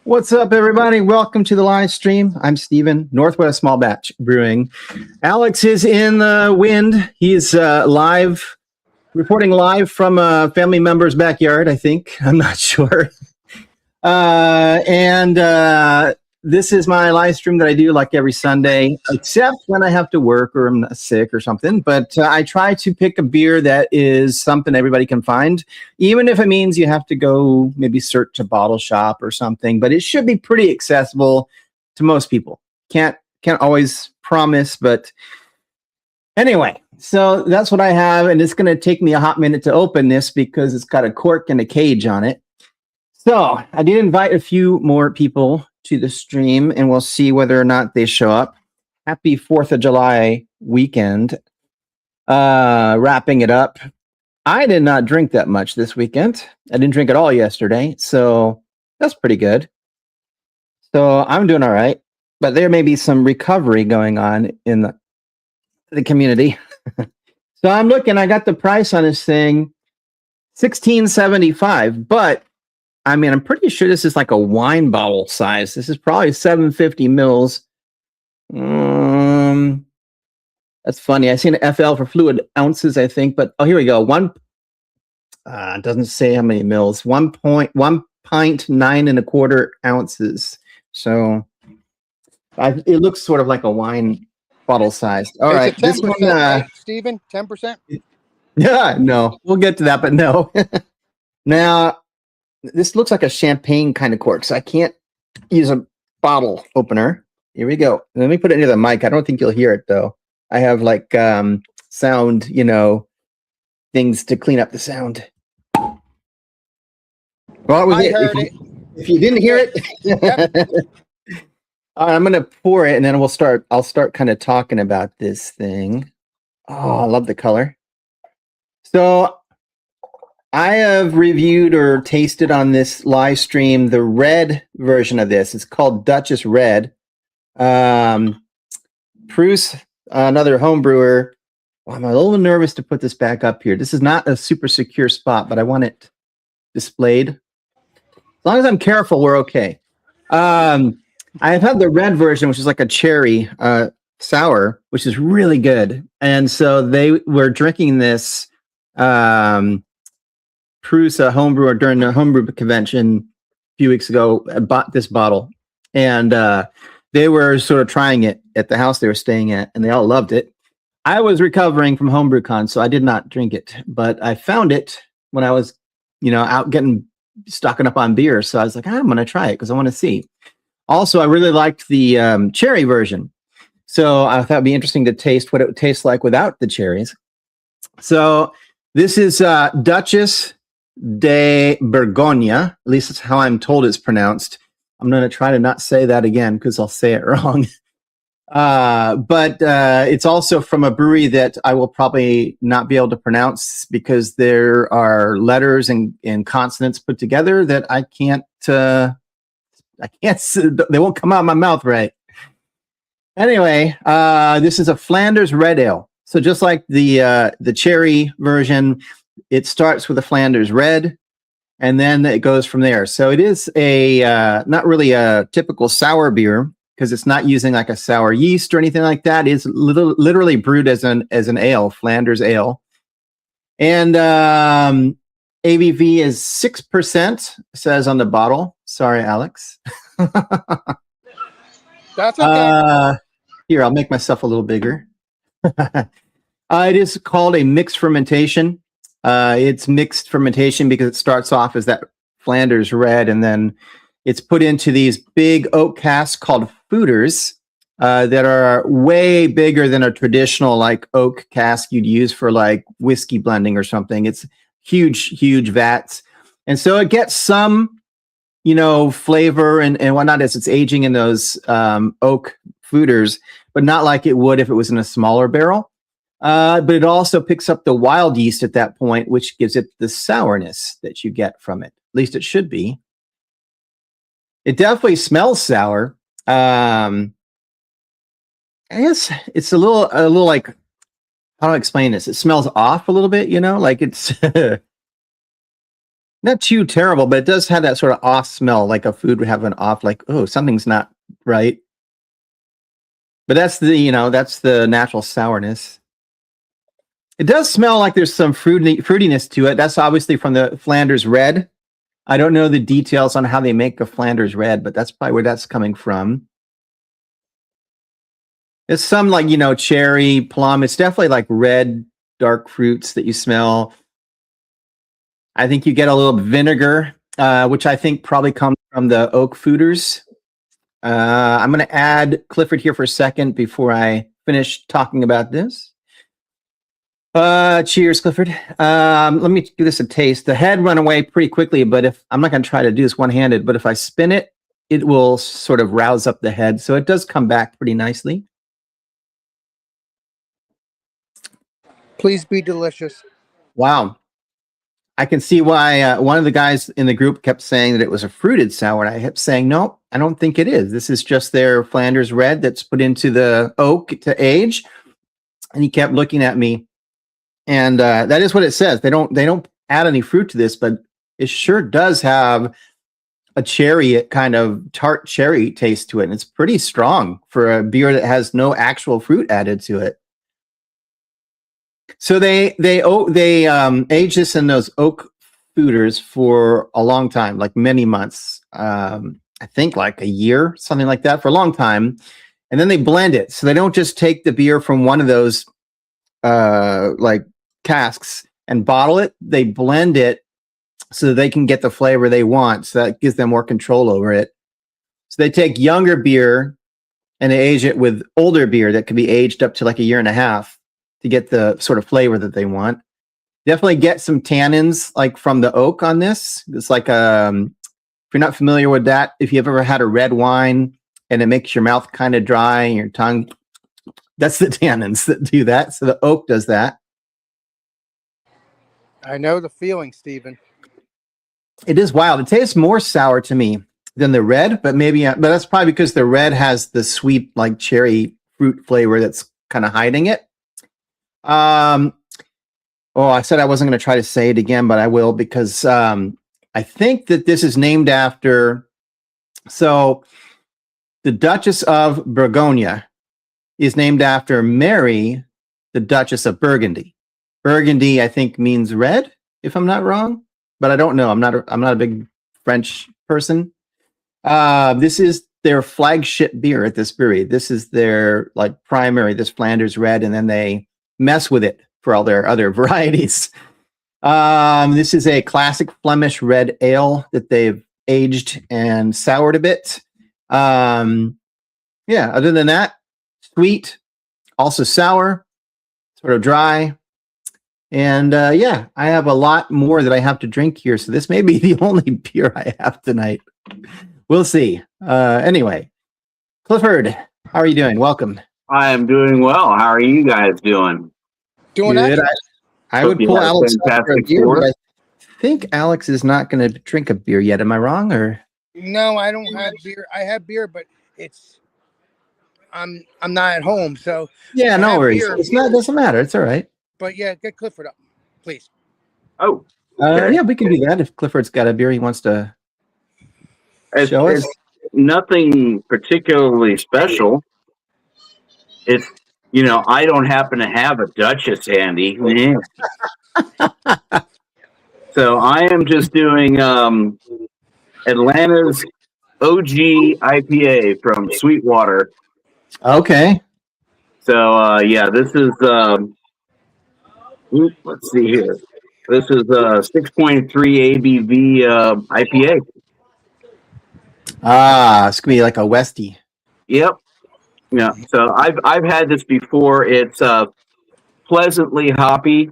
What's up, everybody? Welcome to the live stream. I'm Steven, Northwest Small Batch Brewing. Alex is in the wind. He's reporting live from a family member's backyard, I think. I'm not sure. This is my live stream that I do like every Sunday, except when I have to work or I'm sick or something. But I try to pick a beer that is something everybody can find, even if it means you have to go maybe search a bottle shop or something. But it should be pretty accessible to most people. Can't always promise, but anyway. So that's what I have, and it's going to take me a hot minute to open this because it's got a cork and a cage on it. So I did invite a few more people to the stream, and we'll see whether or not they show up. Happy 4th of July weekend. Wrapping it up. I did not drink that much this weekend. I didn't drink at all yesterday, so that's pretty good. So I'm doing all right, but there may be some recovery going on in the community. So I'm looking, I got the price on this thing, $16.75, but I mean, I'm pretty sure this is like a wine bottle size. This is probably 750 mils. That's funny. I seen an FL for fluid ounces, I think, but oh, here we go. It doesn't say how many mils. 1 pint 9 1/4 ounces. So it looks sort of like a wine bottle size. All right, this one, right, Steven, 10%. Yeah, no, we'll get to that, but no. Now. This looks like a champagne kind of cork, so I can't use a bottle opener. Here we go. Let me put it near the mic. I don't think you'll hear it, though. I have like sound, things to clean up the sound. Well, that was it. If you didn't hear it, yep. All right, I'm going to pour it, and then I'll start kind of talking about this thing. Oh, I love the color. So I have reviewed or tasted on this live stream the red version of this. It's called Duchesse Red. Bruce, another home brewer. Well, I'm a little nervous to put this back up here. This is not a super secure spot, but I want it displayed. As long as I'm careful, we're okay. I've had the red version, which is like a cherry sour, which is really good. And so they were drinking this Bruce, a homebrewer, during the homebrew convention a few weeks ago, bought this bottle, and they were sort of trying it at the house they were staying at, and they all loved it. I was recovering from HomebrewCon, so I did not drink it, but I found it when I was, out stocking up on beer. So I was like, I'm going to try it because I want to see. Also, I really liked the cherry version, so I thought it'd be interesting to taste what it would taste like without the cherries. So this is Duchesse de Bourgogne, at least that's how I'm told it's pronounced. I'm going to try to not say that again because I'll say it wrong. But it's also from a brewery that I will probably not be able to pronounce because there are letters and consonants put together that I can't, they won't come out of my mouth right. Anyway, this is a Flanders Red Ale. So just like the cherry version, it starts with a Flanders Red, and then it goes from there. So it is not really a typical sour beer because it's not using like a sour yeast or anything like that. It's literally brewed as an ale, Flanders Ale. And ABV is 6%, says on the bottle. Sorry, Alex. That's okay. Here, I'll make myself a little bigger. It is called a mixed fermentation. It's mixed fermentation because it starts off as that Flanders red, and then it's put into these big oak casks called foeders that are way bigger than a traditional like oak cask you'd use for like whiskey blending or something. It's huge vats, and so it gets some flavor and whatnot as it's aging in those oak foeders, but not like it would if it was in a smaller barrel. But it also picks up the wild yeast at that point, which gives it the sourness that you get from it. At least it should be. It definitely smells sour. I guess it's a little like, how do I explain this? It smells off a little bit, like it's not too terrible, but it does have that sort of off smell, like a food would have an off, like, oh, something's not right. But that's the natural sourness. It does smell like there's some fruitiness to it. That's obviously from the Flanders Red. I don't know the details on how they make a Flanders Red, but that's probably where that's coming from. It's some like, cherry, plum. It's definitely like red, dark fruits that you smell. I think you get a little vinegar, which I think probably comes from the oak foeders. I'm going to add Clifford here for a second before I finish talking about this. Cheers, Clifford. Let me give this a taste. The head run away pretty quickly, but if I'm not going to try to do this one-handed, but if I spin it, it will sort of rouse up the head. So it does come back pretty nicely. Please be delicious. Wow. I can see why one of the guys in the group kept saying that it was a fruited sour. And I kept saying, no, I don't think it is. This is just their Flanders Red that's put into the oak to age. And he kept looking at me. And that is what it says. They don't add any fruit to this, but it sure does have a cherry, kind of tart cherry taste to it. And it's pretty strong for a beer that has no actual fruit added to it. So they age this in those oak foeders for a long time, like many months. I think like a year, something like that, for a long time. And then they blend it. So they don't just take the beer from one of those like casks and bottle it. They blend it so they can get the flavor they want. So that gives them more control over it. So they take younger beer and they age it with older beer that can be aged up to like a year and a half to get the sort of flavor that they want. Definitely get some tannins like from the oak on this. It's like if you're not familiar with that, if you've ever had a red wine and it makes your mouth kind of dry and your tongue, that's the tannins that do that. So the oak does that. I know the feeling, Stephen. It is wild. It tastes more sour to me than the red, but but that's probably because the red has the sweet, like cherry fruit flavor that's kind of hiding it. I said I wasn't going to try to say it again, but I will because I think that this is named after. So the Duchesse of Bourgogne is named after Mary, the Duchess of Burgundy. Burgundy, I think, means red, if I'm not wrong, but I don't know. I'm not a big French person. This is their flagship beer at this brewery. This is their like primary, this Flanders Red, and then they mess with it for all their other varieties. This is a classic Flemish red ale that they've aged and soured a bit. Other than that, sweet, also sour, sort of dry. And I have a lot more that I have to drink here. So this may be the only beer I have tonight. We'll see. Anyway, Clifford, how are you doing? Welcome. I am doing well. How are you guys doing? Doing Good. that? I would pull Alex up for a fantastic beer, fourth. but I think Alex is not going to drink a beer yet. Am I wrong? Or No, I don't have beer. I have beer, but I'm not at home, so yeah, I no have worries. beer. It's not. Doesn't matter. It's all right. but yeah, get Clifford up, please. Oh, okay. Yeah, we can do that if Clifford's got a beer he wants to It's, show us. it's nothing particularly special. It's, I don't happen to have a Duchess handy. So I am just doing Atlanta's OG IPA from Sweetwater. Okay. So yeah, this is let's see here. This is 6.3 ABV IPA. It's gonna be like a Westie. Yep. Yeah. So I've had this before. It's pleasantly hoppy.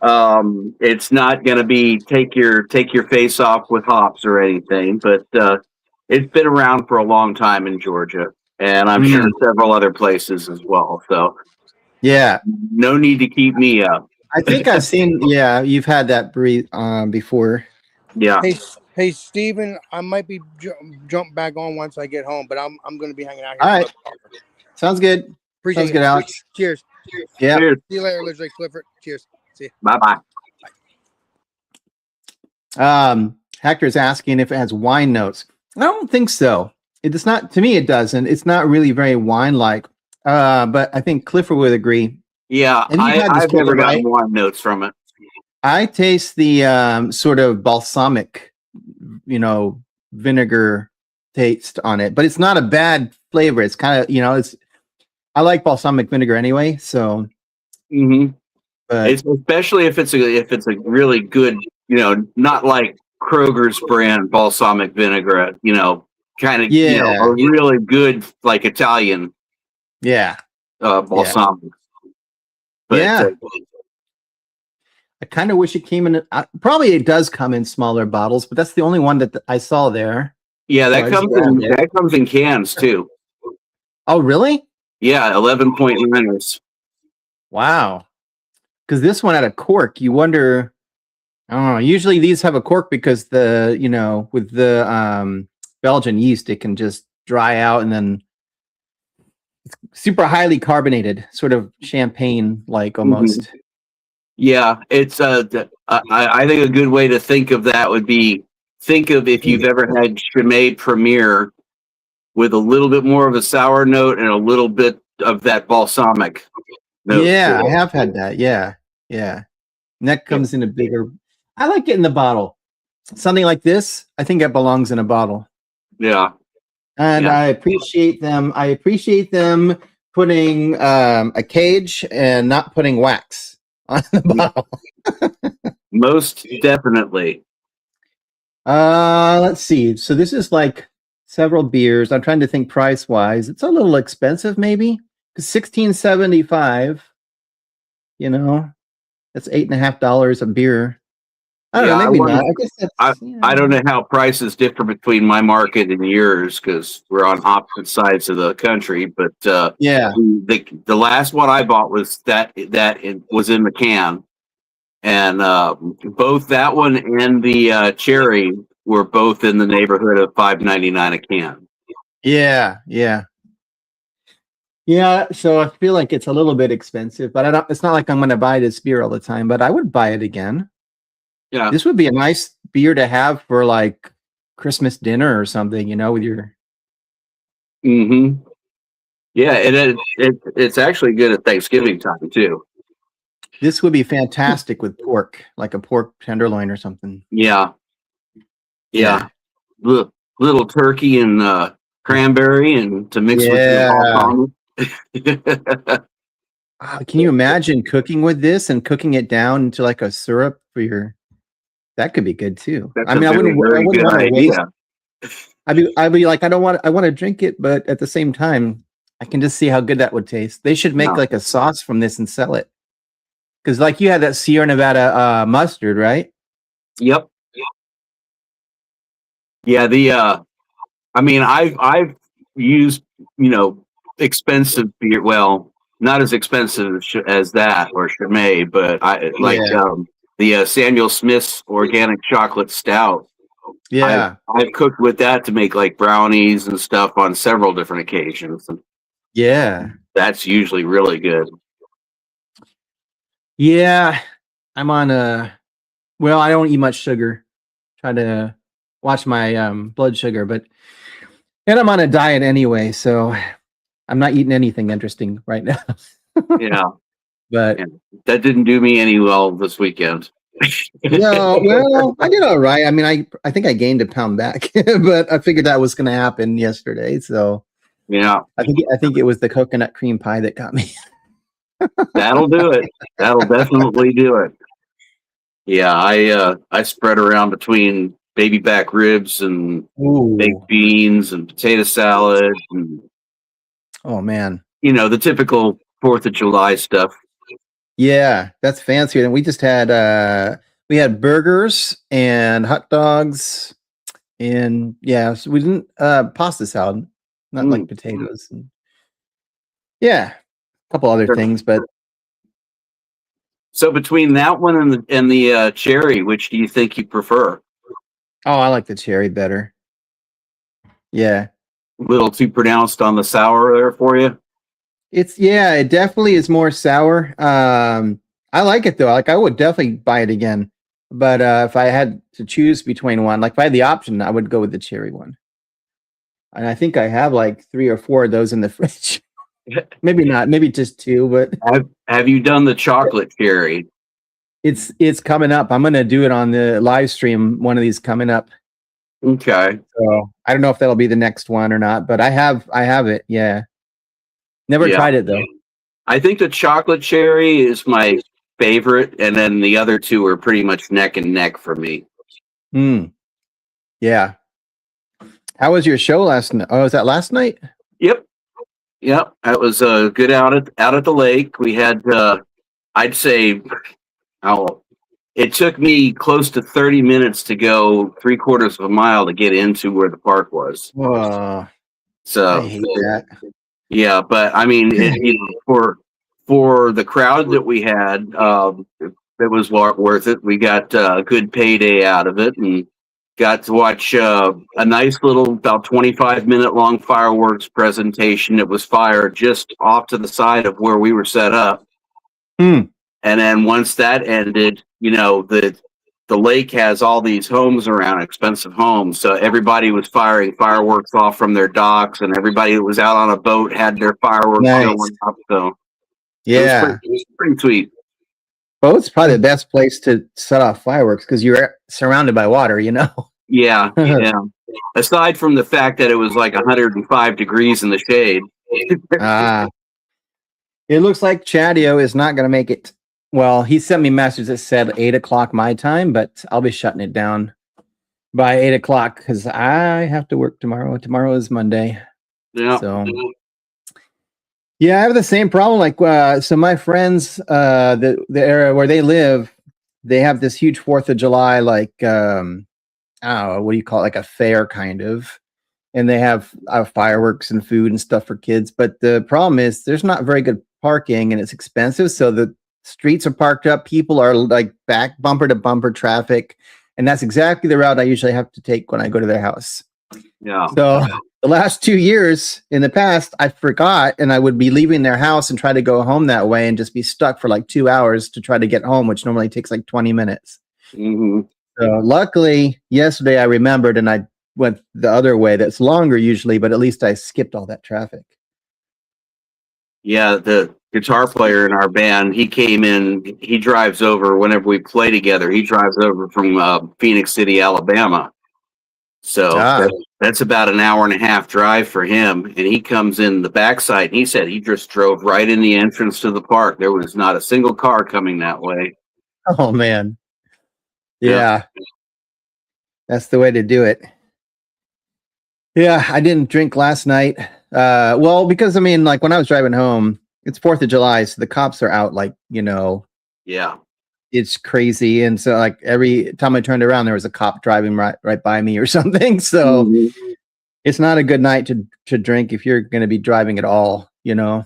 It's not going to be take your face off with hops or anything, but it's been around for a long time in Georgia, and I'm sure several other places as well. So Yeah. no need to keep me up. I think I've seen. Yeah, you've had that breed before. Yeah. Hey, Steven, I might be jump back on once I get home, but I'm going to be hanging out here. All right. Sounds good. Appreciate Sounds it. good, Alex. Cheers. Yeah. Cheers. See you later, Legendary Clifford. Cheers. See you. Bye bye. Hector's asking if it has wine notes. I don't think so. It does not. To me, it doesn't. It's not really very wine-like. But I think Clifford would agree. Yeah, And you've had this I've never before, gotten right? wine notes from it. I taste the sort of balsamic, vinegar taste on it, but it's not a bad flavor. It's kind of, I like balsamic vinegar anyway. So, Mm-hmm. but It's especially if it's a really good, not like Kroger's brand balsamic vinaigrette, kind of, yeah, a really good like Italian yeah, balsamic. But yeah. I kind of wish it came in. Probably it does come in smaller bottles, but that's the only one that I saw there. yeah, So I just grabbed it. that comes in cans too. Oh, really? Yeah, 11.9. Wow. Because this one had a cork. You wonder. I don't know. Usually these have a cork because with the Belgian yeast, it can just dry out and then it's super highly carbonated, sort of champagne like almost. Mm-hmm. Yeah, it's I think a good way to think of that would be think of if you've ever had Chimay Premier with a little bit more of a sour note and a little bit of that balsamic note. Yeah, I have had that. Yeah, yeah. And that comes in a bigger. I like it in the bottle. Something like this, I think it belongs in a bottle. Yeah. And Yeah. I appreciate them. I appreciate them putting a cage and not putting wax on the bottle. Most definitely. Let's see. So this is like several beers. I'm trying to think price wise. It's a little expensive, maybe. Because $16.75. That's $8.50 a beer. I don't know, maybe not. I guess that's, I don't know how prices differ between my market and yours because we're on opposite sides of the country. But yeah, the last one I bought was that it was in the can, and both that one and the cherry were both in the neighborhood of $5.99 a can. yeah. So I feel like it's a little bit expensive, but it's not like I'm going to buy this beer all the time. But I would buy it again. Yeah, this would be a nice beer to have for like Christmas dinner or something, with your. Mm-hmm. Yeah, it's actually good at Thanksgiving time too. This would be fantastic with pork, like a pork tenderloin or something. Yeah. Little turkey and cranberry and to mix with your Can you imagine cooking with this and cooking it down into like a syrup for your? That could be good too. That's I wouldn't want to waste. I'd be like, I want to drink it, but at the same time, I can just see how good that would taste. They should make like a sauce from this and sell it. Because like you had that Sierra Nevada mustard, right? Yep. Yeah, I've used, expensive beer. Well, not as expensive as that or Chimay, but I like the Samuel Smith's organic chocolate stout. Yeah. I've cooked with that to make like brownies and stuff on several different occasions. Yeah. That's usually really good. Yeah. I'm on I don't eat much sugar. Try to watch my blood sugar, and I'm on a diet anyway, so I'm not eating anything interesting right now. Yeah. But that didn't do me any well this weekend. No, well, I did all right. I mean, I think I gained a pound back, but I figured that was going to happen yesterday. So Yeah, I think it was the coconut cream pie that got me. that'll do it. That'll definitely do it. Yeah, I spread around between baby back ribs and baked Ooh, beans and potato salad and oh man, the typical 4th of July stuff. yeah, that's fancier. And we had burgers and hot dogs, and yeah, so we didn't pasta salad, not like Mm. potatoes. And, yeah, a couple other things, but So between that one and the cherry, which do you think you prefer? oh, I like the cherry better. Yeah. A little too pronounced on the sour there for you? It definitely is more sour. I like it though. Like I would definitely buy it again. But if I had to choose between one, like if I had the option, I would go with the cherry one. And I think I have like 3 or 4 of those in the fridge. Maybe not, maybe just 2, but Have you done the chocolate cherry? it's coming up. I'm gonna do it on the live stream, one of these coming up. Okay. So I don't know if that'll be the next one or not, but I have it. Yeah. Never Yeah. tried it though. I think the chocolate cherry is my favorite, and then the other two are pretty much neck and neck for me. Hmm. Yeah. How was your show last night? Oh, was that last night? Yep. Yep. That was good out at the lake. We had I'd say it took me close to 30 minutes to go 3/4 of a mile to get into where the park was. Oh, I So hate that. yeah, but I mean, for the crowd that we had, it was worth it. We got a good payday out of it, and got to watch a nice little, about 25-minute long fireworks presentation. It was fired just off to the side of where we were set up, Hmm. and then once that ended, the lake has all these homes around, expensive homes. So everybody was firing fireworks off from their docks, and everybody that was out on a boat had their fireworks Nice. going up. So Yeah. it was pretty sweet. Well, it's probably the best place to set off fireworks because you're surrounded by water, you know? Yeah, yeah. Aside from the fact that it was like 105 degrees in the shade. Ah. It looks like Chadio is not going to make it. Well, he sent me a message that said 8 o'clock my time, but I'll be shutting it down by 8 o'clock because I have to work tomorrow. Tomorrow is Monday. Yeah. So, yeah, I have the same problem. Like, so my friends, the area where they live, they have this huge 4th of July, like, I don't know, what do you call it? Like a fair kind of. And they have fireworks and food and stuff for kids. But the problem is there's not very good parking and it's expensive. So the streets are parked up. People are like back bumper to bumper traffic. And that's exactly the route I usually have to take when I go to their house. Yeah. So the last 2 years in the past, I forgot and I would be leaving their house and try to go home that way and just be stuck for like 2 hours to try to get home, which normally takes like 20 minutes. Mm-hmm. So luckily yesterday I remembered and I went the other way. That's longer usually, but at least I skipped all that traffic. Yeah, the guitar player in our band, he came in, he drives over whenever we play together. He drives over from Phoenix City, Alabama. So that's about an hour and a half drive for him. And he comes in the backside. And he said he just drove right in the entrance to the park. There was not a single car coming that way. Oh man. Yeah. That's the way to do it. Yeah, I didn't drink last night. Well, because I mean, like when I was driving home, it's 4th of July, so the cops are out like, Yeah. it's crazy. And so like every time I turned around, there was a cop driving right by me or something. So it's not a good night to drink if you're going to be driving at all, Yeah.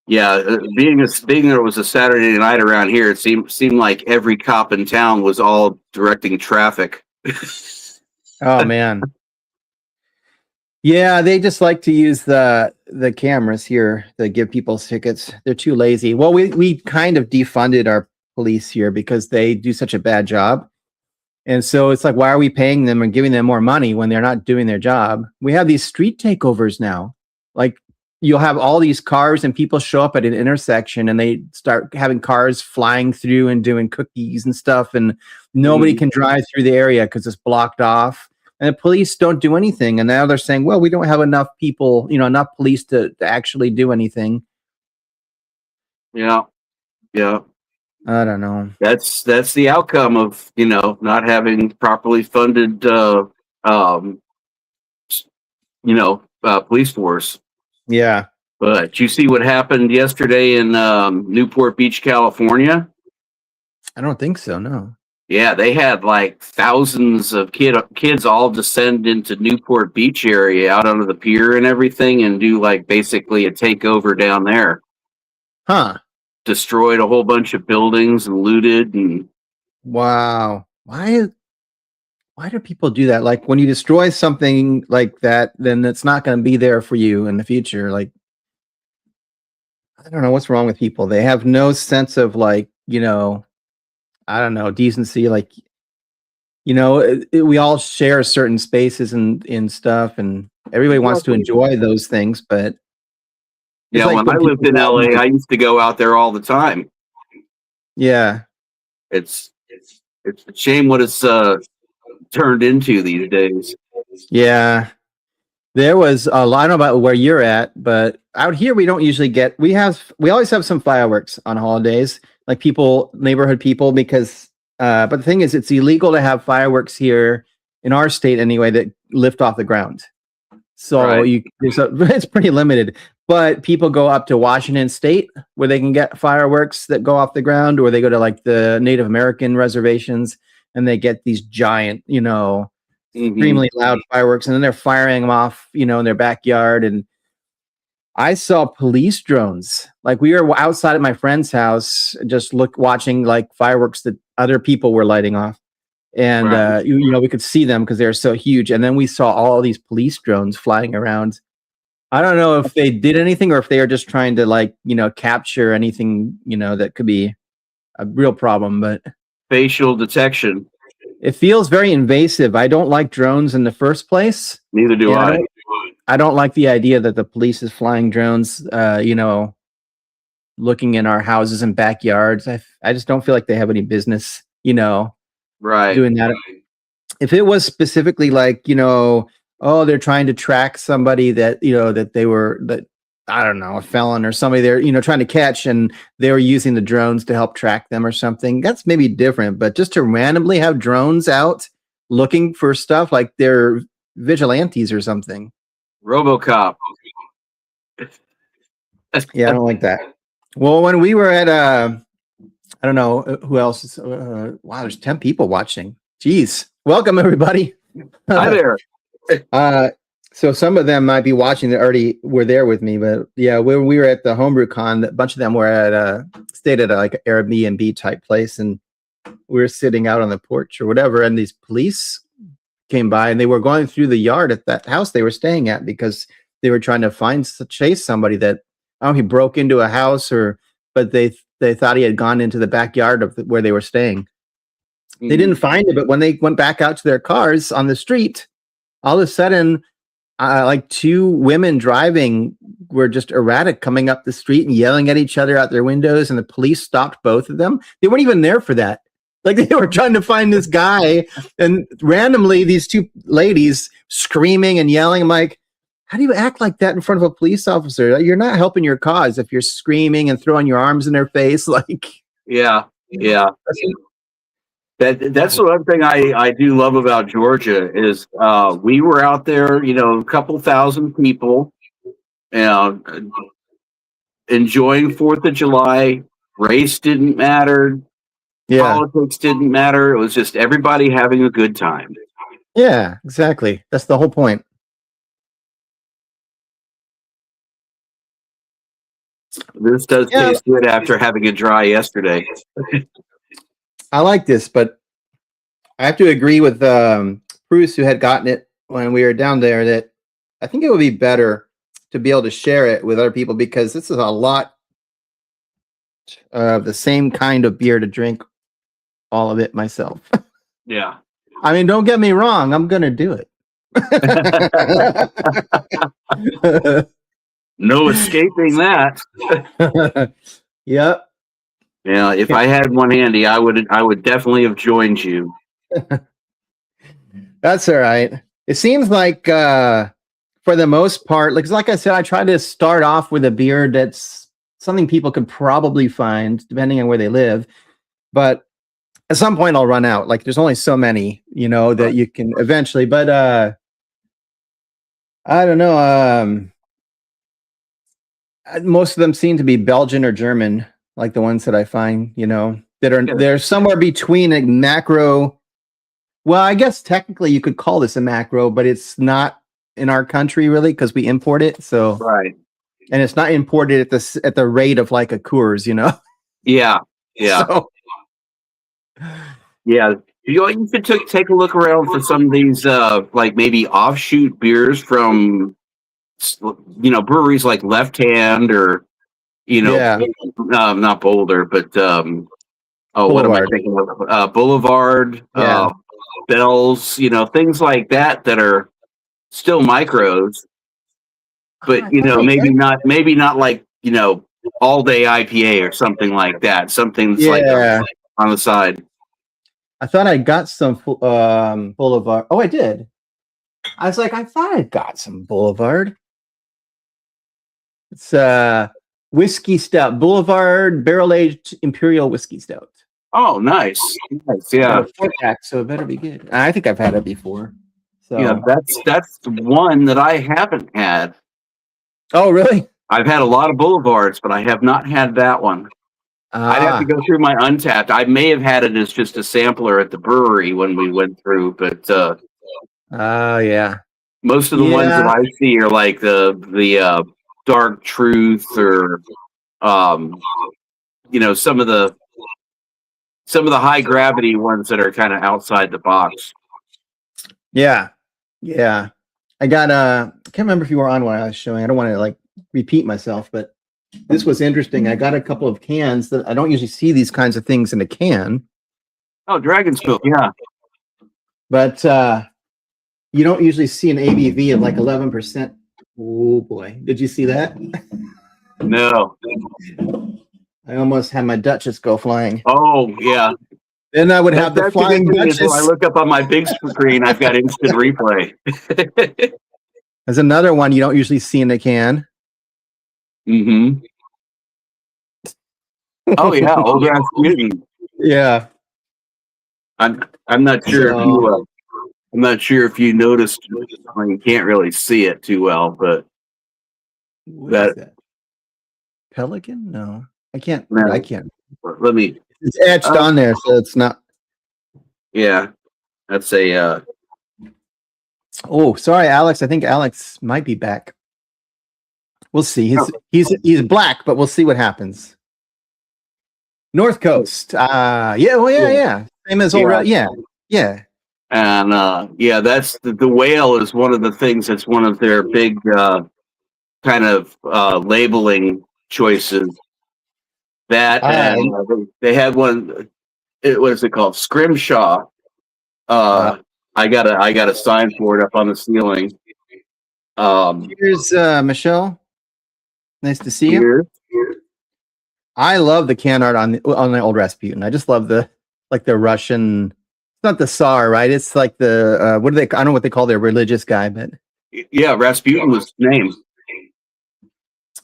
Yeah. Being that it was a Saturday night around here, it seemed like every cop in town was all directing traffic. Oh man. Yeah, they just like to use the cameras here to give people tickets. They're too lazy. Well, we kind of defunded our police here because they do such a bad job. And so it's like, why are we paying them and giving them more money when they're not doing their job? We have these street takeovers now. Like you'll have all these cars and people show up at an intersection and they start having cars flying through and doing cookies and stuff, and nobody can drive through the area because it's blocked off. And the police don't do anything. And now they're saying, well, we don't have enough people, enough police to actually do anything. Yeah. Yeah. I don't know. That's the outcome of, not having properly funded, police force. Yeah. But you see what happened yesterday in Newport Beach, California? I don't think so. No. Yeah, they had like thousands of kids all descend into Newport Beach area out onto the pier and everything and do like basically a takeover down there. Huh. Destroyed a whole bunch of buildings and looted and wow. Why do people do that? Like when you destroy something like that, then it's not going to be there for you in the future. Like, I don't know what's wrong with people. They have no sense of like, I don't know, decency. Like, we all share certain spaces and stuff, and everybody wants to enjoy those things. But yeah, like when I lived in LA, I used to go out there all the time. Yeah, it's a shame what it's turned into these days. Yeah, there was a lot. I don't know about where you're at, but out here we don't usually get. We always have some fireworks on holidays, like neighborhood people, because. But the thing is, it's illegal to have fireworks here in our state anyway that lift off the ground. So right. It's pretty limited. But people go up to Washington State where they can get fireworks that go off the ground, or they go to like the Native American reservations and they get these giant, extremely loud fireworks, and then they're firing them off, in their backyard. And I saw police drones. Like we were outside at my friend's house, just watching like fireworks that other people were lighting off. And, right. We could see them because they're so huge. And then we saw all these police drones flying around. I don't know if they did anything or if they are just trying to capture anything, that could be a real problem, but facial detection. It feels very invasive. I don't like drones in the first place. Neither do I. I don't like the idea that the police is flying drones, looking in our houses and backyards. I just don't feel like they have any business, right, doing that. If it was specifically like, they're trying to track somebody that, I don't know, a felon or somebody they're, trying to catch, and they were using the drones to help track them or something, that's maybe different. But just to randomly have drones out looking for stuff like they're vigilantes or something. RoboCop. Yeah, I don't like that. Well, when we were at, I don't know who else is, wow, there's 10 people watching. Jeez. Welcome, everybody. Hi there. So some of them might be watching that already were there with me, but yeah, when we were at the Homebrew Con, a bunch of them were at stayed at like an Airbnb type place, and we were sitting out on the porch or whatever, and these police came by and they were going through the yard at that house they were staying at because they were trying to chase somebody that, I don't know, he broke into a house but they thought he had gone into the backyard of where they were staying. They didn't find it, but when they went back out to their cars on the street, all of a sudden, like two women driving were just erratic, coming up the street and yelling at each other out their windows, and the police stopped both of them. They weren't even there for that. Like they were trying to find this guy, and randomly these two ladies screaming and yelling. I'm like, how do you act like that in front of a police officer? You're not helping your cause if you're screaming and throwing your arms in their face. Like, yeah. That's the one thing I do love about Georgia is we were out there, a couple thousand people, enjoying 4th of July. Race didn't matter. yeah, Politics didn't matter. It was just everybody having a good time. yeah, exactly. That's the whole point. This does taste good after having it dry yesterday. I like this, but I have to agree with Bruce, who had gotten it when we were down there, that I think it would be better to be able to share it with other people, because this is a lot of the same kind of beer to drink all of it myself. Yeah. I mean, don't get me wrong, I'm going to do it. No escaping that. Yep. Yeah, if I had one handy, I would definitely have joined you. That's all right. It seems like for the most part, like I said, I try to start off with a beer that's something people could probably find depending on where they live. But at some point I'll run out. Like there's only so many, that you can eventually. But I don't know. Most of them seem to be Belgian or German, like the ones that I find, they're somewhere between a macro. Well, I guess technically you could call this a macro, but it's not in our country really because we import it. So Right. and it's not imported at the rate of like a Coors, Yeah. Yeah. So, Yeah. You should take a look around for some of these like maybe offshoot beers from breweries like Left Hand or yeah, not Boulder, but what am I Boulevard. thinking of? Boulevard, Yeah. Bells, things like that are still micros, but maybe not like all day IPA or something like that. Something that's like on the side. I thought I got some Boulevard. Oh, I did. I was like, I thought I got some Boulevard. It's whiskey stout, Boulevard barrel aged imperial whiskey stout. Oh, nice. Yeah. Four-pack, so it better be good. I think I've had it before. So yeah, that's one that I haven't had. Oh, really? I've had a lot of Boulevards, but I have not had that one. I'd have to go through my Untapped. I may have had it as just a sampler at the brewery when we went through, but yeah. most of the ones that I see are like the Dark Truth or some of the high gravity ones that are kind of outside the box. Yeah. I got I can't remember if you were on when I was showing. I don't want to like repeat myself, but this was interesting. I got a couple of cans that I don't usually see these kinds of things in a can. Oh, Dragon's Milk, yeah. But you don't usually see an ABV of like 11%. Oh boy, did you see that? No. I almost had my Duchess go flying. Oh yeah. Then I would have the flying Duchess. When I look up on my big screen, I've got instant replay. There's another one you don't usually see in a can. Mm-hmm. Oh yeah, Old Rasputin. Yeah. I'm not sure if you noticed. Well, you can't really see it too well, but that Pelican? No, I can't. No. I can't. Let me. It's etched on there, so it's not. Yeah, that's a. Oh, sorry, Alex. I think Alex might be back. We'll see. He's black, but we'll see what happens. North Coast. Yeah. Same as old. Yeah. And that's the whale is one of the things that's one of their big kind of labeling choices. That and they had one. What is it called? Scrimshaw. I got a sign for it up on the ceiling. Here's Michelle. Nice to see you. I love the can art on the old Rasputin. I just love the Russian. It's not the Tsar, right? It's like the what do they? I don't know what they call their religious guy, but yeah, Rasputin was his name.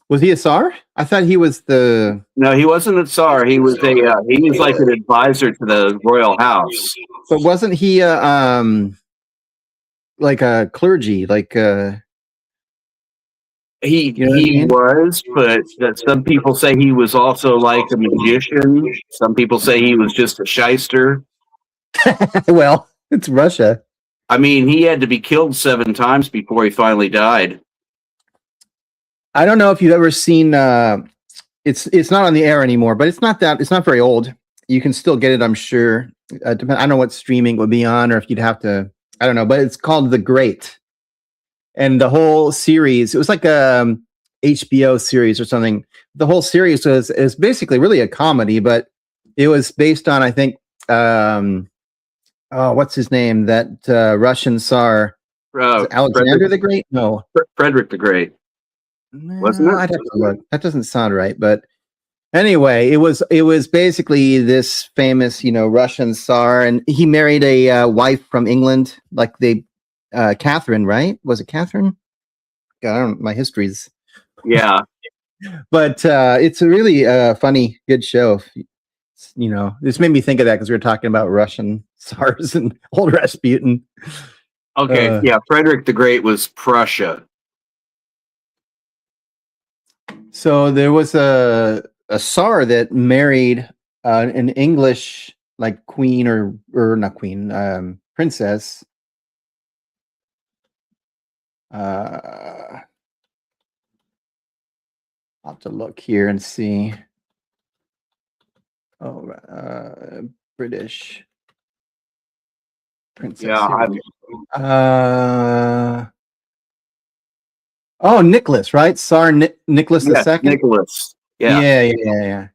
Was he a Tsar? I thought he was the. No, he wasn't a Tsar. He was he was like an advisor to the royal house. But wasn't he like a clergy? Like he was, but some people say he was also like a magician. Some people say he was just a shyster. Well, it's Russia. I mean, he had to be killed 7 times before he finally died. I don't know if you've ever seen. It's not on the air anymore, but it's not very old. You can still get it, I'm sure. I don't know what streaming would be on, or if you'd have to. I don't know, but it's called The Great, and the whole series. It was like a HBO series or something. The whole series is basically really a comedy, but it was based on, I think. What's his name? That Russian Tsar. Alexander the Great? No, Frederick the Great. Wasn't it? I'd have to look. That doesn't sound right, but anyway, it was basically this famous, Russian Tsar, and he married a wife from England, like Catherine, right? Was it Catherine? God, I don't. My history's, Yeah. but it's a really funny, good show. This made me think of that because we were talking about Russian Tsars and old Rasputin. Okay. Yeah. Frederick the Great was Prussia. So there was a Tsar that married an English like queen or not queen, princess. I'll have to look here and see. Oh, British princess. Yeah. Oh, Nicholas, right? Tsar Nicholas Yes, II. Nicholas. Yeah. Yeah.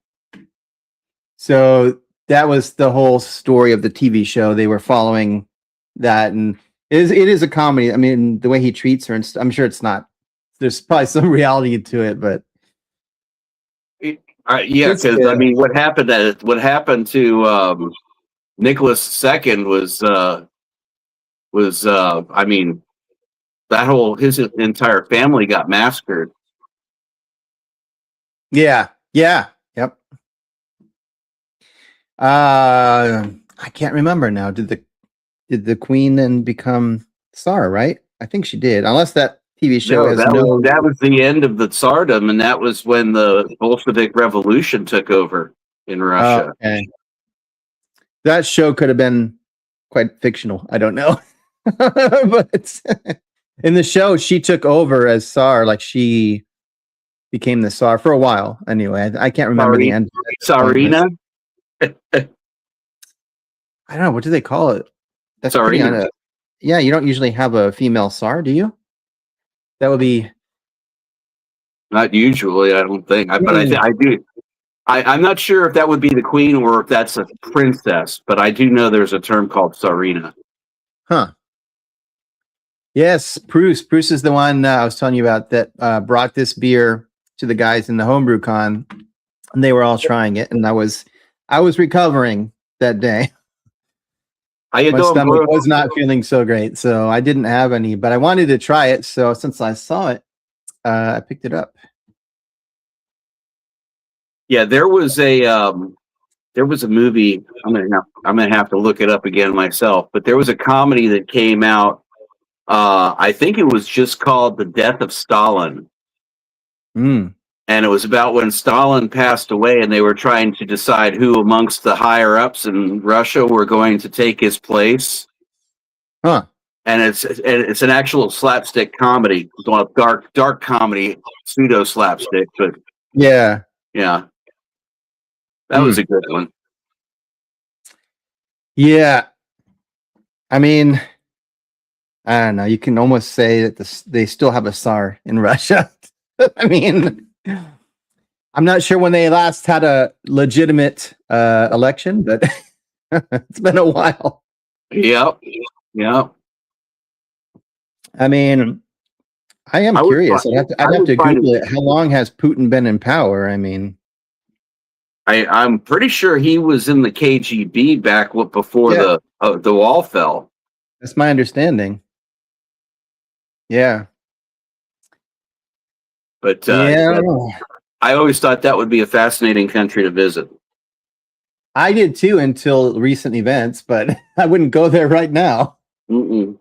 So that was the whole story of the TV show. They were following that, and it is a comedy. I mean, the way he treats her, and I'm sure it's not. There's probably some reality to it, but Yeah, It's because good. I mean, what happened to Nicholas II was I mean, his entire family got massacred. yeah, yep. I can't remember now. Did the queen then become Tsar? Right? I think she did. Unless that TV show No, has that was the end of the Tsardom, and that was when the Bolshevik Revolution took over in Russia. Okay. That show could have been quite fictional. I don't know, but in the show, she took over as Tsar. Like she became the Tsar for a while. Anyway, I can't remember the end. Tsarina. I don't know. What do they call it? That's pretty Tsarina. yeah, you don't usually have a female Tsar, do you? That would be Not usually, I don't think. But I do. I'm not sure if that would be the queen or if that's a princess, but I do know there's a term called Tsarina. huh. Yes, Bruce. Bruce is the one I was telling you about that brought this beer to the guys in the homebrew con, and they were all trying it, and I was recovering that day. How you My doing, stomach Bruce? was not feeling so great, so I didn't have any, but I wanted to try it. So since I saw it, I picked it up. Yeah, there was a movie. I'm gonna have to look it up again myself. But there was a comedy that came out. I think it was just called "The Death of Stalin," Mm. and it was about when Stalin passed away, and they were trying to decide who amongst the higher ups in Russia were going to take his place. Huh. And it's an actual slapstick comedy. It's one of dark comedy, pseudo slapstick, but Yeah. yeah, that was a good one. Yeah. I mean, I don't know. You can almost say that they still have a Tsar in Russia. I mean, I'm not sure when they last had a legitimate election, but it's been a while. Yep. I mean, I am curious. I'd have to Google it. How long has Putin been in power? I mean, I'm pretty sure he was in the KGB back before the wall fell. That's my understanding. Yeah. But yeah, I always thought that would be a fascinating country to visit. I did too until recent events, but I wouldn't go there right now. Mm-mm.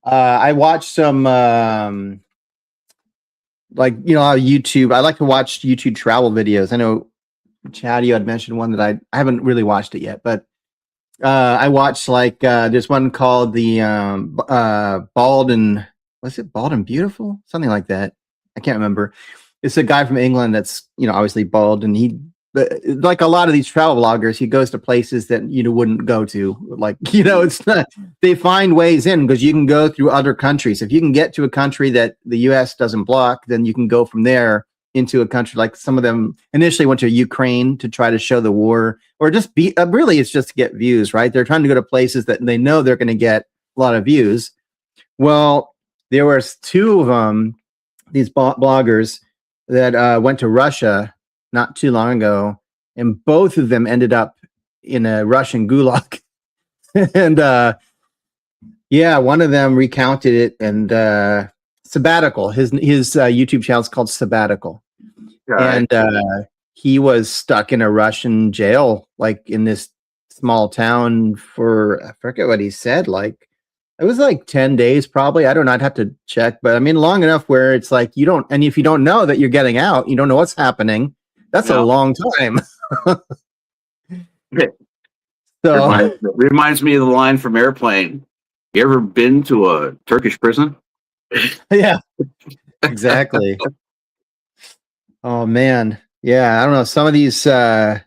I watched some YouTube. I like to watch YouTube travel videos. I know Chad, you had mentioned one that I haven't really watched it yet, but I watched there's one called the Bald and Beautiful, something like that. I can't remember. It's a guy from England that's obviously bald, and but like a lot of these travel bloggers, he goes to places that you wouldn't go to. Like it's not. They find ways in because you can go through other countries. If you can get to a country that the U.S. doesn't block, then you can go from there into a country. Like some of them initially went to Ukraine to try to show the war, or just really it's just to get views, right? They're trying to go to places that they know they're going to get a lot of views. Well, there was two of them these bloggers that went to Russia not too long ago, and both of them ended up in a Russian gulag. And yeah, one of them recounted it, and Sabbatical. His YouTube channel is called Sabbatical, and he was stuck in a Russian jail, like in this small town for, I forget what he said, like it was like 10 days probably. I don't know. I'd have to check, but I mean, long enough where it's like you don't, and if you don't know that you're getting out, you don't know what's happening. That's a long time. So reminds me of the line from Airplane. You ever been to a Turkish prison? Yeah, exactly. Oh man. Yeah. I don't know. Some of these, I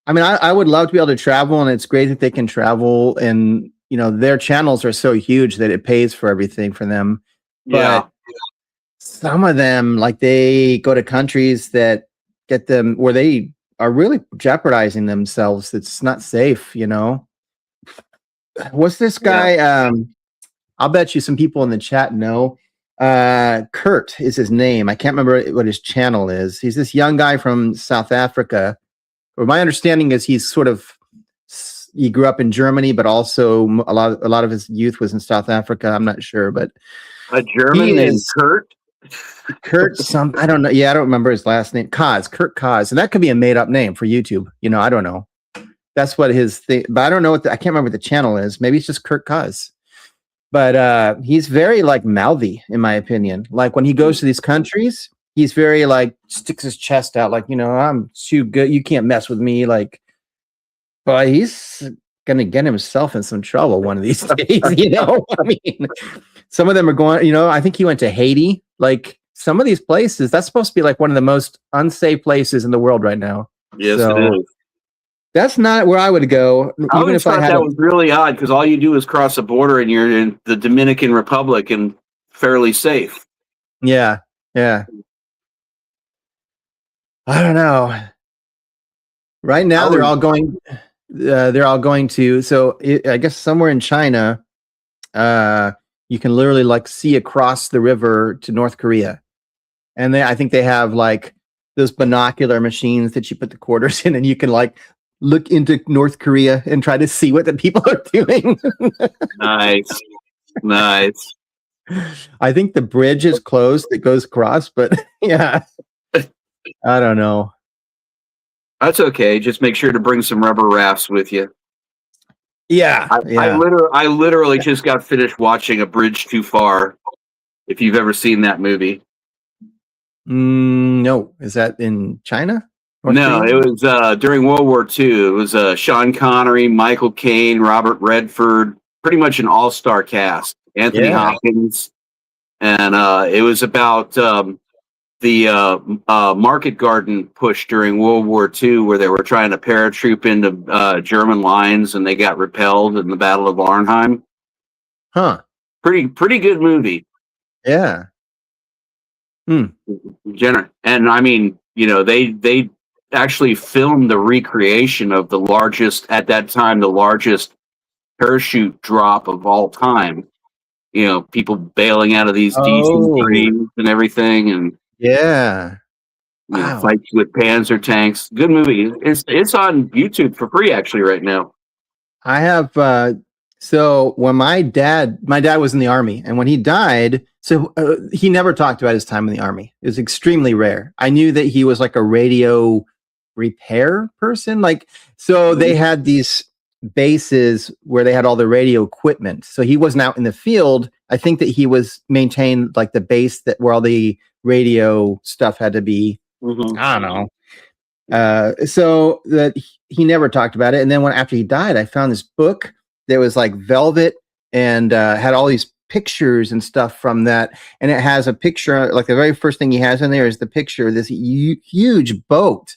mean, I would love to be able to travel, and it's great that they can travel, and you know, their channels are so huge that it pays for everything for them. Yeah. But some of them, like, they go to countries that get them where they are really jeopardizing themselves. It's not safe, you know. What's this guy? I'll bet you some people in the chat know. Kurt is his name. I can't remember what his channel is. He's this young guy from South Africa. Well, my understanding is he grew up in Germany, but also a lot of his youth was in South Africa. I'm not sure, but a German named Kurt. Kurt, I don't know. Yeah, I don't remember his last name. Kurt Kaz, and that could be a made up name for YouTube. You know, I don't know. That's what his thing. But I don't know I can't remember what the channel is. Maybe it's just Kurt Kaz. But he's very like mouthy, in my opinion. Like when he goes to these countries, he's very like sticks his chest out, like, you know, I'm too good. You can't mess with me. Like, but he's gonna get himself in some trouble one of these days. You know, I mean, some of them are going. You know, I think he went to Haiti. Like some of these places, that's supposed to be like one of the most unsafe places in the world right now. Yes, it is. That's not where I would go. I always thought that was really odd, because all you do is cross a border and you're in the Dominican Republic and fairly safe. Yeah, yeah. I don't know. Right now, they're all going to. So I guess somewhere in China, you can literally like see across the river to North Korea, and I think they have like those binocular machines that you put the quarters in, and you can like look into North Korea and try to see what the people are doing. Nice. I think the bridge is closed that goes across, but yeah, I don't know. That's okay. Just make sure to bring some rubber rafts with you. Yeah. I literally just got finished watching A Bridge Too Far. If you've ever seen that movie. No. Is that in China? No, it was during World War II. It was Sean Connery, Michael Caine, Robert Redford, pretty much an all-star cast. Anthony Hopkins. And it was about the market garden push during World War II, where they were trying to paratroop into German lines, and they got repelled in the Battle of Arnhem. Huh. Pretty good movie. Yeah. And I mean, you know, they actually filmed the recreation of the largest parachute drop of all time. You know, people bailing out of these DC trees and everything, and fights with Panzer tanks. Good movie. It's on YouTube for free actually right now. I have so when my dad was in the Army, and when he died, so he never talked about his time in the Army. It was extremely rare. I knew that he was like a radio repair person, like, so they had these bases where they had all the radio equipment, so he wasn't out in the field. I think that he was maintained like the base that where all the radio stuff had to be. I don't know. So that he never talked about it. And then after he died, I found this book that was like velvet and had all these pictures and stuff from that. And it has a picture, like the very first thing he has in there is the picture of this huge boat.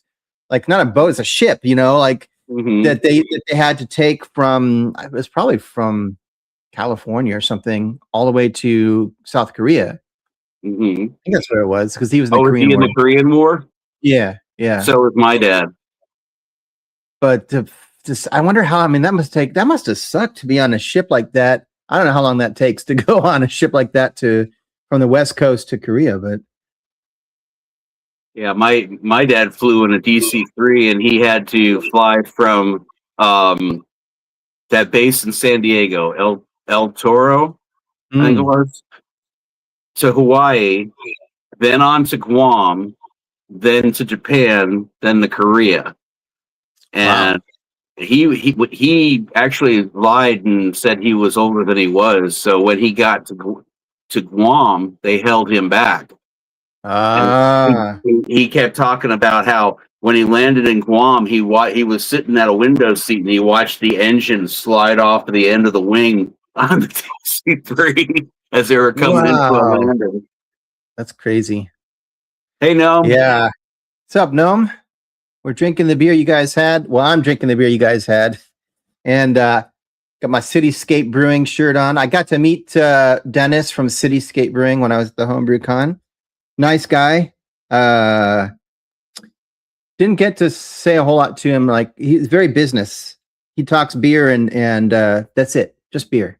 Like not a boat, it's a ship, you know, like that they had to take from, it was probably from California or something, all the way to South Korea. I think that's where it was, because he was in the Korean War. The Korean War? Yeah. So was my dad. But I wonder how. I mean, that must have sucked to be on a ship like that. I don't know how long that takes to go on a ship like that from the West Coast to Korea, but Yeah, my dad flew in a DC-3, and he had to fly from that base in San Diego, El Toro, I think it Mm, was, to Hawaii, then on to Guam, then to Japan, then to Korea. wow. And he actually lied and said he was older than he was. So when he got to Guam, they held him back, and Ah, he kept talking about how when he landed in Guam, he was sitting at a window seat and he watched the engine slide off the end of the wing on the DC-3 as they were coming into a wow. landing. That's crazy. Hey, no, Yeah. What's up, Gnome? We're drinking the beer you guys had. Well, I'm drinking the beer you guys had. And got my Cityscape Brewing shirt on. I got to meet Dennis from Cityscape Brewing when I was at the Homebrew Con. Nice guy. Didn't get to say a whole lot to him. Like, he's very business. He talks beer and that's it. Just beer.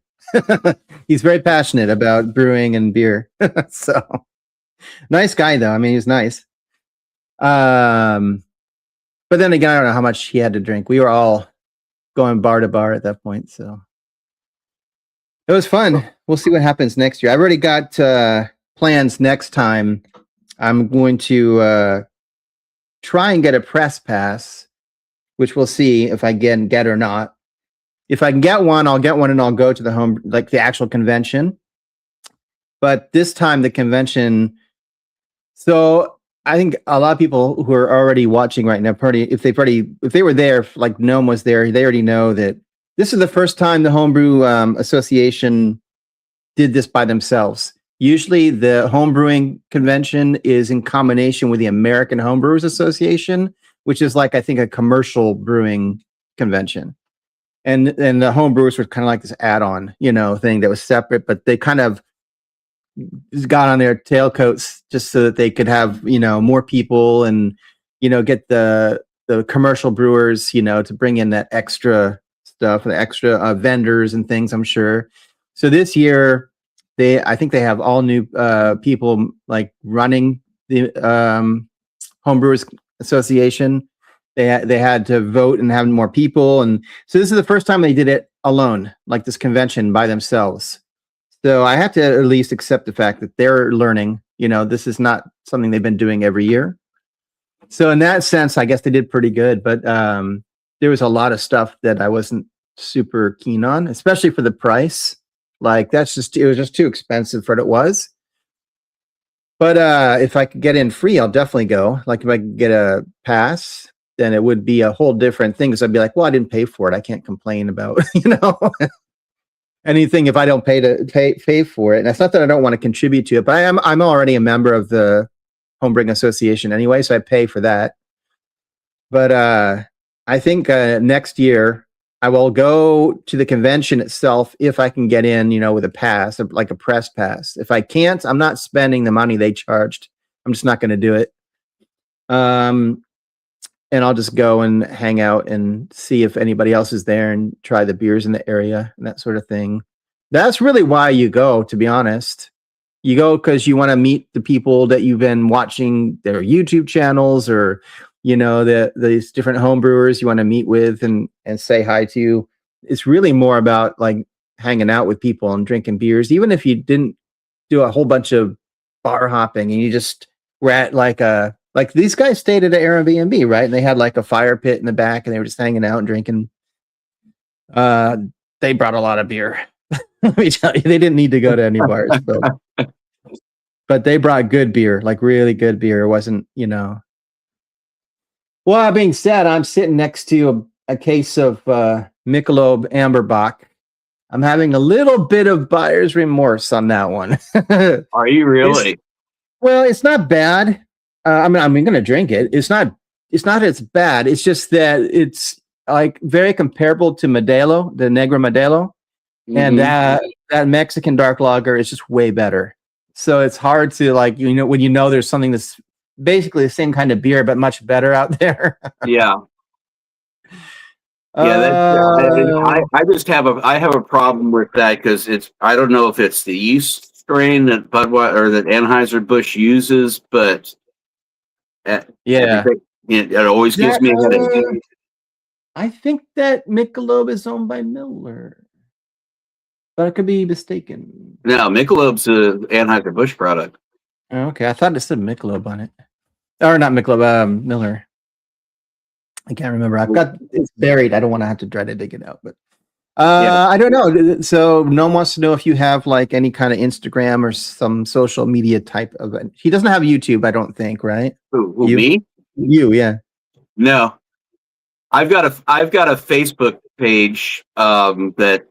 He's very passionate about brewing and beer. So nice guy though. I mean, he's nice. But then again, I don't know how much he had to drink. We were all going bar to bar at that point. So it was fun. We'll see what happens next year. I've already got plans next time. I'm going to try and get a press pass, which we'll see if I get or not. If I can get one, I'll get one and I'll go to the actual convention. But this time the convention, so I think a lot of people who are already watching right now, if they were there, like Gnome was there, they already know that this is the first time the Homebrew Association did this by themselves. Usually the homebrewing convention is in combination with the American Homebrewers Association, which is like, I think, a commercial brewing convention. And the homebrewers were kind of like this add-on, thing that was separate, but they kind of got on their tailcoats just so that they could have, more people and, get the commercial brewers, to bring in that extra stuff, the extra vendors and things, I'm sure. So this year, I think they have all new people like running the Homebrewers Association. They had to vote and have more people, and so this is the first time they did it alone, like this convention by themselves. So I have to at least accept the fact that they're learning. This is not something they've been doing every year. So in that sense, I guess they did pretty good. But there was a lot of stuff that I wasn't super keen on, especially for the price. Like it was just too expensive for what it was. But if I could get in free, I'll definitely go. Like if I could get a pass, then it would be a whole different thing. Because I'd be like, well, I didn't pay for it. I can't complain about, anything if I don't pay for it. And it's not that I don't want to contribute to it, but I'm already a member of the Homebrewing Association anyway, so I pay for that. But I think next year I will go to the convention itself if I can get in, with a pass, like a press pass. If I can't, I'm not spending the money they charged. I'm just not going to do it. And I'll just go and hang out and see if anybody else is there and try the beers in the area and that sort of thing. That's really why you go, to be honest. You go because you want to meet the people that you've been watching their YouTube channels or, these different homebrewers you want to meet with and say hi to. It's really more about like hanging out with people and drinking beers, even if you didn't do a whole bunch of bar hopping and you just were at like these guys stayed at an Airbnb, right? And they had like a fire pit in the back and they were just hanging out and drinking. They brought a lot of beer. Let me tell you, they didn't need to go to any bars, but they brought good beer, like really good beer. It wasn't, Well, that being said, I'm sitting next to a case of Michelob Amberbach. I'm having a little bit of buyer's remorse on that one. Are you really? It's not bad. I'm going to drink it. It's not as bad. It's just that it's like very comparable to Modelo, the Negra Modelo. Mm-hmm. And that Mexican dark lager is just way better. So it's hard to like, when there's something that's basically the same kind of beer, but much better out there. Yeah. Yeah, I have a problem with that because I don't know if it's the yeast strain that Budweiser or that Anheuser-Busch uses, but Yeah. It always gives That, me a headache. I think that Michelob is owned by Miller, but I could be mistaken. No, Michelob's an Anheuser-Busch product. Okay, I thought it said Michelob on it. Or not Michelob, Miller. I can't remember. I've got it's buried. I don't want to have to try to dig it out, but Yeah. I don't know. So no one wants to know if you have like any kind of Instagram or some social media type of it. He doesn't have YouTube, I don't think, right? Who You? me? You, yeah. No. I've got a Facebook page that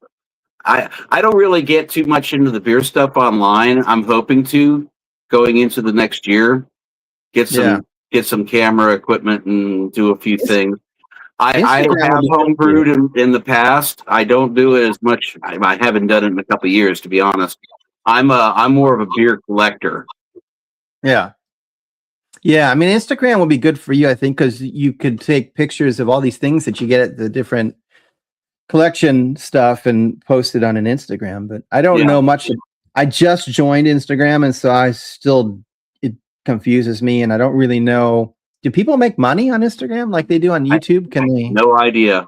I don't really get too much into the beer stuff online. I'm hoping to going into the next year get Yeah. some camera equipment and do a few things. I Instagram have would be good for you. homebrewed in the past. I don't do it as much. I haven't done it in a couple of years, to be honest. I'm more of a beer collector. Yeah. Yeah, I mean, Instagram will be good for you, I think, because you could take pictures of all these things that you get at the different collection stuff and post it on an Instagram. But I don't Yeah. know much. I just joined Instagram, and so it confuses me, and I don't really know. Do people make money on Instagram like they do on YouTube? Can they? No idea.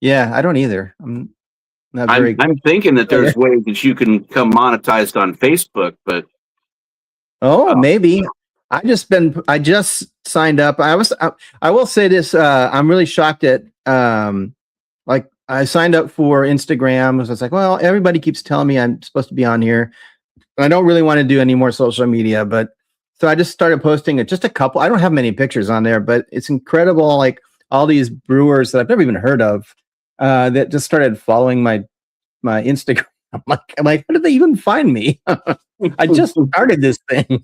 Yeah, I don't either. I'm not very. I'm thinking that there's ways that you can come monetized on Facebook, but Oh, maybe. I just signed up. I will say this, I'm really shocked at like I signed up for Instagram. So it's like, well, everybody keeps telling me I'm supposed to be on here. I don't really want to do any more social media, but so I just started posting just a couple. I don't have many pictures on there, but it's incredible, like all these brewers that I've never even heard of, that just started following my Instagram. I'm like, how did they even find me? I just started this thing.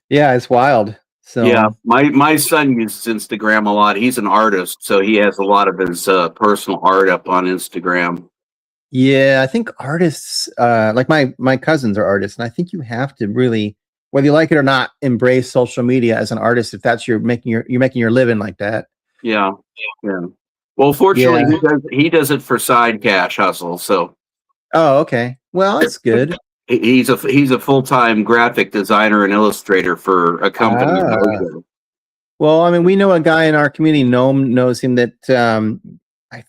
Yeah, it's wild. So yeah, my son uses Instagram a lot. He's an artist, so he has a lot of his personal art up on Instagram. yeah, I think artists, like my cousins are artists, and I think you have to really, whether you like it or not, embrace social media as an artist if that's you're making your living like that. Yeah, yeah. Well, fortunately, Yeah. he does it for side cash hustle. So Oh, okay. Well, that's good. he's a full-time graphic designer and illustrator for a company. Ah. Well, I mean, we know a guy in our community, Gnome knows him that I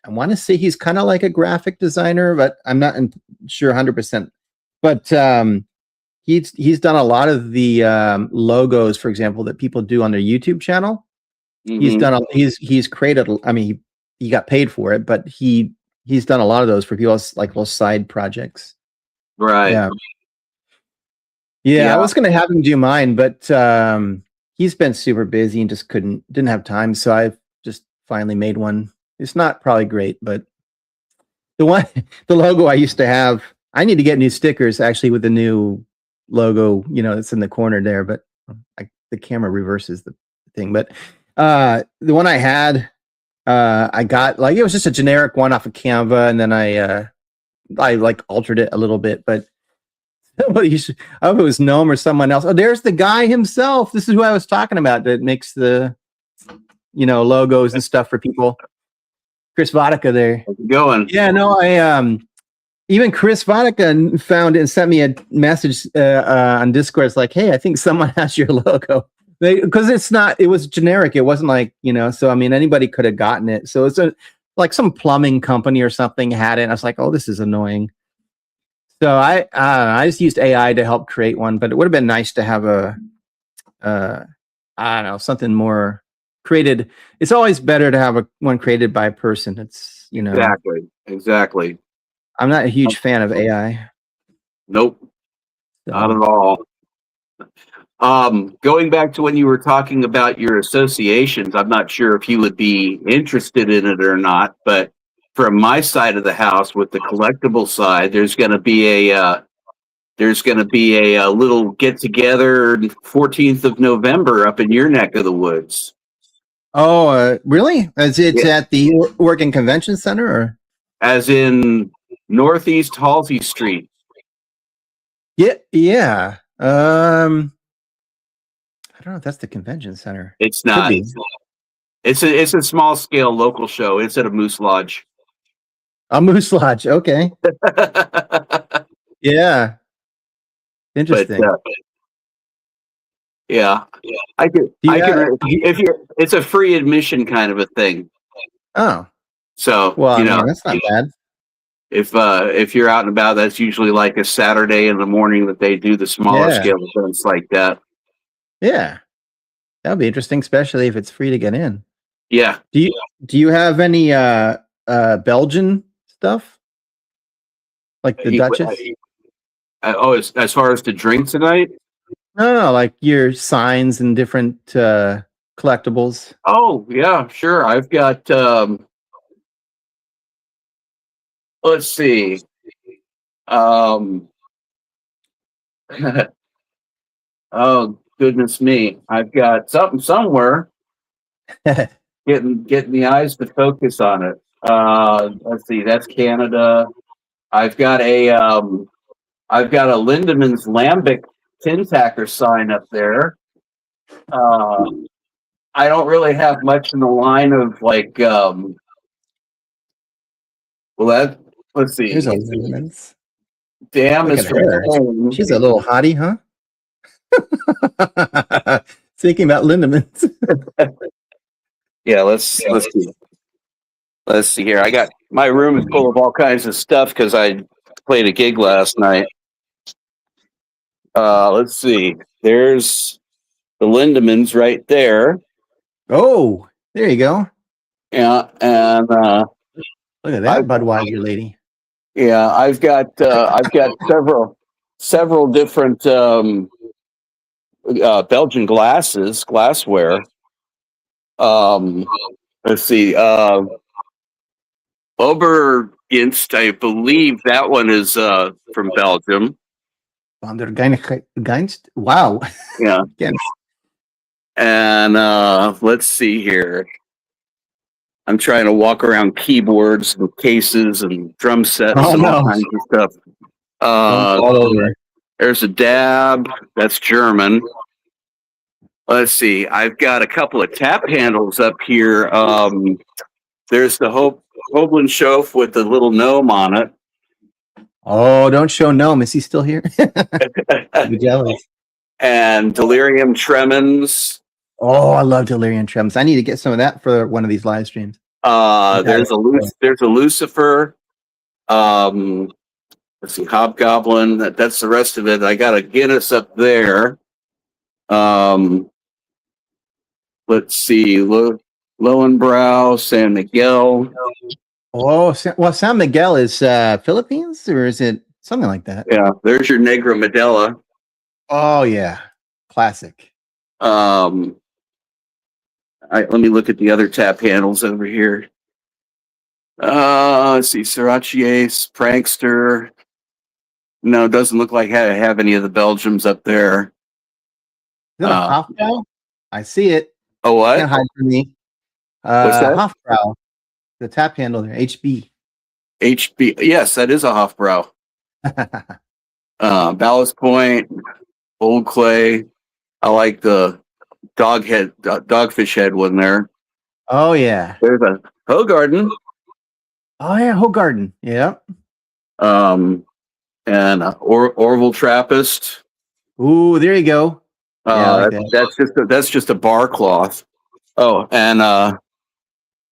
I want to say he's kind of like a graphic designer, but I'm not sure 100%. But he's done a lot of the logos, for example, that people do on their YouTube channel. Mhm. He's created. I mean, he got paid for it, but he's done a lot of those for people as like little side projects. Right. Yeah. Yeah, I Yeah. was gonna have him do mine, but he's been super busy and just didn't have time. So I've just finally made one. It's not probably great, but the one the logo I used to have, I need to get new stickers actually with the new logo, that's in the corner there, but the camera reverses the thing. But the one I had, I got like it was just a generic one off of Canva, and then I like altered it a little bit, but well, I don't know if it was Gnome or someone else. Oh, there's the guy himself. This is who I was talking about that makes the logos and stuff for people. Chris Vodka there. How's it going? Yeah, no, I even Chris Vodka found and sent me a message on Discord. It's like, hey, I think someone has your logo. Because it was generic. It wasn't like, so I mean anybody could have gotten it. So it's like some plumbing company or something had it. And I was like, oh, this is annoying. So I just used AI to help create one, but it would have been nice to have I don't know, something more created. It's always better to have one created by a person. It's Exactly. I'm not a huge fan of AI. Nope, not at all. Going back to when you were talking about your associations, I'm not sure if you would be interested in it or not, but from my side of the house with the collectible side, there's going to be a little get together 14th of November up in your neck of the woods. Oh, really? Is it Yeah. at the Oregon Convention Center, or? As in Northeast Halsey Street. Yeah. I don't know if that's the convention center. It's Could not. be. It's a small scale local show. It's at a Moose Lodge. A Moose Lodge. Okay. Yeah. Interesting. Yeah, I could. Do you I have, could. If you, it's a free admission kind of a thing. oh, So well, I mean, that's not bad. if you're out and about, that's usually like a Saturday in the morning that they do the smaller Yeah. scale events like that. Yeah. That'll be interesting, especially if it's free to get in. Yeah. Do you have any Belgian stuff? Like the Duchess? Oh, as far as the drink tonight? No, like your signs and different collectibles. Oh, yeah, sure. I've got let's see. Um oh goodness me. I've got something somewhere getting the eyes to focus on it. Let's see, that's Canada. I've got a Lindemann's Lambic tin tacker sign up there. I don't really have much in the line of like let's see. Here's a Lindeman's. Damn Look is at from her. home. She's a little hottie, huh? Thinking about Lindeman's. Yeah, let's see. Let's see here. I got my room is full of all kinds of stuff because I played a gig last night. Let's see. There's the Lindemans right there. Oh, there you go. Yeah, and Look at that Budweiser lady. yeah, I've got several different Belgian glassware. Let's see. Oberginst, I believe that one is from Belgium. Van der Geinst. Wow. Yeah. Again. And let's see here. I'm trying to walk around keyboards and cases and drum sets and all kinds of stuff. All over. There's a dab. That's German. Let's see. I've got a couple of tap handles up here. There's the Hobland Schof with the little gnome on it. Oh, don't show gnome. Is he still here? I'm jealous. And Delirium Tremens. Oh, I love Delirium Tremens. I need to get some of that for one of these live streams. There's a Lucifer. Let's see, Hobgoblin. That's the rest of it. I got a Guinness up there. Let's see, Lowenbrow, San Miguel. Oh, well, San Miguel is Philippines, or is it something like that? Yeah, there's your Negra Modella. Oh yeah, classic. Let me look at the other tap handles over here. Let's see, Sriracha Ace, Prankster. No, it doesn't look like I have any of the Belgiums up there. Is that a Hofbrau? I see it. Oh, what? Can't hide from me. What's that? Hofbrau. The tap handle there, HB. HB. Yes, that is a Hofbrau. Ballast Point, Old Clay. I like the dogfish head one there. Oh yeah. There's a Hogarden. Oh yeah, Hogarden. Yeah. And Orville Trappist. Ooh, there you go. Yeah, that's just a bar cloth. Oh, and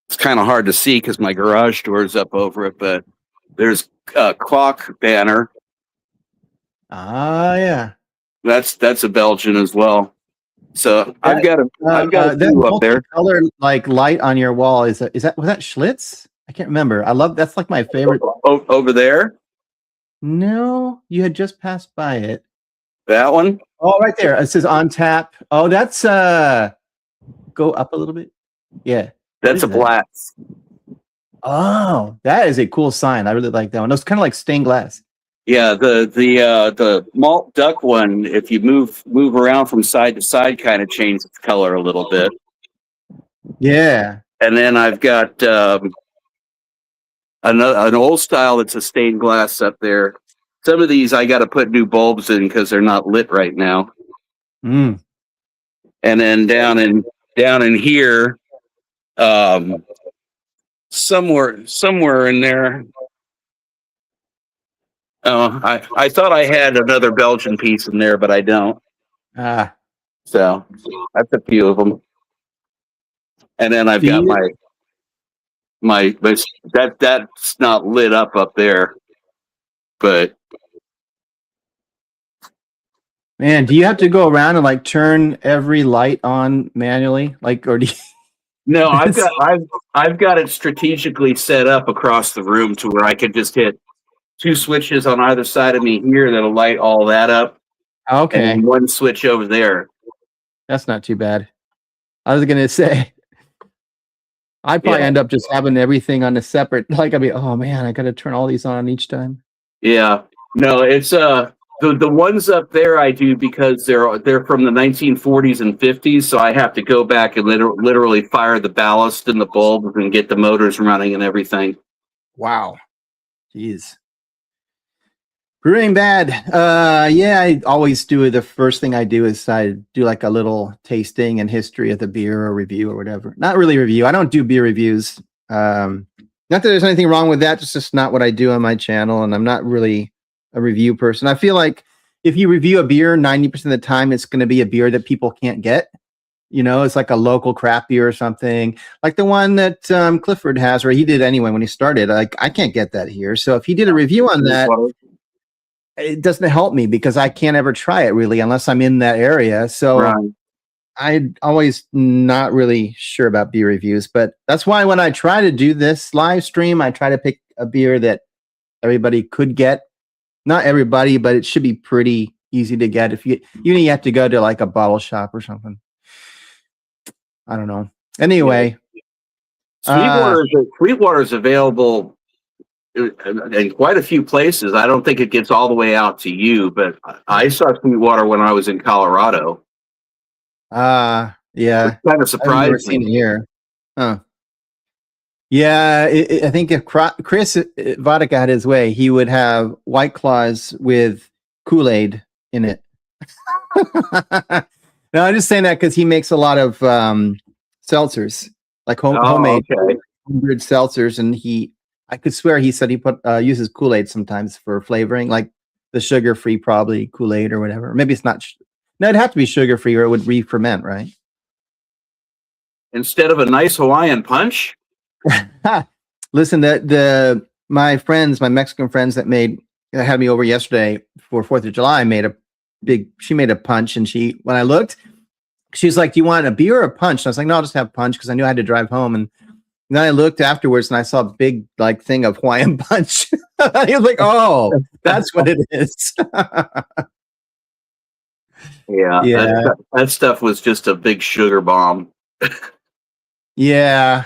it's kind of hard to see because my garage door is up over it, but there's a Clock banner. Ah, yeah. That's a Belgian as well. So I've got a few up there. Color like light on your wall was that Schlitz? I can't remember. I love that's like my favorite. Over there. No, you had just passed by it. That one? Oh, right there. It says on tap. Oh, that's go up a little bit. Yeah. That's a black. Oh, that is a cool sign. I really like that one. It's kind of like stained glass. Yeah, the malt duck one, if you move around from side to side, kind of changes its color a little bit. Yeah. And then I've got an old style that's a stained glass up there. Some of these I got to put new bulbs in because they're not lit right now. Mm. And then down in here, somewhere in there. Oh, I thought I had another Belgian piece in there, but I don't. So that's a few of them. And then I've Do got you- but that's not lit up there. But Man, do you have to go around and like turn every light on manually? Like, or do you, no, I've got it strategically set up across the room to where I could just hit two switches on either side of me here that'll light all that up, and okay, then one switch over there. that's not too bad. I was gonna say I'd probably Yeah. end up just having everything on a separate. Like, I'd be, oh man, I got to turn all these on each time. Yeah. No, it's the ones up there I do because they're from the 1940s and 50s, so I have to go back and literally fire the ballast and the bulbs and get the motors running and everything. Wow, jeez. Brewing bad. Yeah, I always do it. The first thing I do is I do like a little tasting and history of the beer or review or whatever. Not really review. I don't do beer reviews. Not that there's anything wrong with that. It's just not what I do on my channel, and I'm not really a review person. I feel like if you review a beer, 90% of the time it's going to be a beer that people can't get. You know, it's like a local craft beer or something, like the one that Clifford has, or he did anyway when he started. Like, I can't get that here. So if he did a review on that, it doesn't help me because I can't ever try it really unless I'm in that area. So Right. I'm always not really sure about beer reviews, but that's why when I try to do this live stream, I try to pick a beer that everybody could get. Not everybody, but it should be pretty easy to get. If you have to go to like a bottle shop or something. I don't know. Anyway, Sweetwater is available in quite a few places. I don't think it gets all the way out to you, but I saw Sweetwater when I was in Colorado. yeah, It's kind of I've never surprised seen me. it here. Huh. Yeah, I think if Chris Vodka had his way, he would have White Claws with Kool-Aid in it. No, I'm just saying that because he makes a lot of seltzers, like homemade Okay. brewed seltzers, and I could swear he said he uses Kool-Aid sometimes for flavoring, like the sugar-free probably Kool-Aid or whatever. Maybe it's not. No, it'd have to be sugar-free or it would re-ferment, right? Instead of a nice Hawaiian punch? Listen, my Mexican friends that had me over yesterday for 4th of July she made a punch, and when I looked, she's like, do you want a beer or a punch? And I was like, no, I'll just have punch because I knew I had to drive home. And then I looked afterwards and I saw a big like thing of Hawaiian punch. He was like, oh, that's what it is. Yeah. That stuff was just a big sugar bomb. Yeah,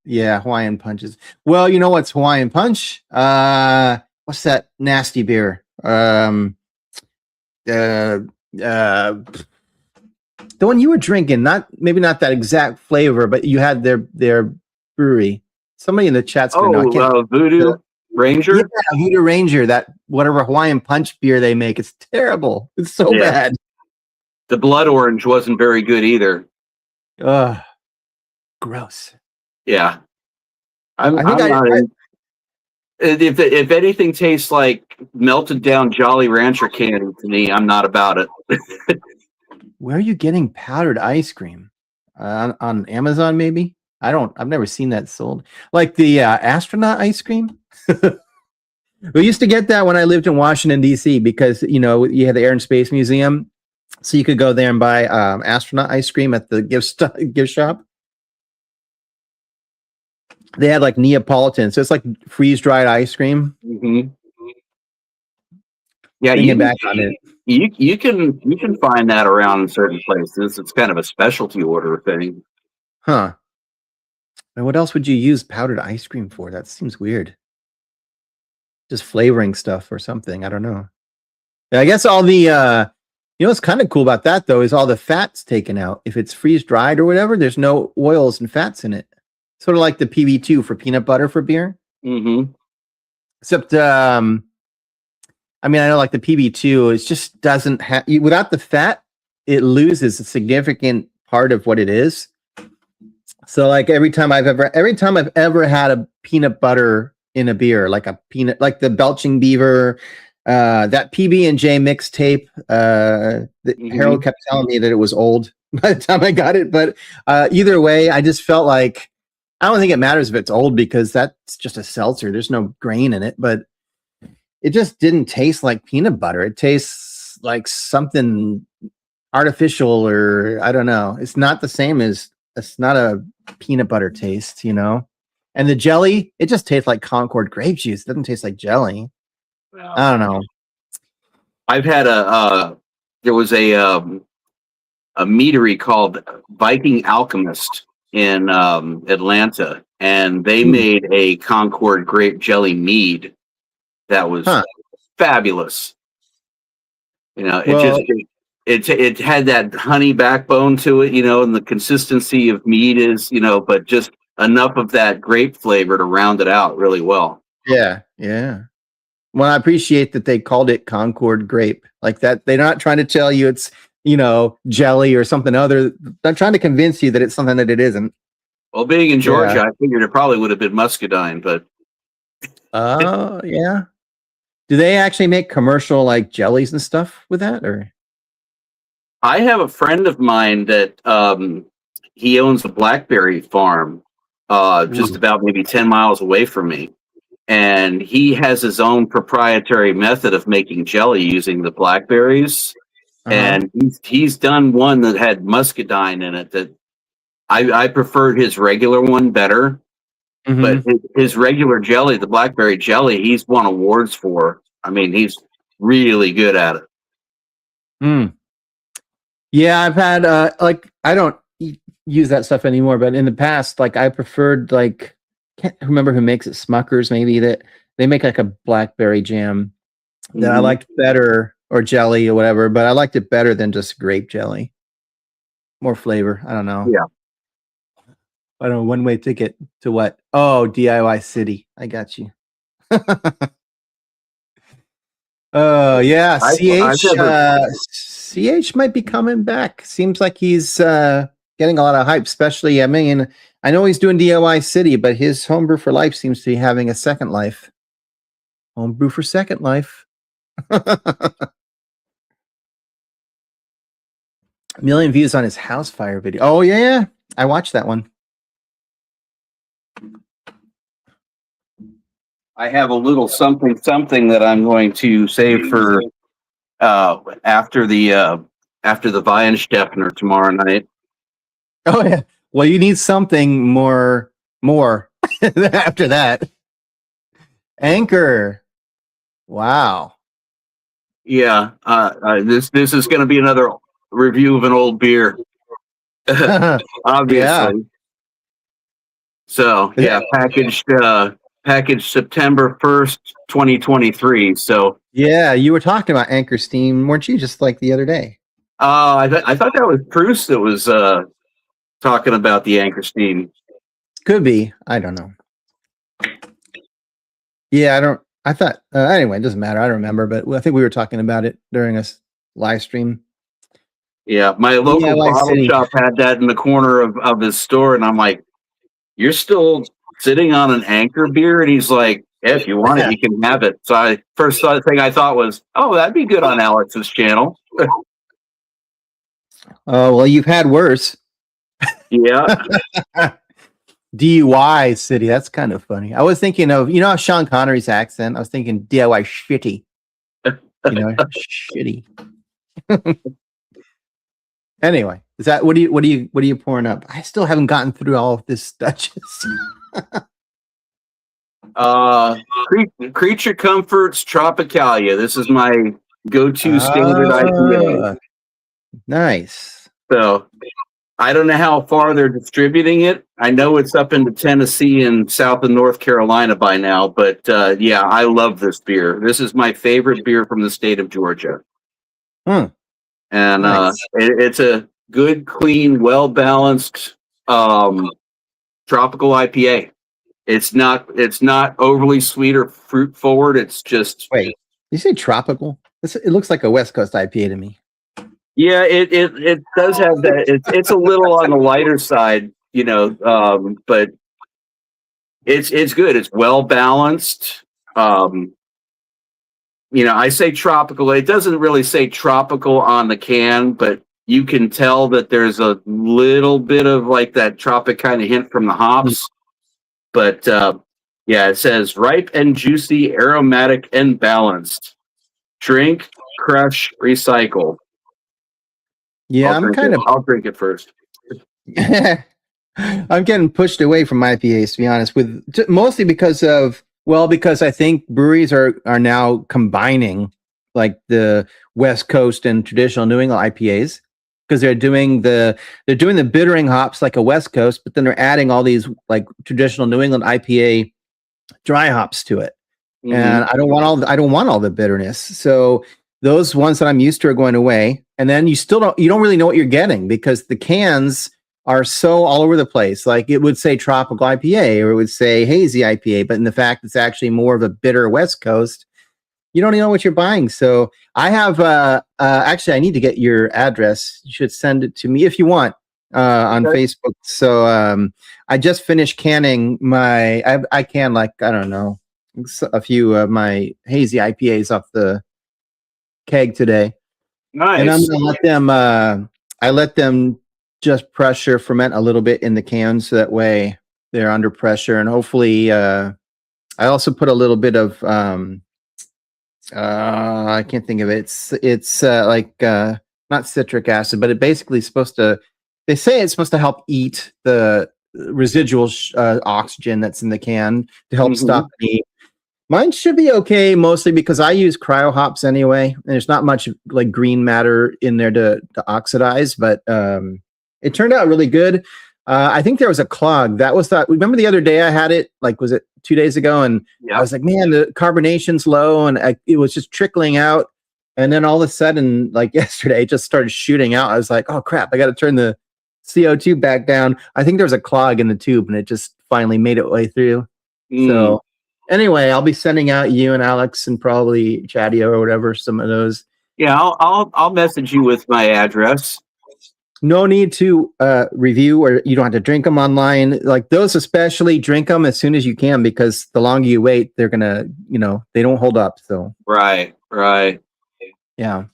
Hawaiian punches. Well, you know what's Hawaiian punch? What's that nasty beer? The one you were drinking, maybe not that exact flavor, but you had their brewery. Somebody in the chat's gonna know. Voodoo Ranger? Yeah, Voodoo Ranger, that whatever Hawaiian punch beer they make. It's terrible. It's so bad. The blood orange wasn't very good either. Ugh. Gross. Yeah. If anything tastes like melted down Jolly Rancher candy to me, I'm not about it. Where are you getting powdered ice cream? On Amazon, maybe? I've never seen that sold. Like the astronaut ice cream. We used to get that when I lived in Washington, D.C. because, you had the Air and Space Museum. So you could go there and buy astronaut ice cream at the gift shop. They had like Neapolitan. So it's like freeze-dried ice cream. Mm-hmm. Yeah, you can find that around in certain places. It's kind of a specialty order thing. Huh. And what else would you use powdered ice cream for? That seems weird. Just flavoring stuff or something. I don't know. I guess all the what's kind of cool about that though is all the fat's taken out. If it's freeze-dried or whatever, there's no oils and fats in it. Sort of like the PB2 for peanut butter for beer. Mm-hmm. Except I know like the PB2, it just doesn't have, without the fat, it loses a significant part of what it is. So like every time I've ever had a peanut butter in a beer, like the Belching Beaver, That PB&J mixtape. Harold kept telling me that it was old by the time I got it, but either way, I just felt like I don't think it matters if it's old because that's just a seltzer. There's no grain in it, but it just didn't taste like peanut butter. It tastes like something artificial, or I don't know. It's not the same as it's not a peanut butter taste, you know. And the jelly, it just tastes like Concord grape juice. It doesn't taste like jelly. I don't know. I've had there was a meadery called Viking Alchemist in Atlanta, and they made a Concord grape jelly mead that was fabulous. You know, it had that honey backbone to it, you know, and the consistency of mead is, you know, but just enough of that grape flavor to round it out really well. Yeah, yeah. Well, I appreciate that they called it Concord grape like that. They're not trying to tell you it's, you know, jelly or something other. They're trying to convince you that it's something that it isn't. Well, being in Georgia, I figured it probably would have been muscadine, but yeah. Do they actually make commercial like jellies and stuff with that, or? I have a friend of mine that he owns a blackberry farm just about maybe 10 miles away from me. And he has his own proprietary method of making jelly using the blackberries. And he's done one that had muscadine in it that I preferred his regular one better. But his regular jelly, the blackberry jelly, he's won awards for. I mean, he's really good at it. Yeah, I've had like I don't use that stuff anymore, but in the past, like I preferred like can't remember who makes it, Smuckers maybe, that they make like a blackberry jam that I liked better, or jelly or whatever, but I liked it better than just grape jelly. More flavor. I don't know. Yeah. I don't know, one-way ticket to what? Oh, DIY City. I got you. Oh, yeah. CH might be coming back. Seems like he's getting a lot of hype, especially, I mean, I know he's doing DIY City, but his Homebrew for Life seems to be having a second life. Homebrew for Second Life. Million views on his house fire video. Oh, yeah. I watched that one. I have a little something that I'm going to save for after the Weihenstephaner tomorrow night. Oh yeah. Well, you need something more after that. Anchor. Wow. Yeah. This is going to be another review of an old beer. Obviously. Yeah. So yeah, packaged September 1st, 2023. So yeah, you were talking about Anchor Steam, weren't you, just like the other day? I thought that was Bruce that was talking about the Anchor Steam. Could be. I don't know. Yeah, I thought anyway, it doesn't matter. I don't remember, but I think we were talking about it during a live stream. Yeah, my local bottle shop had that in the corner of his store, and I'm like, "You're still sitting on an Anchor beer?" And he's like, "Yeah, if you want it, you can have it." So first thing I thought was, "Oh, that'd be good on Alex's channel." Oh, well, you've had worse. Yeah. DIY City. That's kind of funny. I was thinking of, you know, Sean Connery's accent. I was thinking DIY shitty. You know, shitty. Anyway, is that what are you pouring up? I still haven't gotten through all of this Duchess. Creature Comforts Tropicalia. This is my go-to standard IPA. Nice. So I don't know how far they're distributing it. I know it's up into Tennessee and South and North Carolina by now, but yeah, I love this beer. This is my favorite beer from the state of Georgia. And nice. It's a good, clean, well-balanced tropical IPA. It's not overly sweet or fruit forward. It's just wait. You say tropical? It looks like a West Coast IPA to me. Yeah, it does have that. It's a little on the lighter side, you know, but it's good. It's well balanced. I say tropical. It doesn't really say tropical on the can, but you can tell that there's a little bit of like that tropic kind of hint from the hops. But yeah, it says ripe and juicy, aromatic and balanced. Drink, crush, recycle. Yeah, I'll drink it first. I'm getting pushed away from IPAs, to be honest, mostly because I think breweries are now combining like the West Coast and traditional New England IPAs, because they're doing the bittering hops like a West Coast, but then they're adding all these like traditional New England IPA dry hops to it. Mm-hmm. And I don't want all the bitterness. So those ones that I'm used to are going away. And then you don't really know what you're getting, because the cans are so all over the place. Like it would say tropical IPA or it would say hazy IPA, but in the fact it's actually more of a bitter West Coast, you don't even know what you're buying. So I have actually, I need to get your address. You should send it to me if you want on Facebook. So I just finished canning I can, like, I don't know, a few of my hazy IPAs off the keg today. Nice. And I'm gonna let them I let them just pressure ferment a little bit in the can, so that way they're under pressure. And hopefully I also put a little bit of I can't think of it. It's like not citric acid, but it basically is supposed to, they say it's supposed to help eat the residual oxygen that's in the can to help stop any. Mine should be okay, mostly because I use cryo hops anyway, and there's not much like green matter in there to oxidize, but it turned out really good. I think there was a clog. That was that. Remember the other day I had it, like, was it 2 days ago? And I was like, man, the carbonation's low, and it was just trickling out. And then all of a sudden, like yesterday, it just started shooting out. I was like, oh crap, I got to turn the CO2 back down. I think there was a clog in the tube, and it just finally made its way through. So anyway, I'll be sending out you and Alex and probably Chadio or whatever, some of those. Yeah, I'll message you with my address. No need to review, or you don't have to drink them online. Like those, especially, drink them as soon as you can, because the longer you wait, they're gonna, they don't hold up. So right. Yeah.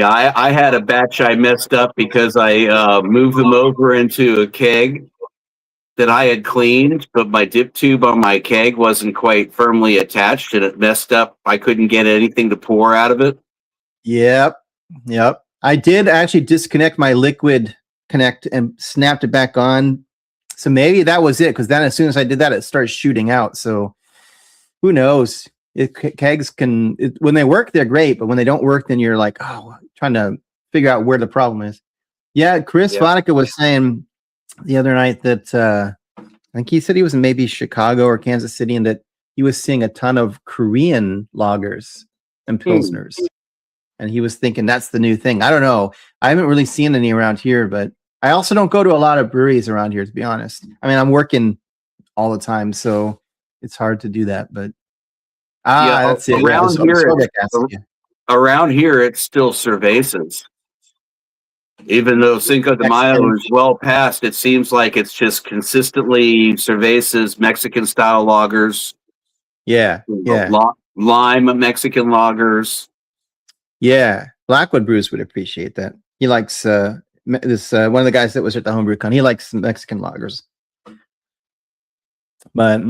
I had a batch I messed up because I moved them over into a keg that I had cleaned, but my dip tube on my keg wasn't quite firmly attached, and it messed up. I couldn't get anything to pour out of it. Yep. I did actually disconnect my liquid connect and snapped it back on. So maybe that was it, because then as soon as I did that, it started shooting out. So who knows? Kegs can, when they work, they're great, but when they don't work, then you're like, trying to figure out where the problem is. Yeah, Chris Vodka was saying the other night that I think he said he was in maybe Chicago or Kansas City, and that he was seeing a ton of Korean lagers and pilsners. And he was thinking that's the new thing. I don't know. I haven't really seen any around here, but I also don't go to a lot of breweries around here, to be honest. I mean, I'm working all the time, so it's hard to do that. But that's it. Around here, it's still cervezas. Even though Cinco de Mayo is well past, it seems like it's just consistently cervezas, Mexican style lagers. Yeah. Lime Mexican lagers. Yeah, Blackwood Brews would appreciate that. He likes this one of the guys that was at the homebrew con. He likes Mexican lagers. But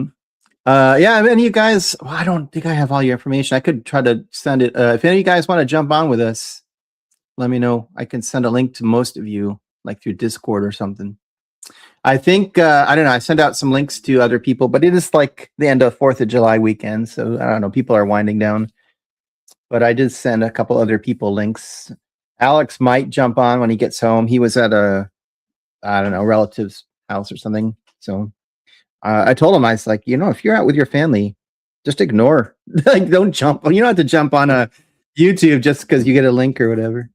yeah, if any of you guys, I don't think I have all your information. I could try to send it. If any of you guys want to jump on with us, let me know. I can send a link to most of you, like through Discord or something. I think I don't know. I sent out some links to other people, but it is like the end of 4th of July weekend, so I don't know. People are winding down. But I did send a couple other people links. Alex might jump on when he gets home. He was at a, I don't know, relative's house or something. So I told him, I was like, if you're out with your family, just ignore. Like, don't jump. You don't have to jump on a YouTube just because you get a link or whatever.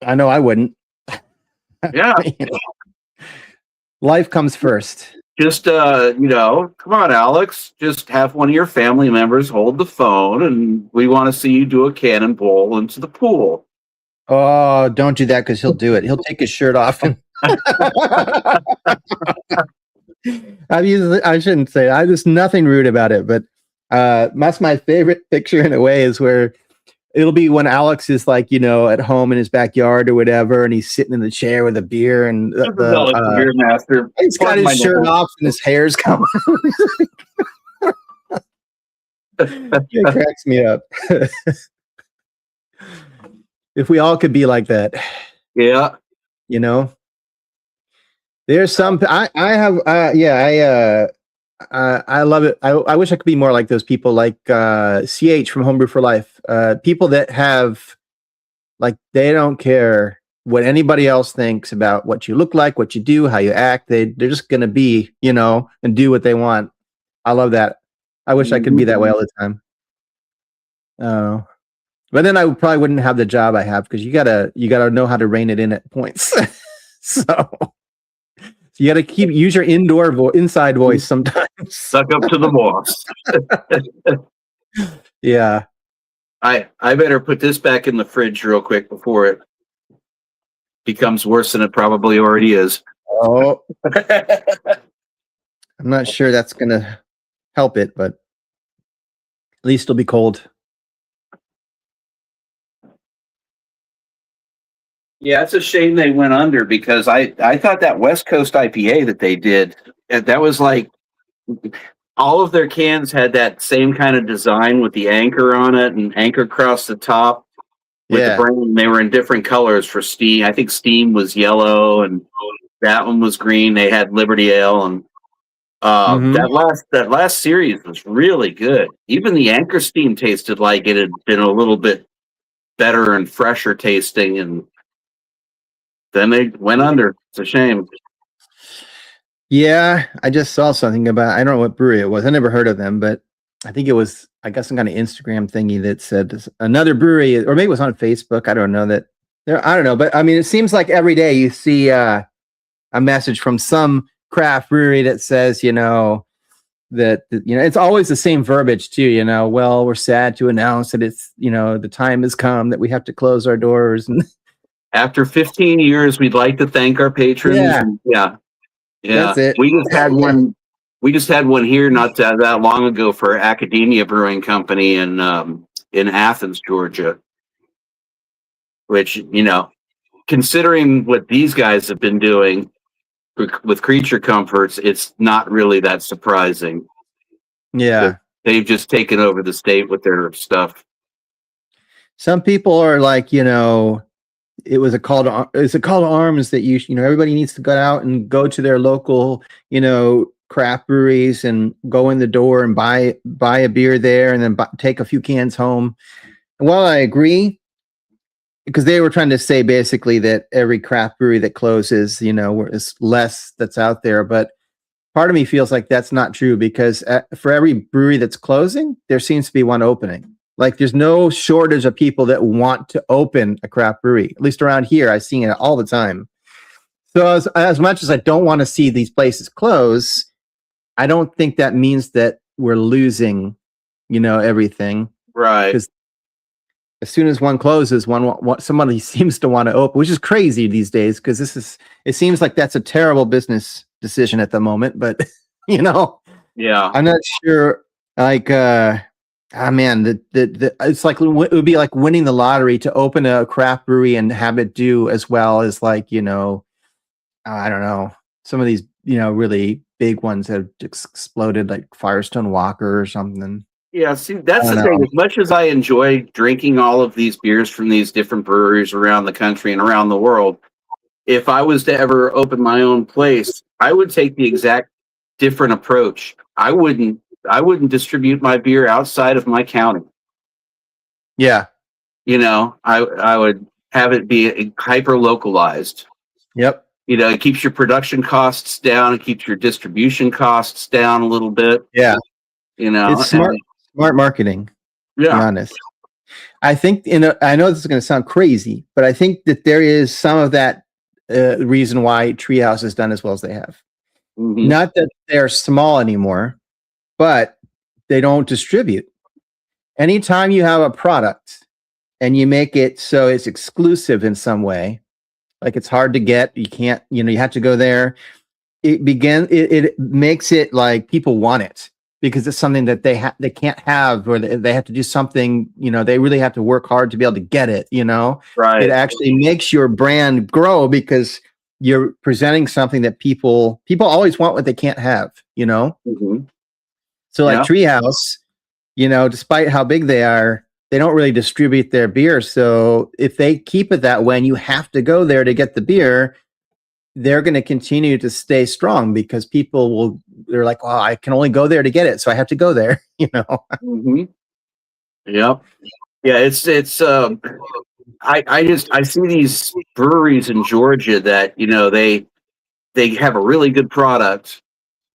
I know I wouldn't. Yeah. Life comes first. Just, come on, Alex. Just have one of your family members hold the phone, and we want to see you do a cannonball into the pool. Oh, don't do that, because he'll do it. He'll take his shirt off. And I shouldn't say that. There's nothing rude about it, but That's my favorite picture in a way, is where it'll be when Alex is like, at home in his backyard or whatever, and he's sitting in the chair with a beer, and This is Alex, the beer master. he's got Pardon his my shirt nipple. off and his hair's coming. It cracks me up. If we all could be like that, Yeah. There's some. I have. I love it. I wish I could be more like those people, like CH from Homebrew for Life. People that have, like, they don't care what anybody else thinks about what you look like, what you do, how you act. They're just gonna be, and do what they want. I love that. I wish I could be that way all the time. But then I probably wouldn't have the job I have, because you gotta know how to rein it in at points. So you got to use your inside voice sometimes. Suck up to the boss. Yeah. I better put this back in the fridge real quick before it becomes worse than it probably already is. Oh, I'm not sure that's gonna help it, but at least it'll be cold. Yeah, it's a shame they went under, because I thought that West Coast IPA that they did, that was like, all of their cans had that same kind of design with the anchor on it and anchor across the top with the brand. They were in different colors for Steam. I think Steam was yellow and that one was green. They had Liberty Ale, and that last series was really good. Even the anchor Steam tasted like it had been a little bit better and fresher tasting, and then they went under. It's a shame. Yeah, I just saw something about, I don't know what brewery it was. I never heard of them, but I think it was, I guess, some kind of Instagram thingy that said another brewery, or maybe it was on Facebook. I don't know that. I don't know, but I mean, it seems like every day you see a message from some craft brewery that says, that it's always the same verbiage too. Well, we're sad to announce that it's, the time has come that we have to close our doors. And after 15 years, we'd like to thank our patrons. Yeah. That's it. We just had one. We just had one here not that long ago for Academia Brewing Company in Athens, Georgia. Which, considering what these guys have been doing with Creature Comforts, it's not really that surprising. Yeah, they've just taken over the state with their stuff. Some people are like, it's a call to arms that everybody needs to go out and go to their local, craft breweries and go in the door and buy a beer there, and then take a few cans home. And while I agree, because they were trying to say basically that every craft brewery that closes, is less that's out there. But part of me feels like that's not true, because for every brewery that's closing, there seems to be one opening. Like, there's no shortage of people that want to open a craft brewery. At least around here, I've seen it all the time. So as much as I don't want to see these places close, I don't think that means that we're losing, everything. Right. Because as soon as one closes, somebody seems to want to open, which is crazy these days, because it seems like that's a terrible business decision at the moment. But, yeah, I'm not sure, like, man, it's like, it would be like winning the lottery to open a craft brewery and have it do as well as, like, I don't know, some of these, really big ones that have exploded, like Firestone Walker or something. Yeah, see, that's the thing. As much as I enjoy drinking all of these beers from these different breweries around the country and around the world, if I was to ever open my own place, I would take the exact different approach. I wouldn't distribute my beer outside of my county. Yeah. I would have it be hyper localized. Yep. It keeps your production costs down. It keeps your distribution costs down a little bit. Yeah. It's smart marketing. Yeah. To be honest. I think, I know this is going to sound crazy, but I think that there is some of that reason why Treehouse has done as well as they have. Mm-hmm. Not that they're small anymore, but they don't distribute. Anytime you have a product and you make it so it's exclusive in some way, like it's hard to get, you can't, you have to go there. It makes it like people want it. because it's something that they can't have, or they have to do something, they really have to work hard to be able to get it, Right. It actually makes your brand grow because you're presenting something that people always want what they can't have, Mm-hmm. So like Yeah. Treehouse, despite how big they are, they don't really distribute their beer. So if they keep it that way and you have to go there to get the beer, they're going to continue to stay strong because they're like, well, I can only go there to get it. So I have to go there, Mm-hmm. Yep. Yeah. I see these breweries in Georgia that, they have a really good product,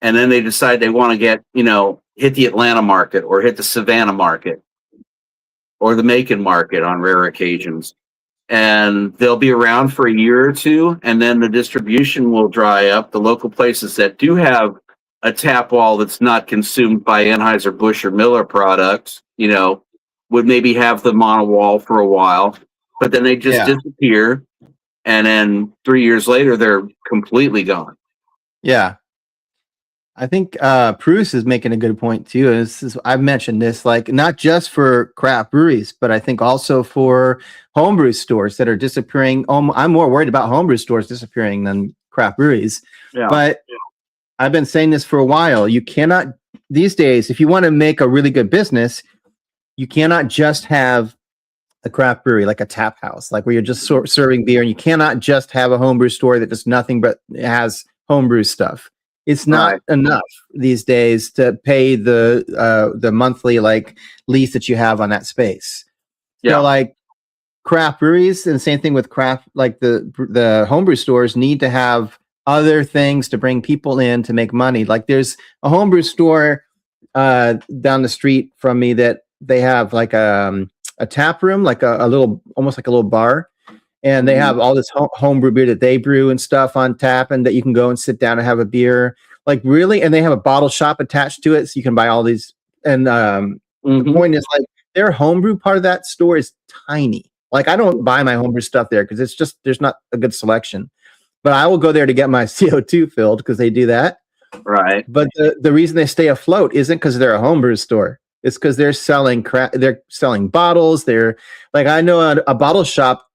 and then they decide they want to hit the Atlanta market or hit the Savannah market or the Macon market on rare occasions. And they'll be around for a year or two, and then the distribution will dry up. The local places that do have a tap wall that's not consumed by Anheuser-Busch or Miller products, would maybe have them on a wall for a while, but then they just disappear. And then 3 years later, they're completely gone. Yeah. I think Bruce is making a good point too. I've mentioned this, like not just for craft breweries, but I think also for homebrew stores that are disappearing. I'm more worried about homebrew stores disappearing than craft breweries. Yeah. But I've been saying this for a while. You cannot, these days, if you want to make a really good business, you cannot just have a craft brewery like a tap house, like where you're just serving beer, and you cannot just have a homebrew store that does nothing but has homebrew stuff. It's not enough these days to pay the monthly like lease that you have on that space. Yeah. So like craft breweries, and the same thing with craft, like the homebrew stores need to have other things to bring people in to make money. Like there's a homebrew store down the street from me that they have like a tap room, like a little, almost like a little bar. And they have all this homebrew beer that they brew and stuff on tap, and that you can go and sit down and have a beer. Like really, and they have a bottle shop attached to it, so you can buy all these. And the point is, like, their homebrew part of that store is tiny. Like I don't buy my homebrew stuff there because it's just there's not a good selection. But I will go there to get my CO2 filled because they do that. Right. But the reason they stay afloat isn't because they're a homebrew store. It's because they're selling they're selling bottles. They're like, I know a bottle shop.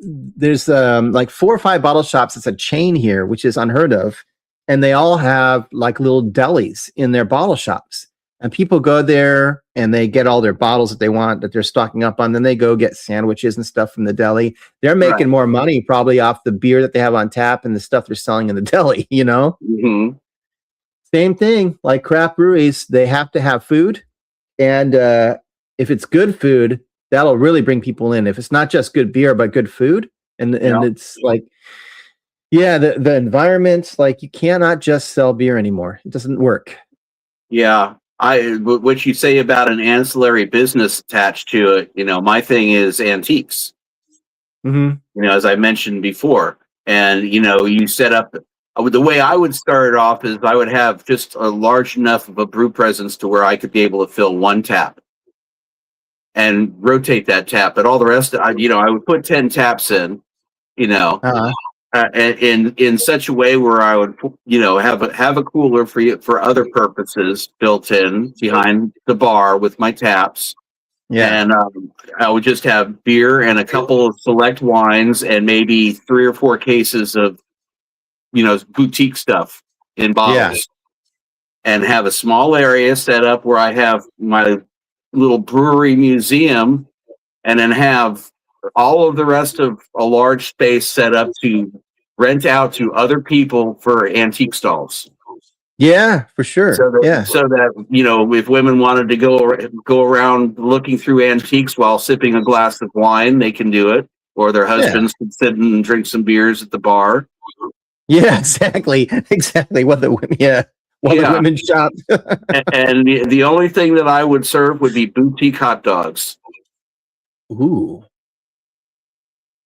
There's like 4 or 5 bottle shops. It's a chain here, which is unheard of. And they all have like little delis in their bottle shops. And people go there and they get all their bottles that they want, that they're stocking up on. Then they go get sandwiches and stuff from the deli. They're making more money probably off the beer that they have on tap and the stuff they're selling in the deli, Mm-hmm. Same thing, like craft breweries, they have to have food. And if it's good food, that'll really bring people in. If it's not just good beer, but good food. And it's like, the environment, like you cannot just sell beer anymore. It doesn't work. Yeah. What you say about an ancillary business attached to it, my thing is antiques, as I mentioned before. And, you set up the way I would start it off is I would have just a large enough of a brew presence to where I could be able to fill one tap and rotate that tap. But all the rest, I would put 10 taps in, in such a way where I would, have a cooler for other purposes built in behind the bar with my taps. Yeah. And I would just have beer and a couple of select wines and maybe 3 or 4 cases of, boutique stuff in bottles, and have a small area set up where I have my little brewery museum, and then have all of the rest of a large space set up to rent out to other people for antique stalls. Yeah, for sure. So that if women wanted to go around looking through antiques while sipping a glass of wine, they can do it, or their husbands can sit and drink some beers at the bar. Yeah, exactly. What the women shop. And the only thing that I would serve would be boutique hot dogs. Ooh.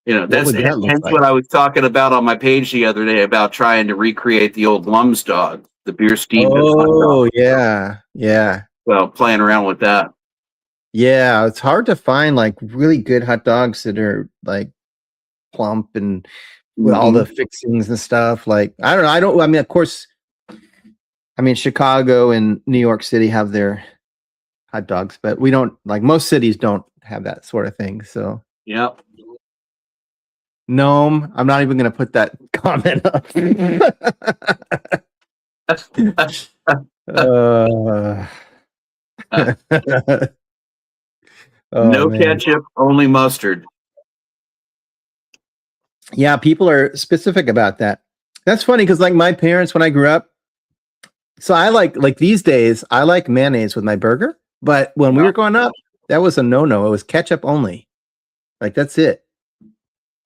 That's what I was talking about on my page the other day about trying to recreate the old Lum's dog, the beer steamed. Oh, yeah. Well, playing around with that. Yeah, it's hard to find like really good hot dogs that are like plump and with all the fixings and stuff. Like, I don't know. I mean, of course, I mean, Chicago and New York City have their hot dogs, but we don't, like, most cities don't have that sort of thing. So, Yep. Gnome, I'm not even going to put that comment up. uh, oh, No man. ketchup, only mustard. Yeah, people are specific about that. That's funny because, like, my parents, when I grew up, so I like these days, I like mayonnaise with my burger. But when we were growing up, that was a no-no. It was ketchup only. Like, that's it.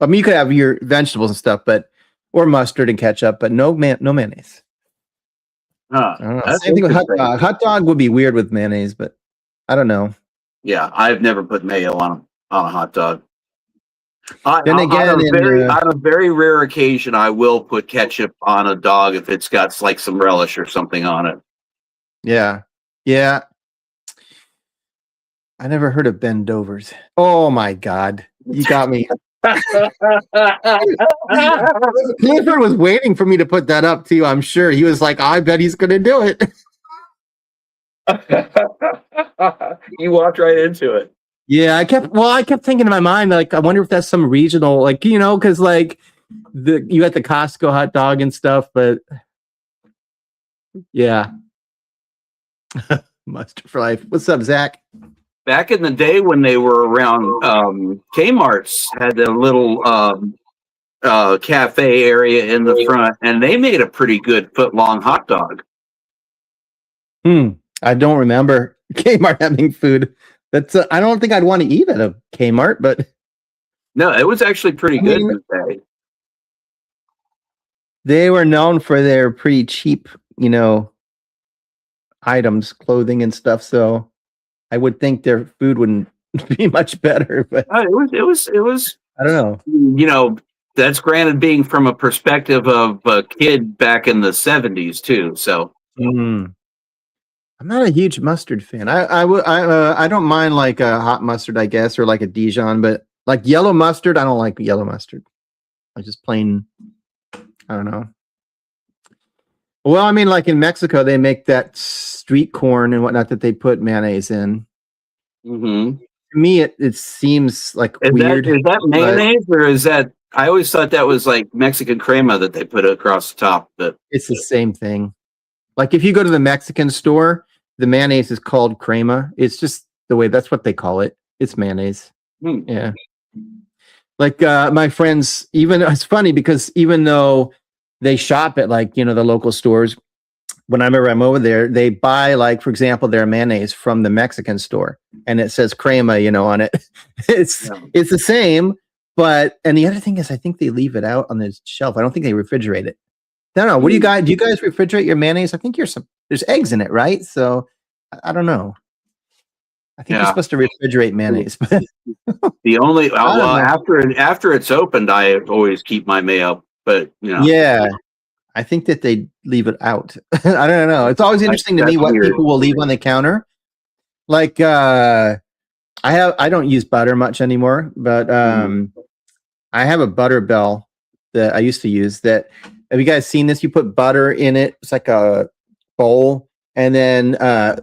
I mean, you could have your vegetables and stuff, but or mustard and ketchup, but no mayonnaise. Huh. I don't know. That's Same thing with hot interesting. dog. Hot dog would be weird with mayonnaise, but I don't know. Yeah, I've never put mayo on a hot dog. Then again, On a very rare occasion, I will put ketchup on a dog if it's got like some relish or something on it. yeah. I never heard of Bendovers. Oh my God, you got me. Clifford was waiting for me to put that up too. I'm sure he was like, I bet he's going to do it. You walked right into it. Yeah, I kept thinking in my mind, like, I wonder if that's some regional, like, because like you got the Costco hot dog and stuff, but yeah. Mustard for life. What's up, Zach? Back in the day when they were around, Kmart's had a little cafe area in the front, and they made a pretty good foot-long hot dog. I don't remember Kmart having food. That's I don't think I'd want to eat at a Kmart, but No, it was actually pretty good in the day. They were known for their pretty cheap, items, clothing and stuff. So I would think their food wouldn't be much better, but It was. I don't know. That's granted being from a perspective of a kid back in the 70s too. So I'm not a huge mustard fan. I don't mind like a hot mustard, I guess, or like a Dijon, but like yellow mustard, I don't like yellow mustard. I just plain, I don't know. Well, I mean, like in Mexico, they make that street corn and whatnot that they put mayonnaise in. to Me, it seems like weird. Is that mayonnaise or is that? I always thought that was like Mexican crema that they put across the top. But It's the same thing. Like if you go to the Mexican store, the mayonnaise is called crema. It's just the way, that's what they call it. It's mayonnaise. Yeah. Like my friends, even it's funny because even though they shop at like, the local stores, whenever I'm over there, they buy like, for example, their mayonnaise from the Mexican store and it says crema, on it. It's the same, and the other thing is I think they leave it out on the shelf. I don't think they refrigerate it. I don't know. What do you guys refrigerate your mayonnaise? I think there's eggs in it, right? So I don't know. I think you're supposed to refrigerate mayonnaise. the only after it's opened, I always keep my mayo. But yeah, I think that they leave it out. I don't know. It's always interesting to me what people will leave on the counter. Like I don't use butter much anymore, but I have a butter bell that I used to use. That have you guys seen this? You put butter in it. It's like a bowl, and then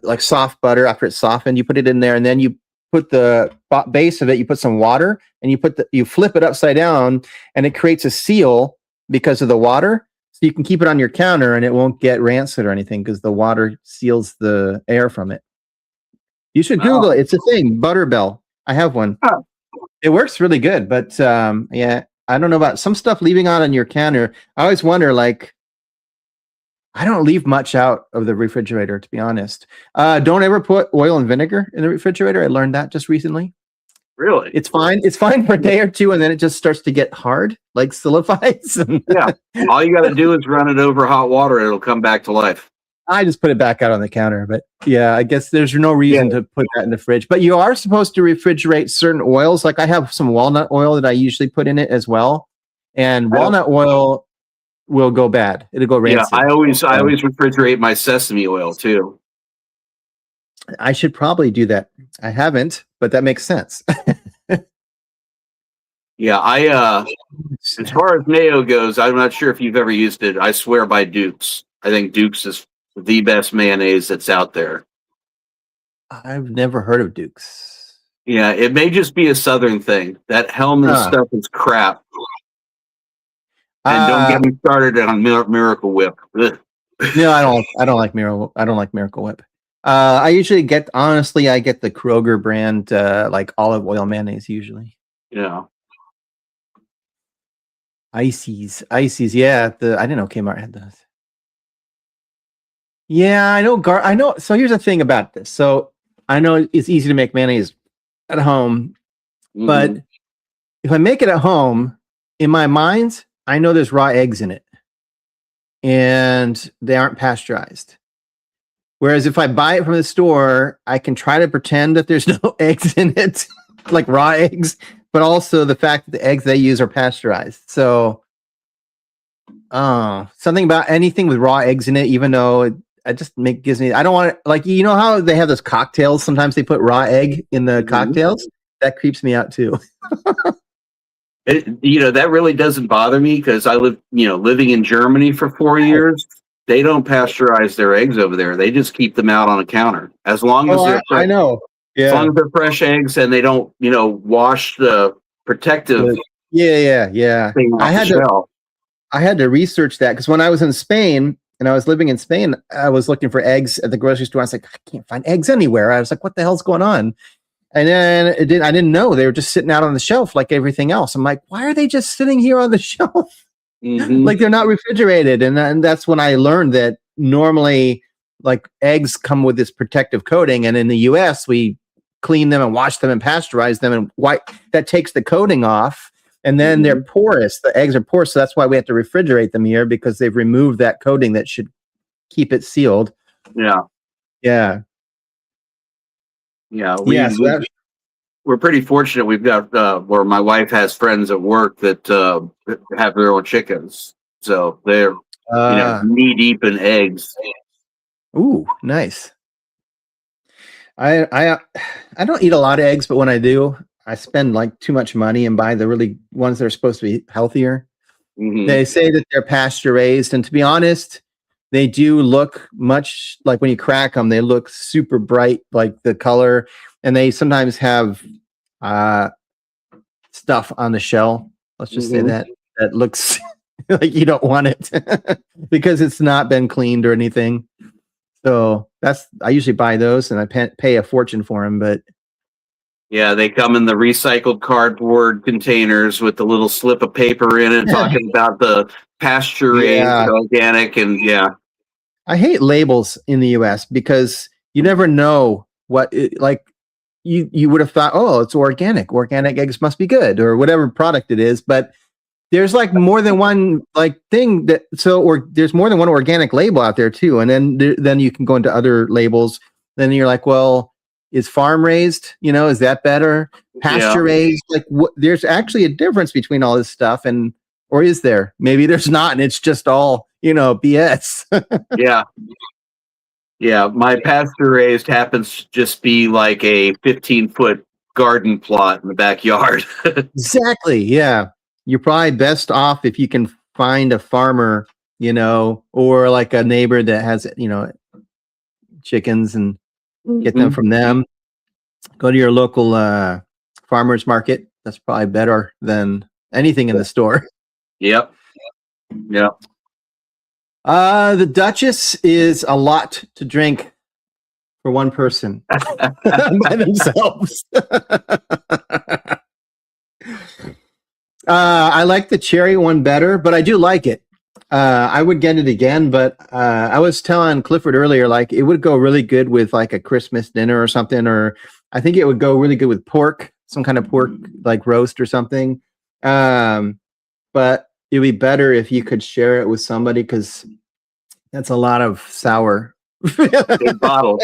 like soft butter. After it's softened, you put it in there, and then you put the base of it. You put some water, and you flip it upside down, and it creates a seal because of the water. So you can keep it on your counter, and it won't get rancid or anything because the water seals the air from it. You should Google it. It's a thing. Butter bell. I have one. Oh. It works really good, but yeah. I don't know about some stuff leaving out on your counter. I always wonder, like, I don't leave much out of the refrigerator, to be honest. Don't ever put oil and vinegar in the refrigerator. I learned that just recently. Really? It's fine. It's fine for a day or two, and then it just starts to get hard, like solidifies. Yeah. All you got to do is run it over hot water, and it'll come back to life. I just put it back out on the counter, but yeah, I guess there's no reason to put that in the fridge. But you are supposed to refrigerate certain oils. Like I have some walnut oil that I usually put in it as well, and walnut oil will go bad. It'll go rancid. Yeah, I always refrigerate my sesame oil too. I should probably do that. I haven't, but that makes sense. Yeah, as far as mayo goes, I'm not sure if you've ever used it. I swear by Duke's. I think Duke's is the best mayonnaise that's out there. I've never heard of Duke's. Yeah, it may just be a Southern thing. That Hellman Huh. stuff is crap. And don't get me started on Miracle Whip. Ugh. No, I don't like Miracle. I don't like Miracle Whip. I usually get I get the Kroger brand, like olive oil mayonnaise usually. Yeah. Ices. Yeah, I didn't know Kmart had those. Yeah, I know. I know. So here's the thing about this. So I know it's easy to make mayonnaise at home, but Mhm. if I make it at home, in my mind, I know there's raw eggs in it, and they aren't pasteurized. Whereas if I buy it from the store, I can try to pretend that there's no eggs in it, like raw eggs, but also the fact that the eggs they use are pasteurized. So, something about anything with raw eggs in it, even though gives me. I don't want to, like, you know how they have those cocktails. Sometimes they put raw egg in the cocktails. That creeps me out too. That really doesn't bother me because I living in Germany for 4 years. They don't pasteurize their eggs over there. They just keep them out on a counter. As long as they're fresh, I know. Yeah. As long as they're fresh eggs and they don't, wash the protective Yeah. thing off the shell. I had to research that because when I was in Spain and I was living in Spain, I was looking for eggs at the grocery store. I was like, I can't find eggs anywhere. I was like, what the hell's going on? And then I didn't know they were just sitting out on the shelf like everything else. I'm like, why are they just sitting here on the shelf? Like they're not refrigerated. And that's when I learned that normally like eggs come with this protective coating. And in the US, we clean them and wash them and pasteurize them. And that takes the coating off. And then they're porous. The eggs are porous. So that's why we have to refrigerate them here because they've removed that coating that should keep it sealed. Yeah. Yeah. Yeah. We're pretty fortunate. We've got where my wife has friends at work that have their own chickens. So they're knee deep in eggs. Ooh, nice. I don't eat a lot of eggs, but when I do, I spend like too much money and buy the really ones that are supposed to be healthier. They say that they're pasture raised, and to be honest, they do look much like when you crack them, they look super bright, like the color, and they sometimes have stuff on the shell. Let's just say that looks like you don't want it because it's not been cleaned or anything. So I usually buy those and I pay a fortune for them, but yeah, they come in the recycled cardboard containers with the little slip of paper in it talking about the pasture raised organic. And I hate labels in the US because you never know what you would have thought, oh, it's organic eggs must be good or whatever product it is, but there's like more than one thing there's more than one organic label out there too, and then you can go into other labels. Then you're like, well, is farm raised? Is that better? Pasture raised? Like, there's actually a difference between all this stuff, or is there? Maybe there's not, and it's just all BS. Yeah. My pasture raised happens to just be like a 15-foot garden plot in the backyard. Exactly. Yeah. You're probably best off if you can find a farmer, or like a neighbor that has, chickens and get them from them. Go to your local farmer's market. That's probably better than anything in the store. Yep. The Duchess is a lot to drink for one person by themselves. I like the cherry one better, but I do like it. I would get it again, but I was telling Clifford earlier, like it would go really good with like a Christmas dinner or something, or I think it would go really good with pork, some kind of pork like roast or something. But it'd be better if you could share it with somebody because that's a lot of sour. Big bottle.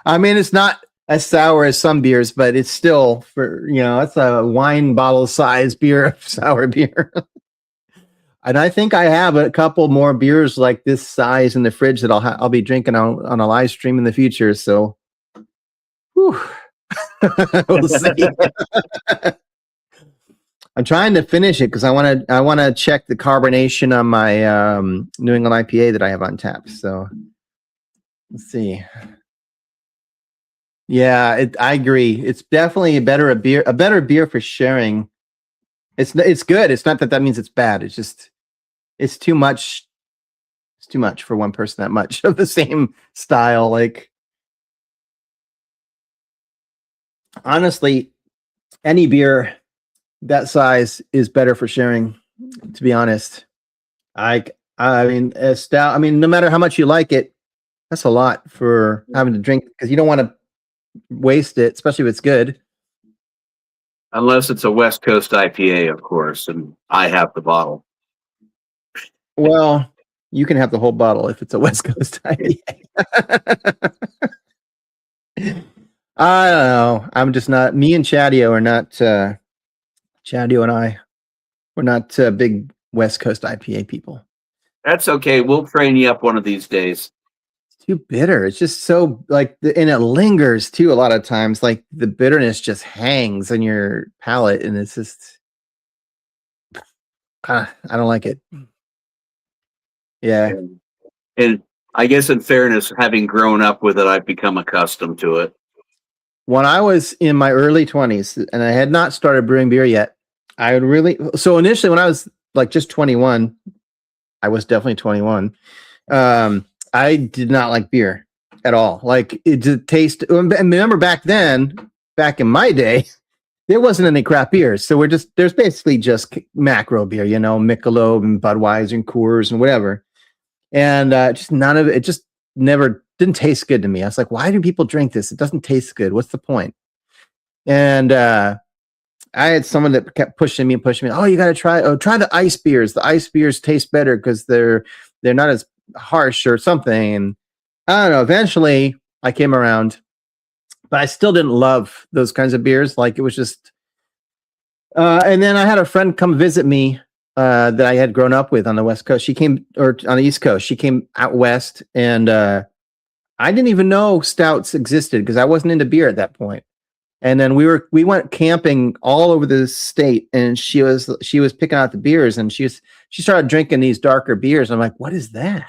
I mean, it's not as sour as some beers, but it's still it's a wine bottle size beer, sour beer. And I think I have a couple more beers like this size in the fridge that I'll be drinking on a live stream in the future. So, we'll see. I'm trying to finish it because I want to check the carbonation on my New England IPA that I have on tap. So Let's see. Yeah, I agree. It's definitely a better beer for sharing. It's good. It's not that means it's bad. It's just it's too much. It's too much for one person. That much of the same style. Like honestly, any beer that size is better for sharing. To be honest, I I mean a stout. I mean, no matter how much you like it, that's a lot for having to drink because you don't want to waste it, especially if it's good. Unless it's a West Coast IPA, of course, and I have the bottle. Well, you can have the whole bottle if it's a West Coast IPA. I don't know. I'm just not. Me and Chadio are not. Chadio and I, we're not big West Coast IPA people. That's okay. We'll train you up one of these days. It's too bitter. It's just so like, and it lingers too. A lot of times, like the bitterness just hangs on your palate, and it's just. I don't like it. Yeah. And I guess, in fairness, having grown up with it, I've become accustomed to it. When I was in my early 20s and I had not started brewing beer yet, I would really so initially when I was like just 21, I was definitely 21. I did not like beer at all. Like it did taste and remember back then, back in my day, there wasn't any crap beers. So there's basically just macro beer, you know, Michelob and Budweiser and Coors and whatever. And just none of it just never didn't taste good to me. I was like, why do people drink this? It doesn't taste good. What's the point? And I had someone that kept pushing me. Oh, you got to try the ice beers. The ice beers taste better because they're not as harsh or something. And I don't know. Eventually, I came around, but I still didn't love those kinds of beers. Like it was just. And then I had a friend come visit me that I had grown up with on the West Coast. She came, or on the East Coast. She came out west, and I didn't even know stouts existed because I wasn't into beer at that point. And then we went camping all over the state, and she was picking out the beers, and she started drinking these darker beers. I'm like, what is that?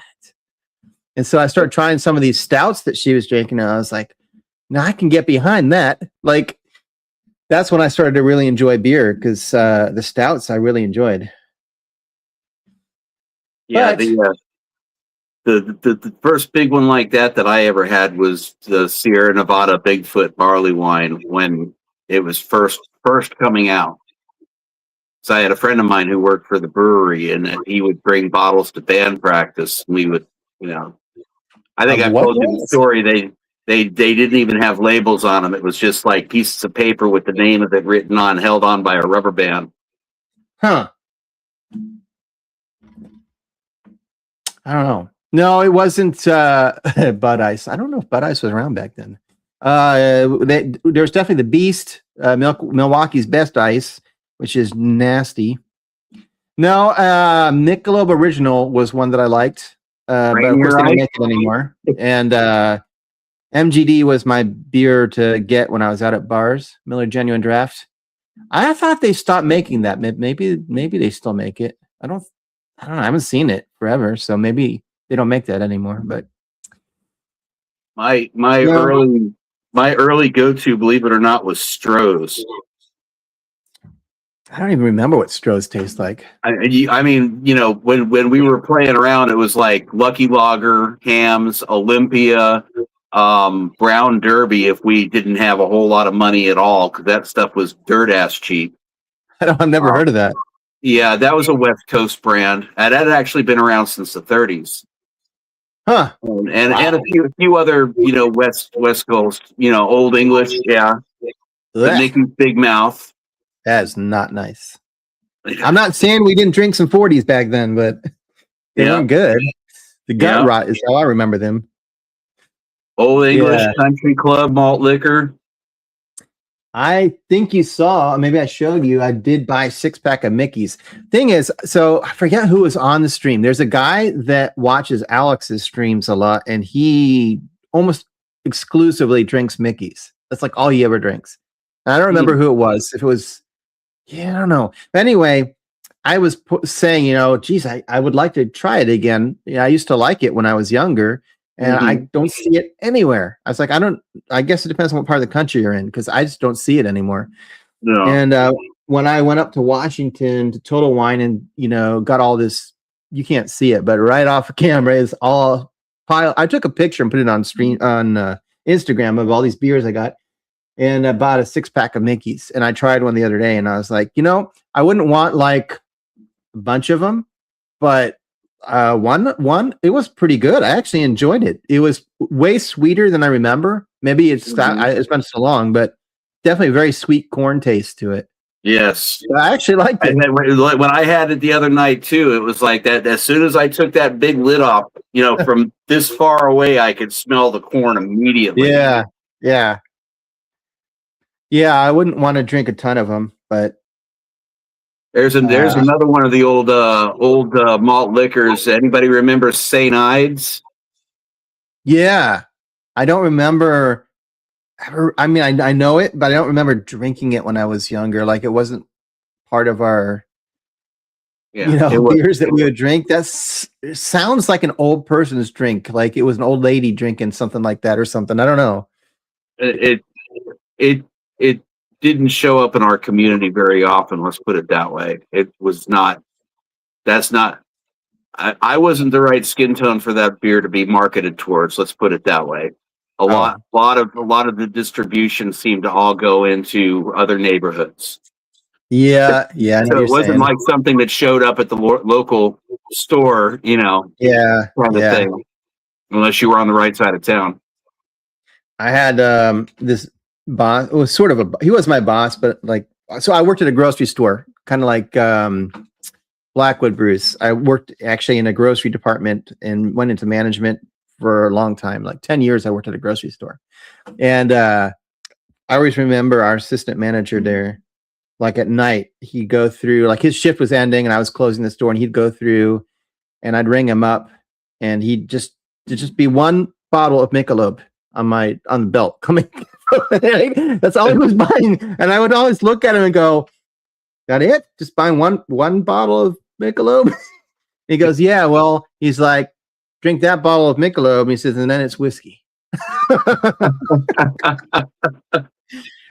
And so I started trying some of these stouts that she was drinking, and I was like, now I can get behind that. Like that's when I started to really enjoy beer because the stouts I really enjoyed. Yeah, But, the first big one like that I ever had was the Sierra Nevada Bigfoot barley wine when it was first coming out. So I had a friend of mine who worked for the brewery, and he would bring bottles to band practice. We would, you know, I think I've told you the story. They didn't even have labels on them. It was just like pieces of paper with the name of it written on, held on by a rubber band. Huh. I don't know. No, it wasn't Bud Ice. I don't know if Bud Ice was around back then. There was definitely the Beast, Milwaukee's Best Ice, which is nasty. No, Michelob Original was one that I liked, but of course they don't make it anymore. And MGD was my beer to get when I was out at bars. Miller Genuine Draft. I thought they stopped making that. Maybe they still make it. I don't know. I haven't seen it forever, so maybe they don't make that anymore. But my early go-to, believe it or not, was Stroh's. I don't even remember what Stroh's tastes like. I mean, you know, when we were playing around, it was like Lucky Lager, Hams, Olympia, Brown Derby. If we didn't have a whole lot of money at all, because that stuff was dirt ass cheap. I've never heard of that. Yeah, that was a West Coast brand. That had actually been around since the 30s. Huh. And a few other, you know, West Coast, you know, Old English, yeah. The Mickey's Big Mouth. That is not nice. I'm not saying we didn't drink some 40s back then, but they weren't good. The gut rot is how I remember them. Old English Country Club malt liquor. I think you saw, maybe I showed you, I did buy a 6-pack of Mickey's. Thing is, so I forget who was on the stream. There's a guy that watches Alex's streams a lot, and he almost exclusively drinks Mickey's. That's like all he ever drinks. And I don't remember who it was. If it was, I don't know. But anyway, I was saying, you know, geez, I would like to try it again. Yeah, I used to like it when I was younger. and I don't see it anywhere. I was like, I guess it depends on what part of the country you're in, because I just don't see it anymore. No. And when I went up to Washington to Total Wine and, got all this, you can't see it, but right off of camera is all pile. I took a picture and put it on Instagram of all these beers I got. And I bought a 6-pack of Mickey's, and I tried one the other day, and I was like, I wouldn't want like a bunch of them, but one, it was pretty good. I actually enjoyed it. It was way sweeter than I remember. Maybe it's been so long, but definitely very sweet corn taste to it. Yes, I actually liked it. When I had it the other night too, it was like that. As soon as I took that big lid off, from this far away, I could smell the corn immediately. Yeah. I wouldn't want to drink a ton of them, but there's another one of the old malt liquors. Anybody remember St. Ides? Yeah, I don't remember. I mean, I know it, but I don't remember drinking it when I was younger. Like, it wasn't part of our, beers that we would drink. It sounds like an old person's drink. Like it was an old lady drinking something like that or something. I don't know. It didn't show up in our community very often. Let's put it that way. It was not. That's not. I wasn't the right skin tone for that beer to be marketed towards. Let's put it that way. A lot of the distribution seemed to all go into other neighborhoods. Yeah. So it wasn't like something that showed up at the local store, kind of thing. Unless you were on the right side of town. I had this boss. It was sort of he was my boss, but so I worked at a grocery store, kind of like Blackwood Brews. I worked actually in a grocery department and went into management for a long time, like 10 years. I worked at a grocery store, and I always remember our assistant manager there. Like at night, he'd go through, like his shift was ending and I was closing the store, and he'd go through and I'd ring him up, and he'd just be one bottle of Michelob on the belt coming. That's all he was buying. And I would always look at him and go, that it? Just buying one bottle of Michelob? He goes, yeah, well, he's like, drink that bottle of Michelob. He says, and then it's whiskey.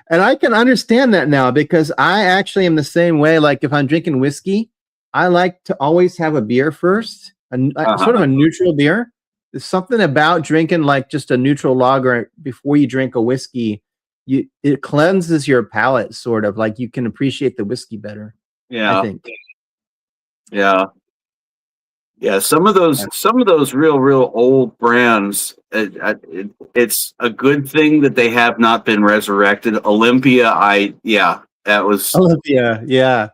And I can understand that now, because I actually am the same way. Like if I'm drinking whiskey, I like to always have a beer first, sort of a neutral beer. There's something about drinking like just a neutral lager before you drink a whiskey. It cleanses your palate, sort of like you can appreciate the whiskey better. Yeah, I think. Yeah. Some of those real old brands. It's a good thing that they have not been resurrected. Olympia, that was Olympia. Yeah.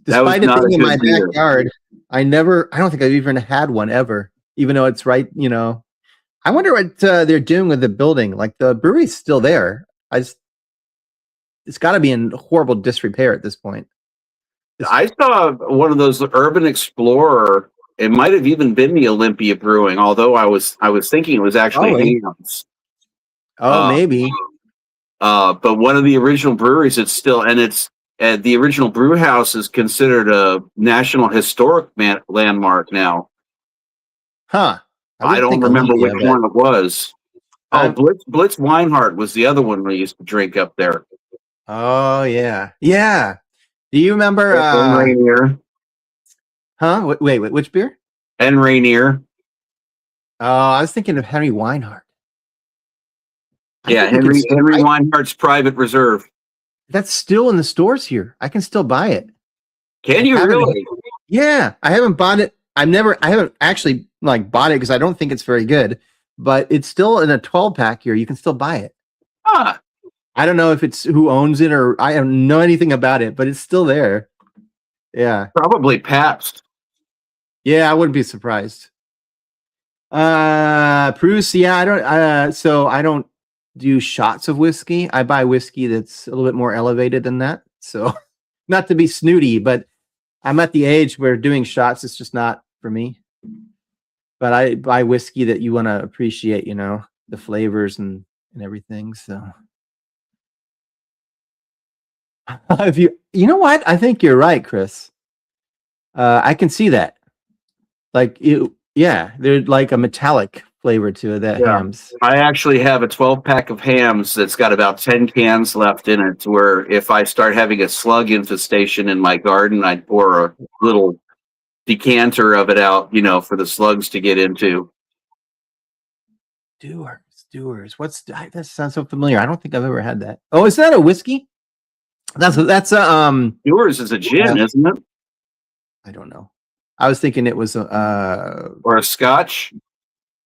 Despite it being in my backyard, I don't think I've even had one ever, even though it's right. I wonder what they're doing with the building. Like the brewery's still there. It's got to be in horrible disrepair at this point. I saw one of those Urban Explorer. It might have even been the Olympia Brewing, although I was thinking it was actually Hands. Maybe. But one of the original breweries, it's still, and it's the original brew house is considered a National Historic Landmark now. Huh. I don't remember which one it was. Blitz Weinhardt was the other one we used to drink up there. Oh, yeah. Yeah. Do you remember? Rainier. Huh? Wait, which beer? And Rainier. Oh, I was thinking of Henry Weinhardt. Yeah, Henry Weinhardt's Private Reserve. That's still in the stores here. I can still buy it. Can you really? Yeah, I haven't bought it. I haven't actually bought it because I don't think it's very good. But it's still in a 12-pack here. You can still buy it. Ah. I don't know if it's who owns it, or I don't know anything about it, but it's still there. Yeah, probably Pabst. Yeah, I wouldn't be surprised. Bruce, yeah, I don't do shots of whiskey. I buy whiskey that's a little bit more elevated than that. So not to be snooty, but I'm at the age where doing shots is just not for me. But I buy whiskey that you want to appreciate, the flavors and everything. So you know what? I think you're right, Chris. I can see that. They're like a metallic flavor to that Yeah. hams. I actually have a 12-pack of hams that's got about 10 cans left in it, where if I start having a slug infestation in my garden, I'd pour a little decanter of it out, for the slugs to get into. Stewers. That sounds so familiar. I don't think I've ever had that. Oh, is that a whiskey? That's Yours is a gin, isn't it? I don't know. I was thinking it was Or a scotch?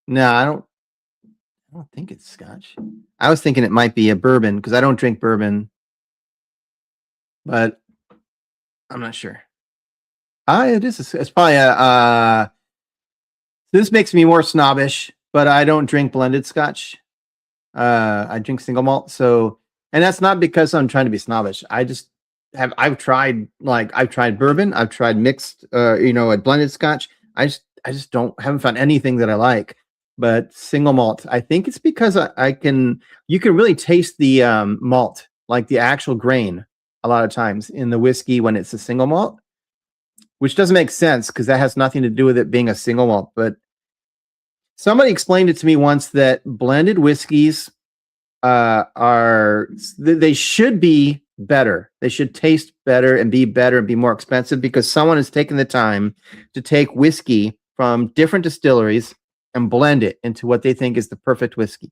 no, I don't think it's scotch. I was thinking it might be a bourbon because I don't drink bourbon, but I'm not sure. It's probably this makes me more snobbish, but I don't drink blended scotch. I drink single malt. So, and that's not because I'm trying to be snobbish. I've tried bourbon. I've tried mixed, a blended scotch. I just haven't found anything that I like. But single malt, I think it's because you can really taste the malt, like the actual grain, a lot of times in the whiskey when it's a single malt, which doesn't make sense because that has nothing to do with it being a single malt. But somebody explained it to me once that blended whiskeys they should be better. They should taste better and be more expensive because someone has taken the time to take whiskey from different distilleries and blend it into what they think is the perfect whiskey.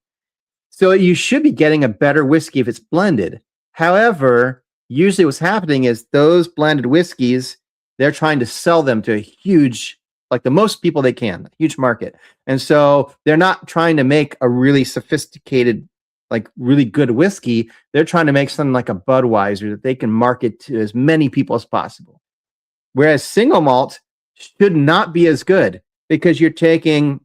So you should be getting a better whiskey if it's blended. However, usually what's happening is those blended whiskeys, they're trying to sell them to a huge, like the most people they can, huge market. And so they're not trying to make a really sophisticated, like really good whiskey. They're trying to make something like a Budweiser that they can market to as many people as possible. Whereas single malt should not be as good because you're taking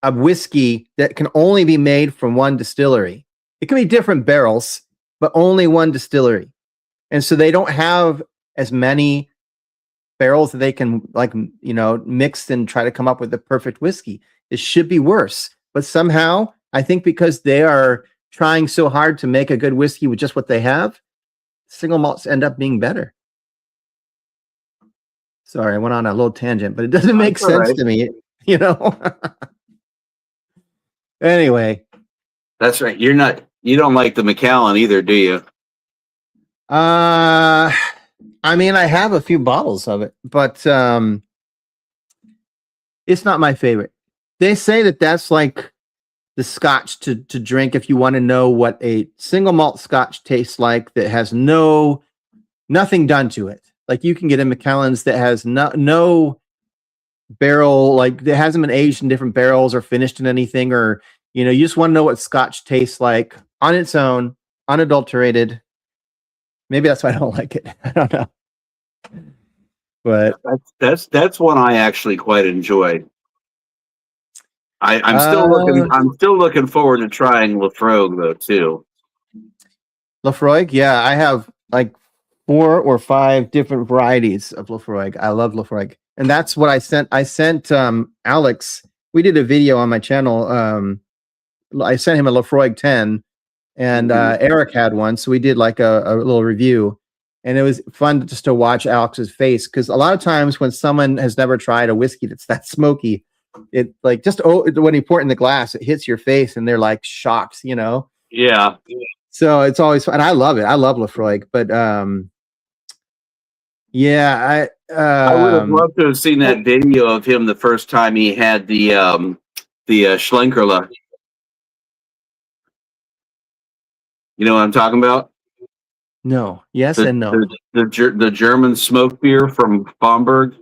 a whiskey that can only be made from one distillery. It can be different barrels, but only one distillery. And so they don't have as many barrels that they can mix and try to come up with the perfect whiskey. It should be worse. But somehow, I think because they are trying so hard to make a good whiskey with just what they have, single malts end up being better. Sorry, I went on a little tangent, but it doesn't make sense to me, Anyway. That's right. You don't like the Macallan either, do you? I have a few bottles of it, but it's not my favorite. They say that that's like the scotch to drink if you want to know what a single malt scotch tastes like that has nothing done to it. Like you can get a Macallan's that has no barrel, like it hasn't been aged in different barrels or finished in anything, or you just want to know what scotch tastes like on its own, unadulterated. Maybe that's why I don't like it. I don't know. But that's one I actually quite enjoy. I'm still looking forward to trying Lafroig though too. Lafroig, yeah, I have like 4 or 5 different varieties of Lafroig. I love Lafroig, and that's what I sent. I sent Alex. We did a video on my channel. I sent him a Lafroig 10, and Eric had one, so we did like a little review, and it was fun just to watch Alex's face because a lot of times when someone has never tried a whiskey that's that smoky, it like when you pour it in the glass, it hits your face, and they're like shocked, Yeah. So it's always fun. I love it. I love Lafroig, but yeah, I would have loved to have seen that video of him the first time he had the Schlenkerla. You know what I'm talking about? No. Yes and no. The German smoke beer from Bamberg.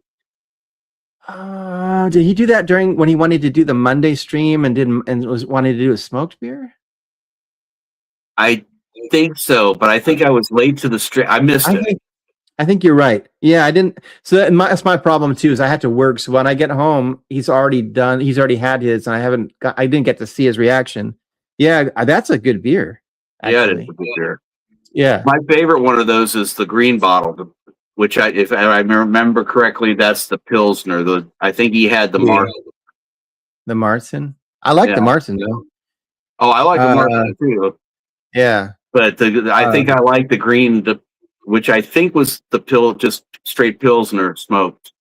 Did he do that during when he wanted to do the Monday stream and was wanting to do a smoked beer? I think so, but I think I was late to the stream. I missed it. I think you're right. Yeah, I didn't. So that's my problem too. Is I had to work. So when I get home, he's already done. He's already had his, and I didn't get to see his reaction. Yeah, that's a good beer. Actually. Yeah, it is a good beer. Yeah, my favorite one of those is the green bottle, which if I remember correctly, that's the Pilsner. I think he had the Martin. The Martin. I like the Martin though. Oh, I like the Martin too. Yeah, but I think I like the green, which I think was just straight Pilsner smoked.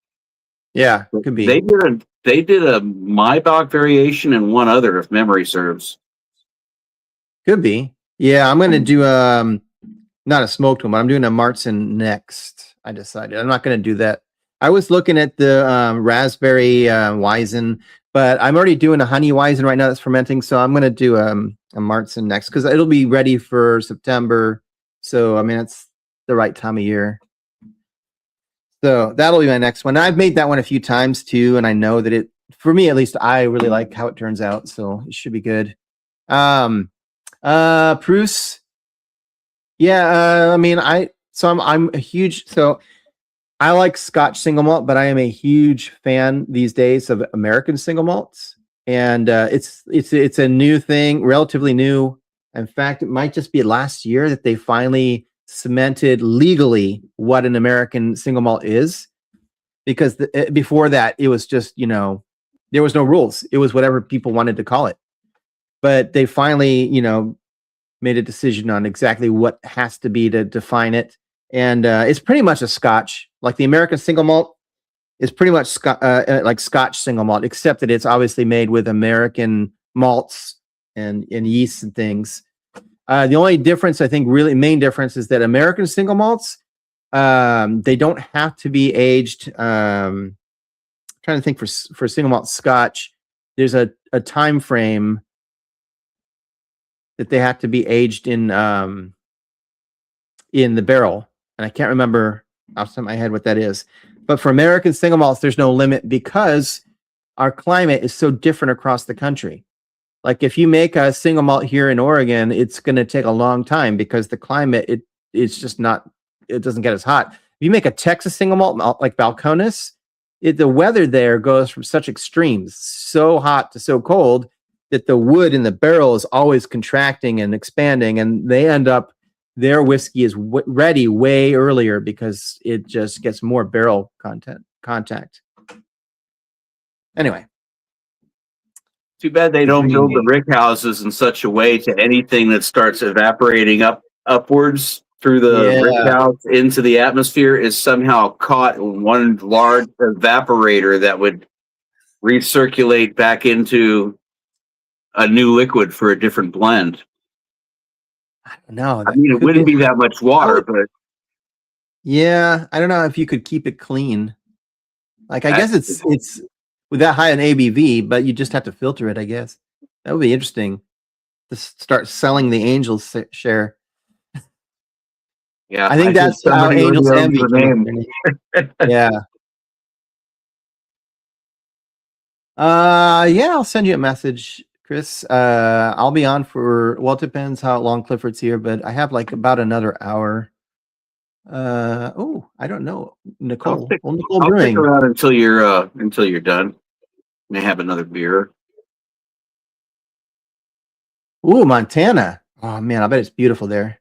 Yeah, could be. they did a Maibach variation and one other, if memory serves. Could be. Yeah, I'm gonna do not a smoked one, but I'm doing a Martzen next. I decided I'm not gonna do that. I was looking at the raspberry Weizen, but I'm already doing a honey Weizen right now that's fermenting, so I'm gonna do a Martzen next because it'll be ready for September. So I mean, it's the right time of year. So that'll be my next one. I've made that one a few times too, and I know that it, for me at least, I really like how it turns out. So it should be good. Bruce. Yeah, I mean, I'm a huge, so I like Scotch single malt, but I am a huge fan these days of American single malts, and it's a new thing, relatively new. In fact, it might just be last year that they finally cemented legally what an American single malt is, because before that it was just, there was no rules. It was whatever people wanted to call it, but they finally, made a decision on exactly what has to be to define it. And it's pretty much a Scotch. Like the American single malt is pretty much like Scotch single malt, except that it's obviously made with American malts and yeasts and things. The only difference, I think, really main difference, is that American single malts, they don't have to be aged. Trying to think, for single malt Scotch, there's a time frame that they have to be aged in the barrel, and I can't remember off the top of my head what that is. But for American single malts, there's no limit because our climate is so different across the country. Like if you make a single malt here in Oregon, it's going to take a long time because the climate, it's just not, it doesn't get as hot. If you make a Texas single malt like Balcones, the weather there goes from such extremes, so hot to so cold, that the wood in the barrel is always contracting and expanding, and they end up, their whiskey is ready way earlier because it just gets more barrel contact. Anyway. Too bad they don't build the rick houses in such a way to anything that starts evaporating upwards through the rick house into the atmosphere is somehow caught in one large evaporator that would recirculate back into a new liquid for a different blend. I don't know. I mean, it wouldn't be that much water, but yeah, I don't know if you could keep it clean. Like, I guess it's with that high an ABV, but you just have to filter it, I guess. That would be interesting to start selling the Angels share. Yeah, I think that's how Angels Envy came. Yeah. Yeah, I'll send you a message, Chris. I'll be on for, well, it depends how long Clifford's here, but I have like about another hour. I don't know. Nicole. Nicole I'll Brewing. stick around until you're done. May have another beer. Ooh, Montana. Oh man, I bet it's beautiful there.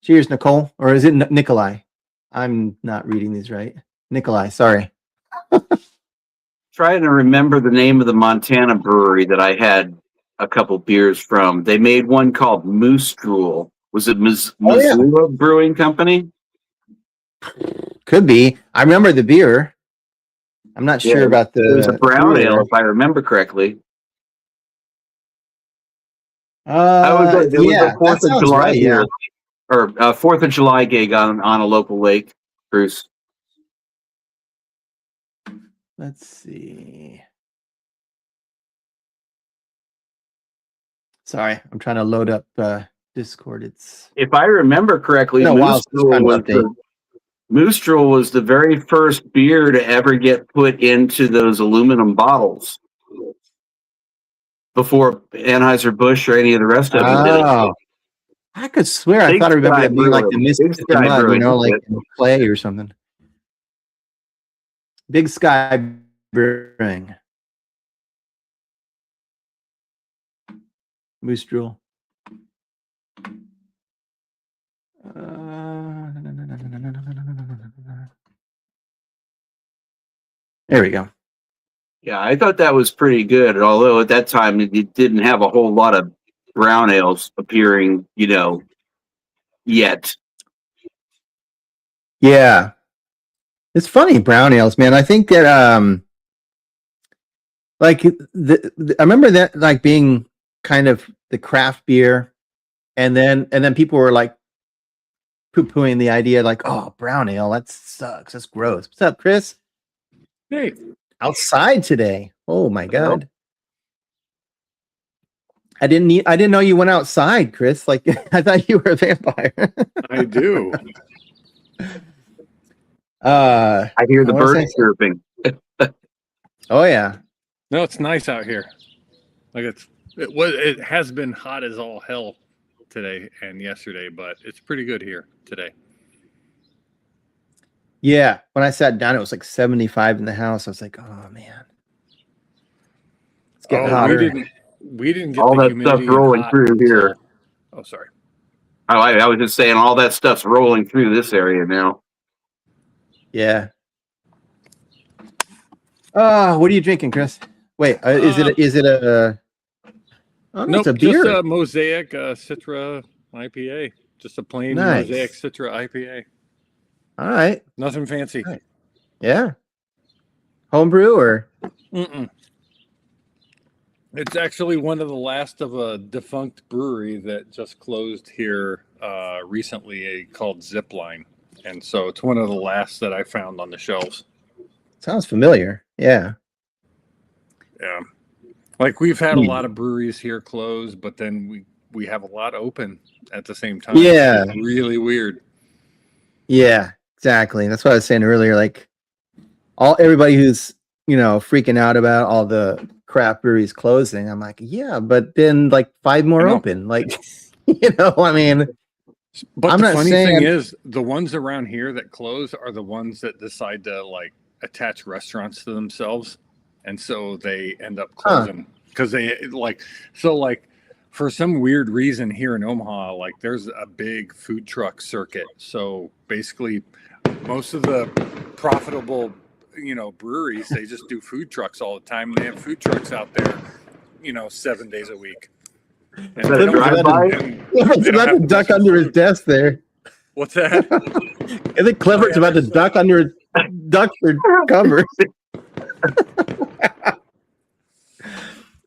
Cheers, Nicole. Or is it Nikolai? I'm not reading these right. Nikolai, sorry. Trying to remember the name of the Montana brewery that I had a couple beers from. They made one called Moose Drool. Was it Missoula Brewing Company? Could be. I remember the beer. I'm not sure about the. It was a brown ale, if I remember correctly. It was a 4th of July beer, or a 4th of July gig on a local lake cruise. Let's see. Sorry, I'm trying to load up Discord. If I remember correctly, Moose Drool was the very first beer to ever get put into those aluminum bottles before Anheuser-Busch or any of the rest of them did it. I could swear I thought I remember that being like the Mississippi Mud, like in clay or something. Big Sky Brewing. Moose Drool. There we go. Yeah, I thought that was pretty good. Although at that time it didn't have a whole lot of brown ales appearing, yet. Yeah. It's funny, brown ales, man. I think that Like I remember that like being kind of the craft beer, and then people were like poo-pooing the idea, like, oh, brown ale, that sucks, that's gross. What's up, Chris? Hey, Outside today. Oh my Well. god. I didn't know you went outside, Chris. Like I thought you were a vampire. I do. I hear the I wanna birds say- chirping. Oh yeah. No, it's nice out here. Like it has been hot as all hell today and yesterday, but it's pretty good here today. Yeah. When I sat down, it was like 75 in the house. I was like, oh man. It's getting hotter. We didn't get All the that humidity stuff rolling hot through here. until- Oh, sorry. I was just saying, all that stuff's rolling through this area now. Yeah. What are you drinking, Chris? Wait, is it a oh, no, Nope, it's a beer. just a Mosaic Citra IPA. Just a plain Nice. Mosaic Citra IPA. All right. Nothing fancy. Right. Yeah. Homebrew or Mm-mm. It's actually one of the last of a defunct brewery that just closed here recently, called Zipline. And so it's one of the last that I found on the shelves. sounds familiar. Yeah. Yeah. Like we've had a lot of breweries here close, but then we have a lot open at the same time. Yeah. It's really weird. Yeah, exactly. That's what I was saying earlier. Like everybody who's, freaking out about all the craft breweries closing. I'm like, yeah, but then like 5 more open. Like, I mean, But I'm the not funny saying- thing is, the ones around here that close are the ones that decide to like attach restaurants to themselves, and so they end up closing because they like for some weird reason here in Omaha, like there's a big food truck circuit. So basically, most of the profitable breweries, they just do food trucks all the time. They have food trucks out there, 7 days a week. And Is that a drive-by? Clever's about to duck under his desk there. What's that? I think Clever's about to duck for cover.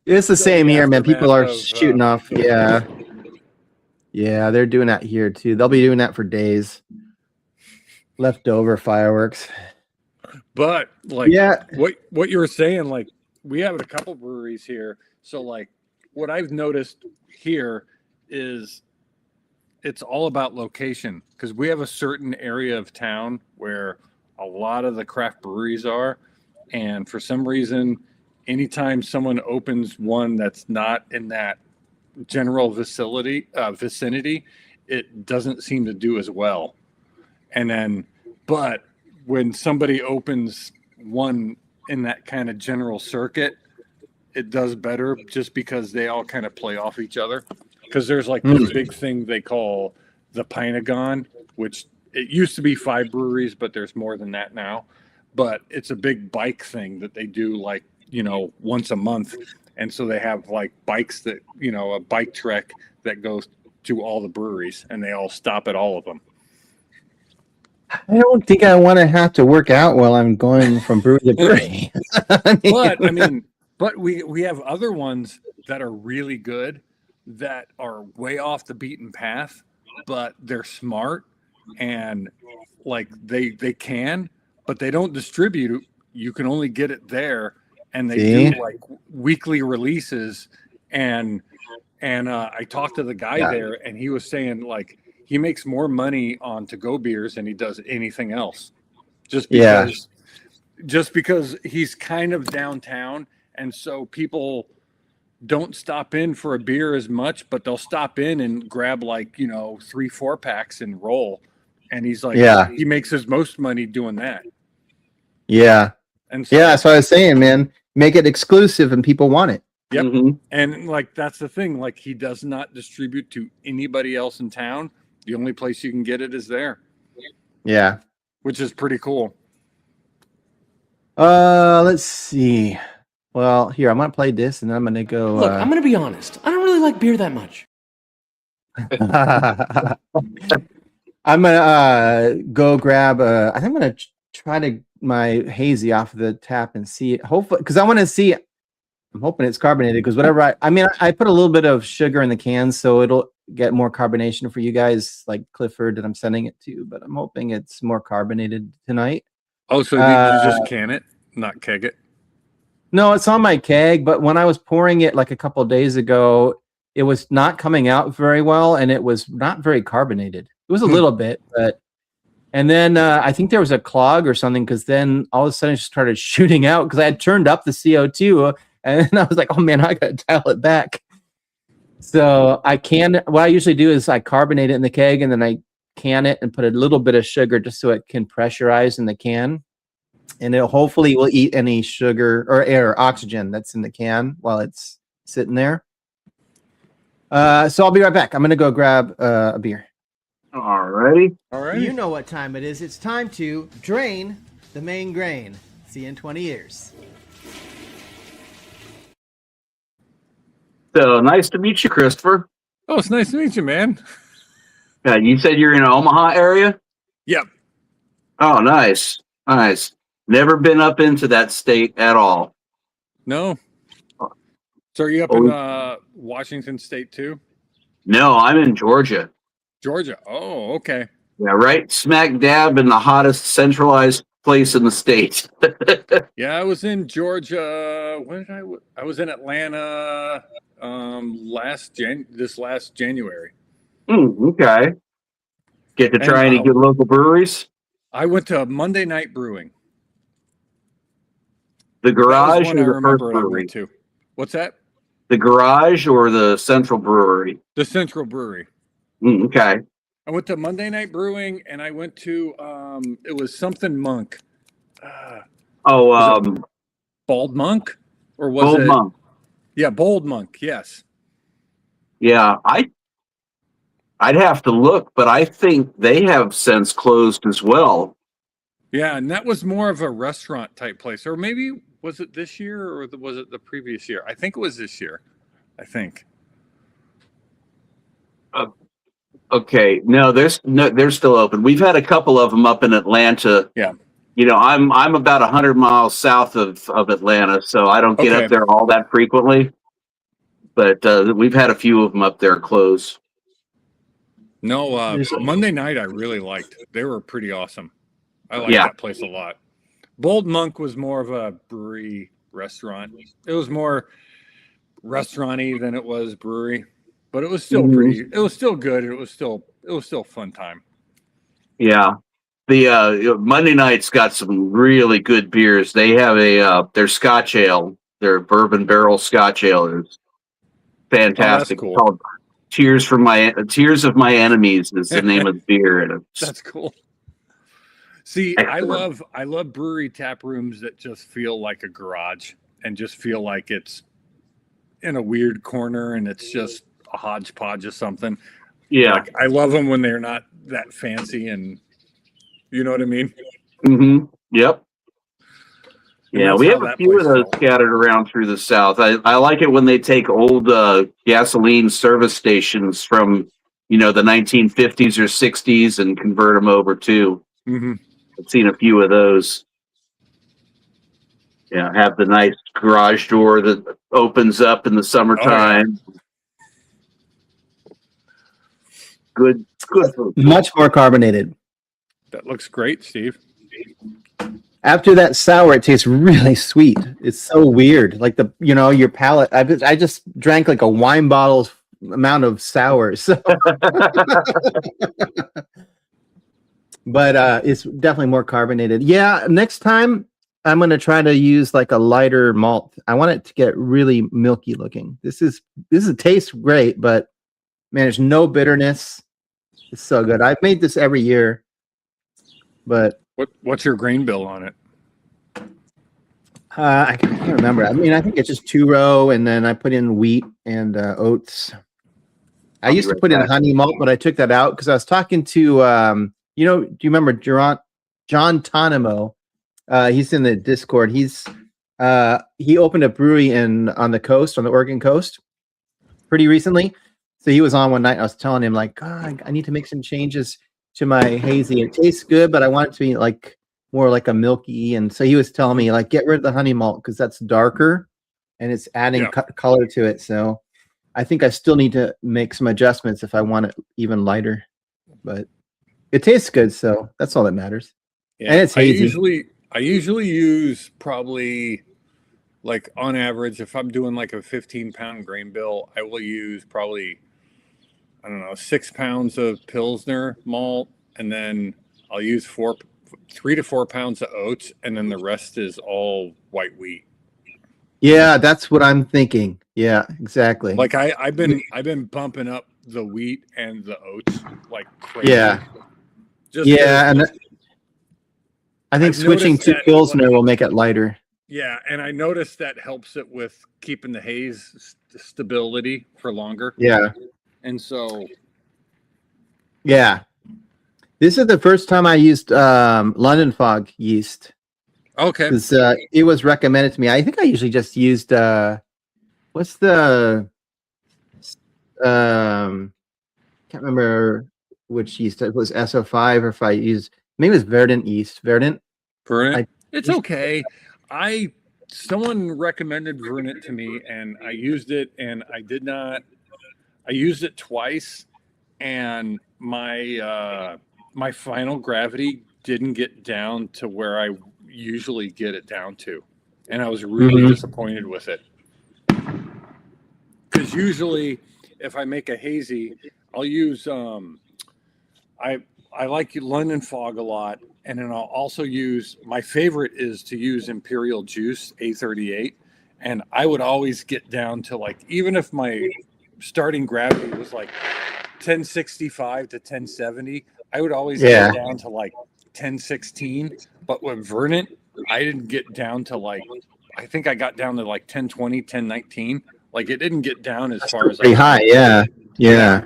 It's the same here, man. People are shooting off. Yeah. Yeah, they're doing that here too. They'll be doing that for days. Leftover fireworks. But like, Yeah. what you were saying, like we have a couple breweries here. So like, what I've noticed here is it's all about location, because we have a certain area of town where a lot of the craft breweries are, and for some reason, anytime someone opens one that's not in that general vicinity, it doesn't seem to do as well. And then, but when somebody opens one in that kind of general circuit, it does better just because they all kind of play off each other. Because there's like this big thing they call the Pinagon, which it used to be 5 breweries, but there's more than that now. But it's a big bike thing that they do like, once a month. And so they have like bikes that, a bike trek that goes to all the breweries, and they all stop at all of them. I don't think I want to have to work out while I'm going from brewery to brewery. But we have other ones that are really good, that are way off the beaten path, but they're smart, and like they can, but they don't distribute. You can only get it there, and they do like weekly releases. And I talked to the guy there, and he was saying like he makes more money on to-go beers than he does anything else, just because he's kind of downtown, and so people don't stop in for a beer as much, but they'll stop in and grab like 3-4 packs and roll. And he's like, he makes his most money doing that. Yeah. And so, that's what I was saying, man. Make it exclusive and people want it. Yep. Mm-hmm. And like that's the thing. Like he does not distribute to anybody else in town. The only place you can get it is there. Yeah. Which is pretty cool. Let's see. Well, here, I'm gonna play this and then I'm gonna go. Look, I'm gonna be honest. I don't really like beer that much. I'm gonna go grab I think I'm gonna try to my hazy off the tap and see it. Hopefully, because I want to see I'm hoping it's carbonated because whatever I put a little bit of sugar in the can so it'll get more carbonation for you guys, like Clifford that I'm sending it to. But I'm hoping it's more carbonated tonight. Oh, so did you just can it, not keg it? No, it's on my keg. But when I was pouring it like a couple of days ago, it was not coming out very well, and it was not very carbonated. It was a little bit, but. And then I think there was a clog or something because then all of a sudden it just started shooting out because I had turned up the CO2 and then I was like, oh man, I got to dial it back. So what I usually do is I carbonate it in the keg and then I can it and put a little bit of sugar just so it can pressurize in the can. And it hopefully will eat any sugar or air or oxygen that's in the can while it's sitting there. So I'll be right back. I'm going to go grab a beer. Alrighty. All right. You know what time it is. It's time to drain the main grain. See you in 20 years. So nice to meet you, Christopher. Oh, it's nice to meet you, man. You said you're in the Omaha area? Yep. Oh, nice. Nice. Never been up into that state at all. No. So are you up in Washington State too? No, I'm in Georgia. Georgia. Oh, okay. Yeah, right smack dab in the hottest centralized place in the state. Yeah, I was in Georgia. When did I was in Atlanta this last January. Okay. Get to try And, any good local breweries? I went to Monday Night Brewing. The That was Garage one I or the first remember I brewery? went to. What's that? The Garage or the Central Brewery? The Central Brewery. Okay. I went to Monday Night Brewing and I went to it was something Monk. Bald Monk? Or was Old it Monk. Yeah, Bold Monk, yes. Yeah, I'd have to look, but I think they have since closed as well. Yeah, and that was more of a restaurant type place. Or maybe was it this year or was it the previous year? I think it was this year. I think. Okay, no, they're still open. We've had a couple of them up in Atlanta. Yeah. You know, I'm about 100 miles south of Atlanta, so I don't get Okay. up there all that frequently. But we've had a few of them up there close. No, Monday night I really liked. They were pretty awesome. I liked Yeah. that place a lot. Bold Monk was more of a brewery restaurant. It was more restaurant-y than it was brewery, but it was still pretty. It was still good. It was still fun time. Yeah. The Monday night's got some really good beers. They have their Scotch ale, their bourbon barrel Scotch ale is fantastic. cool. It's called Tears of My Enemies is the name of the beer, and it's That's cool. See, excellent. I love brewery tap rooms that just feel like a garage and just feel like it's in a weird corner and it's just a hodgepodge of something. Yeah. Like, I love them when they're not that fancy and you know what I mean? Mm-hmm. Yep. And Yeah, that's we how have a that few of place those felt. scattered around through the South. I like it when they take old gasoline service stations from, the 1950s or 60s and convert them over too. Mm-hmm. I've seen a few of those. Yeah, have the nice garage door that opens up in the summertime. Good food. Much more carbonated. That looks great, Steve. After that sour, it tastes really sweet. It's so weird. Like your palate. I just drank like a wine bottle's amount of sour. So, but it's definitely more carbonated. Yeah. Next time I'm going to try to use like a lighter malt. I want it to get really milky looking. This tastes great, but man, there's no bitterness. It's so good. I've made this every year, but What's your grain bill on it? I can't remember. I mean, I think it's just 2-row, and then I put in wheat and oats. I used to put in honey malt, but I took that out because I was talking to, do you remember John Tonimo? He's in the Discord. He opened a brewery on the Oregon coast pretty recently. So he was on one night. And I was telling him like, God, I need to make some changes to my hazy. It tastes good, but I want it to be like more like a milky. And so he was telling me like, get rid of the honey malt because that's darker and it's adding Yeah. color to it. So I think I still need to make some adjustments if I want it even lighter, but it tastes good. So that's all that matters. Yeah, And it's hazy. I usually use probably like on average, if I'm doing like a 15-pound grain bill, I will use probably, I don't know, 6 pounds of Pilsner malt, and then I'll use 3 to 4 pounds of oats, and then the rest is all white wheat. Yeah, that's what I'm thinking. Yeah, exactly. Like I've been bumping up the wheat and the oats like crazy. Yeah. Just Yeah, and I think I've switching noticed to that- Pilsner will make it lighter. yeah, and I noticed that helps it with keeping the haze stability for longer. Yeah. And so, Yeah. This is the first time I used London Fog yeast. okay. Because it was recommended to me. I think I usually just used what's the can't remember which yeast it was, SO5, or if I used, maybe it was Verdant yeast. Verdant. Verdant. It's okay. Someone recommended Verdant to me, and I used it, and I used it twice, and my final gravity didn't get down to where I usually get it down to, and I was really disappointed with it. Because usually, if I make a hazy, I'll use I like London Fog a lot, and then I'll also use, my favorite is to use Imperial Juice A38, and I would always get down to like, even if my starting gravity was like 1065 to 1070, I would always get down to like 1016. But with Verdant, I didn't get down to like, I think I got down to like 1020, 1019. Like it didn't get down as far as Pretty high. Yeah.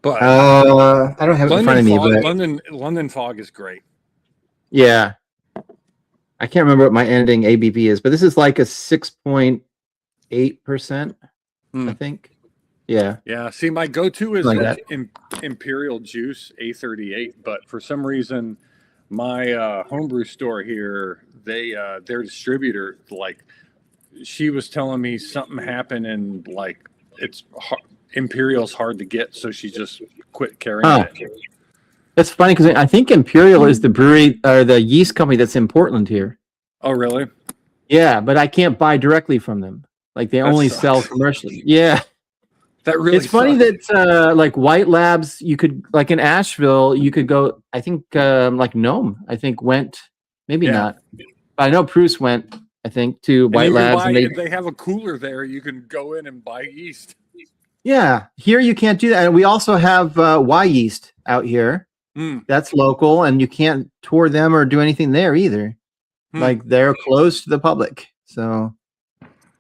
But I don't have it in front of me, but London Fog is great. yeah. I can't remember what my ending ABV is, but this is like a 6.8%, I think. Yeah. Yeah. See, my go-to is Like that. Imperial Juice A38, but for some reason, my homebrew store here, their distributor, like, she was telling me something happened and like Imperial's hard to get, so she just quit carrying it. That's funny because I think Imperial is the brewery or the yeast company that's in Portland here. Oh, really? Yeah, but I can't buy directly from them. Like they only sell commercially. Yeah. That really It's funny that like White Labs, you could, like in Asheville, you could go, I think like Gnome, I think went, maybe not. But I know Bruce went, I think, to White Labs. And they have a cooler there. You can go in and buy yeast. Yeah, here you can't do that. And we also have Y Yeast out here. That's local, and you can't tour them or do anything there either. Like they're closed to the public. So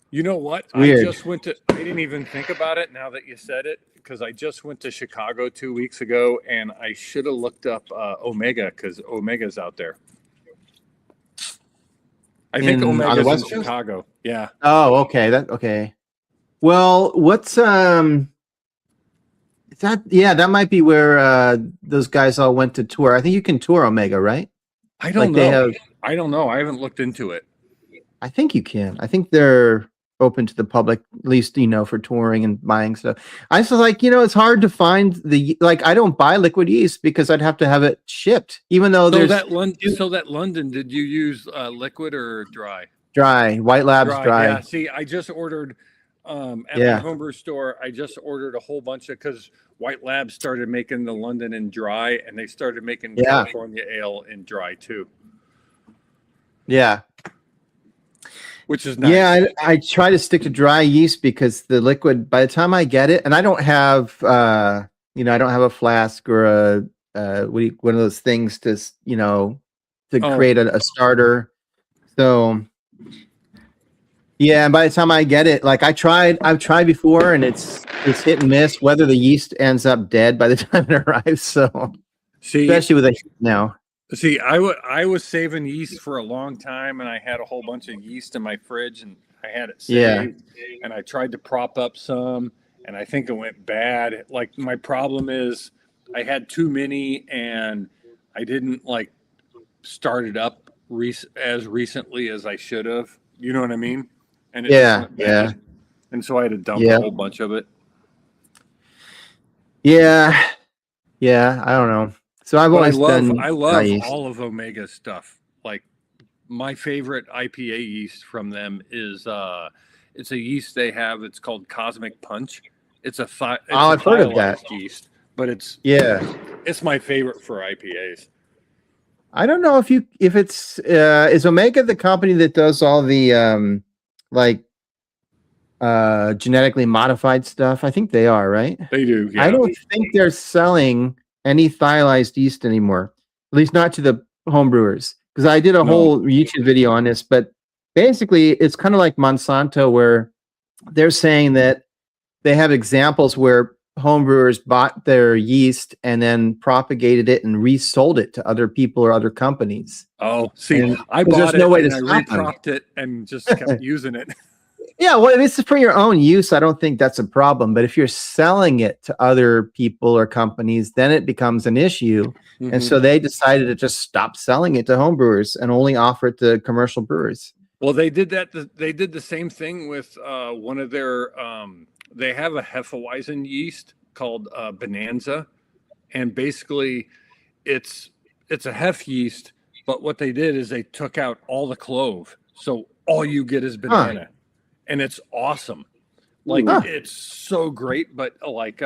you know what? Weird. I didn't even think about it now that you said it, because I just went to Chicago 2 weeks ago, and I should have looked up Omega, because Omega's out there. I think Omega's in Chicago. Yeah. Oh, okay. Okay. Well, what's that? Yeah, that might be where those guys all went to tour. I think you can tour Omega, right? I don't know. I don't know. I haven't looked into it. I think you can. I think they're open to the public, at least, for touring and buying stuff. I was like, it's hard to find I don't buy liquid yeast because I'd have to have it shipped, even though So that London, did you use liquid or dry? Dry. White Labs dry. Yeah. See, I just ordered at my homebrew store. I just ordered a whole bunch of, because White Labs started making the London in dry, and they started making California Ale in dry too. Yeah. Which is nice. Yeah, I try to stick to dry yeast because the liquid, by the time I get it, and I don't have, I don't have a flask or one of those things to, create a starter. So, yeah, and by the time I get it, like I've tried before, and it's hit and miss whether the yeast ends up dead by the time it arrives. So, especially with now. See, I was saving yeast for a long time, and I had a whole bunch of yeast in my fridge, and I had it saved. And I tried to prop up some, and I think it went bad. Like, my problem is I had too many, and I didn't start it up as recently as I should have. You know what I mean? and it Yeah, just went bad. And so I had to dump Yeah. a whole bunch of it. Yeah. Yeah. I don't know. So I've But always done I love yeast. all of Omega's stuff. Like my favorite IPA yeast from them is it's a yeast they have. It's called Cosmic Punch. It's a I've heard of that. thiolized yeast, but it's my favorite for IPAs. I don't know if it's is Omega the company that does all the like genetically modified stuff? I think they are, right? They do. Yeah. I don't think they're selling any thiolized yeast anymore, at least not to the home brewers. Because I did a whole YouTube video on this, but basically it's kind of like Monsanto, where they're saying that they have examples where home brewers bought their yeast and then propagated it and resold it to other people or other companies. Oh, see, And I there's bought it no way to and I stop them. repropped it and just kept using it. Yeah, well, if it's for your own use, I don't think that's a problem. But if you're selling it to other people or companies, then it becomes an issue. And so they decided to just stop selling it to home brewers and only offer it to commercial brewers. Well, they did that. They did the same thing with one of their. They have a Hefeweizen yeast called Bonanza, and basically, it's a hef yeast. But what they did is they took out all the clove, so all you get is banana, and it's awesome. Like it's so great. But like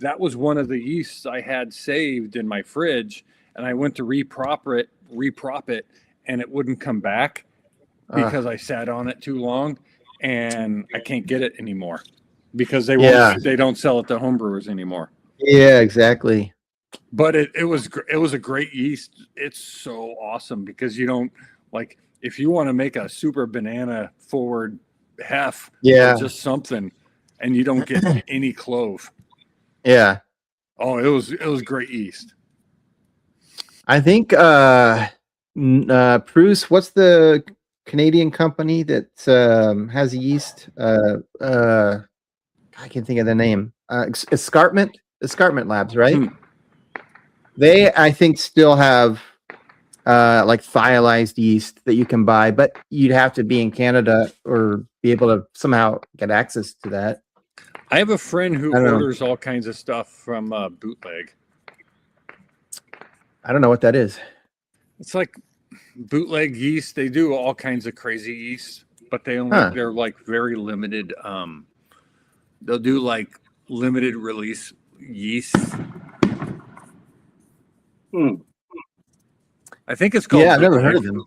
that was one of the yeasts I had saved in my fridge, and I went to reprop it, and it wouldn't come back because I sat on it too long, and I can't get it anymore because they won't. They don't sell it to homebrewers anymore. Yeah, exactly. But it was a great yeast. It's so awesome because you don't like if you want to make a super banana forward hef or just something, and you don't get any clove. Yeah. Oh, it was great yeast. I think Bruce, what's the Canadian company that has a yeast? I can't think of the name. Escarpment Labs, right? They, I think, still have like thiolized yeast that you can buy, but you'd have to be in Canada or be able to somehow get access to that. I have a friend who orders all kinds of stuff from Bootleg. I don't know what that is. It's like Bootleg yeast. They do all kinds of crazy yeast, but they only they're like very limited. They'll do like limited release yeast. I think it's called. Yeah, I've never heard of them.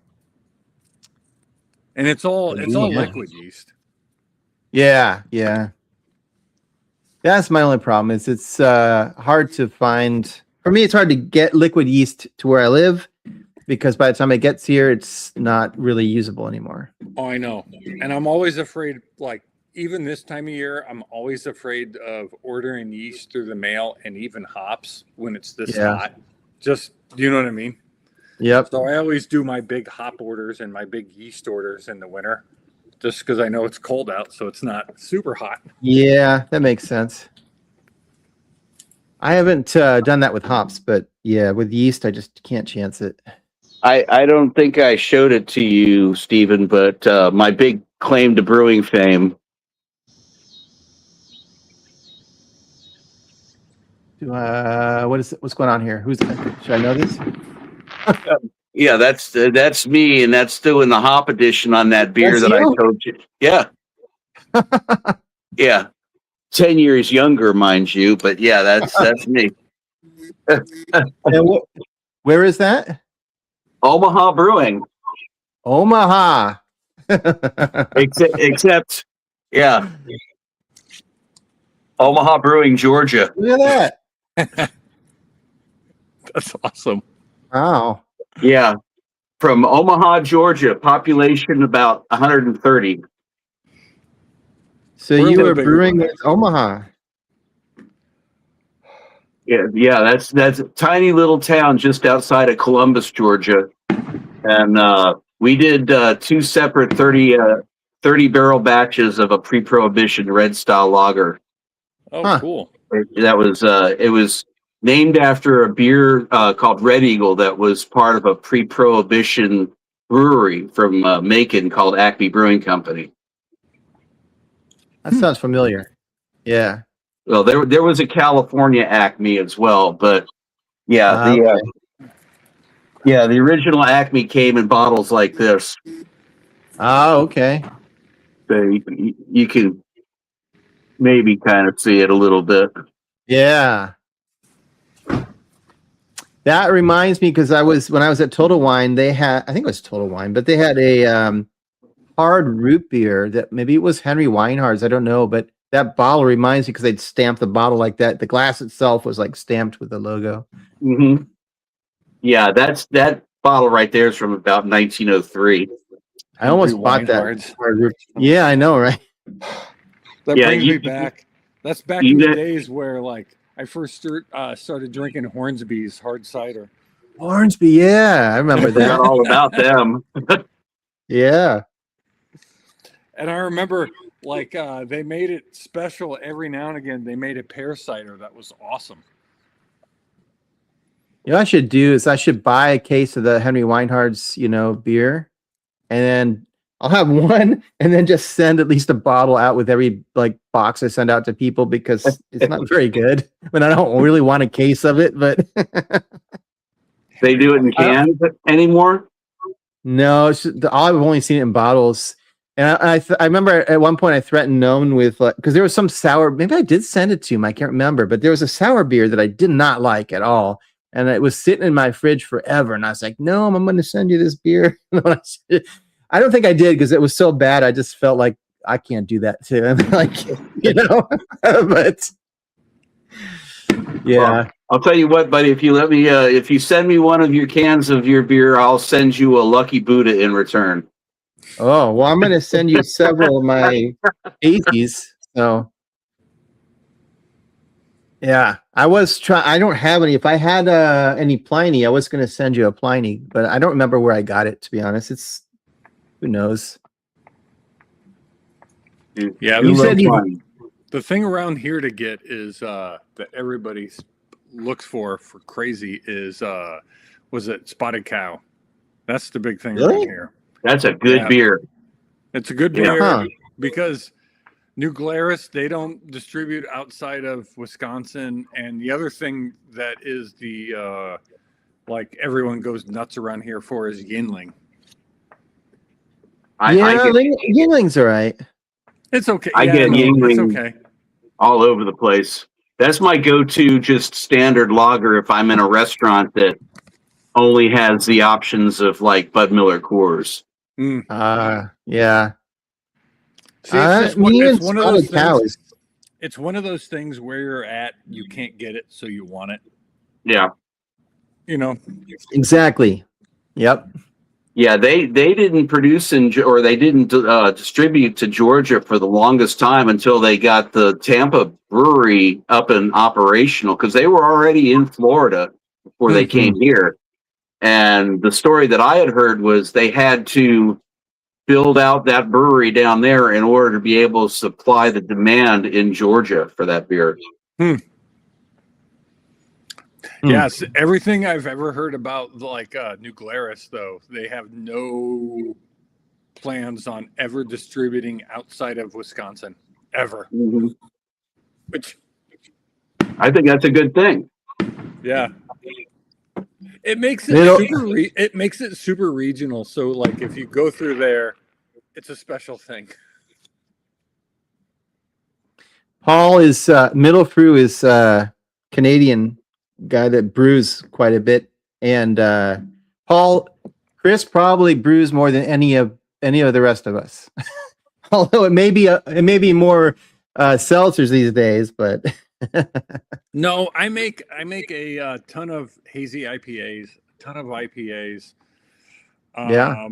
And it's all liquid yeast. Yeah. That's my only problem. Is it's hard to find. For me, it's hard to get liquid yeast to where I live because by the time it gets here, it's not really usable anymore. Oh, I know. And I'm always afraid, like, even this time of year, I'm always afraid of ordering yeast through the mail and even hops when it's this hot. Just, do you know what I mean? Yep. So I always do my big hop orders and my big yeast orders in the winter just because I know it's cold out, so it's not super hot. Yeah, that makes sense. I haven't done that with hops, but yeah, with yeast, I just can't chance it. I don't think I showed it to you, Stephen, but my big claim to brewing fame. What's going on here? Should I know this? Yeah, that's me, and that's still in the hop edition on that beer that I told you. Yeah. Yeah. 10 years younger, mind you, but yeah, that's me. Where is that? Omaha Brewing. Omaha. except, yeah. Omaha Brewing, Georgia. Look at that. That's awesome. Wow. Yeah. From Omaha, Georgia, population about 130. So you were brewing with Omaha. Yeah, that's a tiny little town just outside of Columbus, Georgia. And we did two separate 30 barrel batches of a pre-prohibition red style lager. Oh, cool. That was it was named after a beer called Red Eagle that was part of a pre-prohibition brewery from Macon called Acme Brewing Company. That sounds familiar. Yeah. Well, there was a California Acme as well, but yeah, Okay. the original Acme came in bottles like this. Oh, okay. So you can maybe kind of see it a little bit. Yeah. That reminds me because when I was at Total Wine, they had, I think it was Total Wine, but they had a hard root beer that maybe it was Henry Weinhard's, I don't know, but that bottle reminds me because they'd stamped the bottle like that. The glass itself was like stamped with the logo. Mm-hmm. Yeah, that bottle right there is from about 1903. I almost Henry bought that Weinhard's. hard root. Yeah, I know, right? That Yeah, brings you- me back. That's back you in the know- days where like I first started drinking Hornsby's hard cider. Hornsby, yeah, I remember Forgot that. all about them. Yeah. And I remember like they made it special every now and again. They made a pear cider that was awesome. You know what I should do is I should buy a case of the Henry Weinhard's, beer, and then I'll have one and then just send at least a bottle out with every like box I send out to people because it's not very good. But I don't really want a case of it, but They do it in cans anymore. no, I've only seen it in bottles. And I remember at one point I threatened Known with because there was some sour. Maybe I did send it to him. I can't remember, but there was a sour beer that I did not like at all, and it was sitting in my fridge forever. And I was like, "No, I'm going to send you this beer." I don't think I did because it was so bad. I just felt like I can't do that to him, but yeah. Well, I'll tell you what, buddy. If you let me, if you send me one of your cans of your beer, I'll send you a Lucky Buddha in return. Oh, well, I'm going to send you several of my 80s. So, yeah, I was trying. I don't have any. If I had any Pliny, I was going to send you a Pliny, but I don't remember where I got it, to be honest. Who knows? Yeah, You said the thing around here to get is that everybody looks for crazy is was it Spotted Cow? That's the big thing Really? around here. That's a good beer. It's a good Yeah. beer Huh. because New Glarus, they don't distribute outside of Wisconsin. And the other thing that is the like everyone goes nuts around here for is Yingling. I Yeah, get Yingling's all right. It's okay. I get no, Yingling. It's okay. all over the place. That's my go-to, just standard lager if I'm in a restaurant that only has the options of like Bud Miller Coors. Yeah. See, it's just one, me it's and one of those Spotted Cow things. is It's one of those things where you're at, you can't get it, so you want it. Yeah. You know, exactly. Yep. Yeah, they didn't produce or they didn't distribute to Georgia for the longest time until they got the Tampa brewery up and operational because they were already in Florida before they came here. And the story that I had heard was they had to build out that brewery down there in order to be able to supply the demand in Georgia for that beer. Yes, everything I've ever heard about like New Glarus, though, they have no plans on ever distributing outside of Wisconsin, ever. Mm-hmm. Which, I think that's a good thing. yeah, it makes it it makes it super regional. So, like, if you go through there, it's a special thing. Paul is Middle Fruit is Canadian guy that brews quite a bit, and Chris probably brews more than any of the rest of us. Although it may be more seltzers these days, but No, I make a ton of hazy IPAs, a ton of IPAs. Yeah.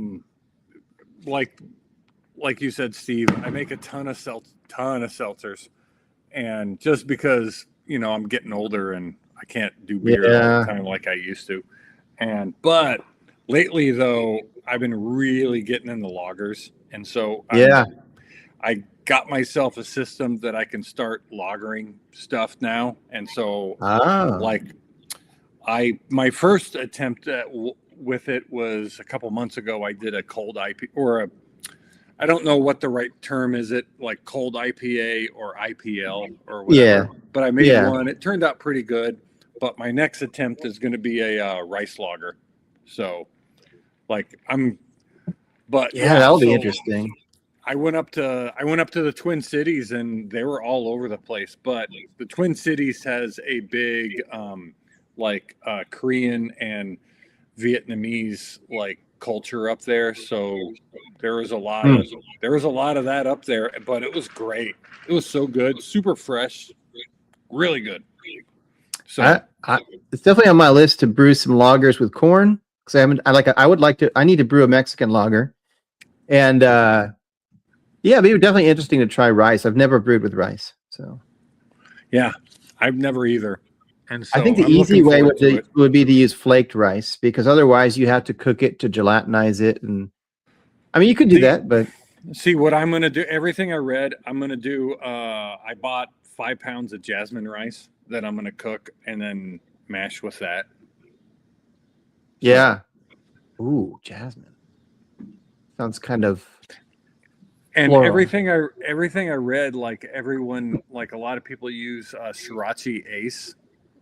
Like you said, Steve, I make a ton of seltzers, and just because I'm getting older and I can't do beer all the time like I used to, but lately though I've been really getting in the lagers, and so I got myself a system that I can start lagering stuff now, and so my first attempt with it was a couple months ago. I did a cold IP or I don't know what the right term is. It like cold IPA or IPL or whatever. Yeah. But I made Yeah. one. It turned out pretty good. But my next attempt is going to be a rice lager. So, like Yeah, that'll be so interesting. I went up to the Twin Cities and they were all over the place. But the Twin Cities has a big Korean and Vietnamese like culture up there, so there was a lot of that up there, but it was great. It was so good, super fresh, really good. So It's definitely on my list to brew some lagers with corn because I need to brew a Mexican lager, and yeah, it'd be definitely interesting to try rice. I've never brewed with rice, so yeah, I've never either. And so I think the I'm easy looking way forward to it. would be to use flaked rice because otherwise you have to cook it to gelatinize it, and I mean you could do that, but See what I'm going to do. Everything I read, I'm going to do. I bought 5 pounds of jasmine rice that I'm going to cook and then mash with that. yeah. Ooh, jasmine. Sounds kind of And floral. everything I read, like everyone, like a lot of people use Sriracha Ace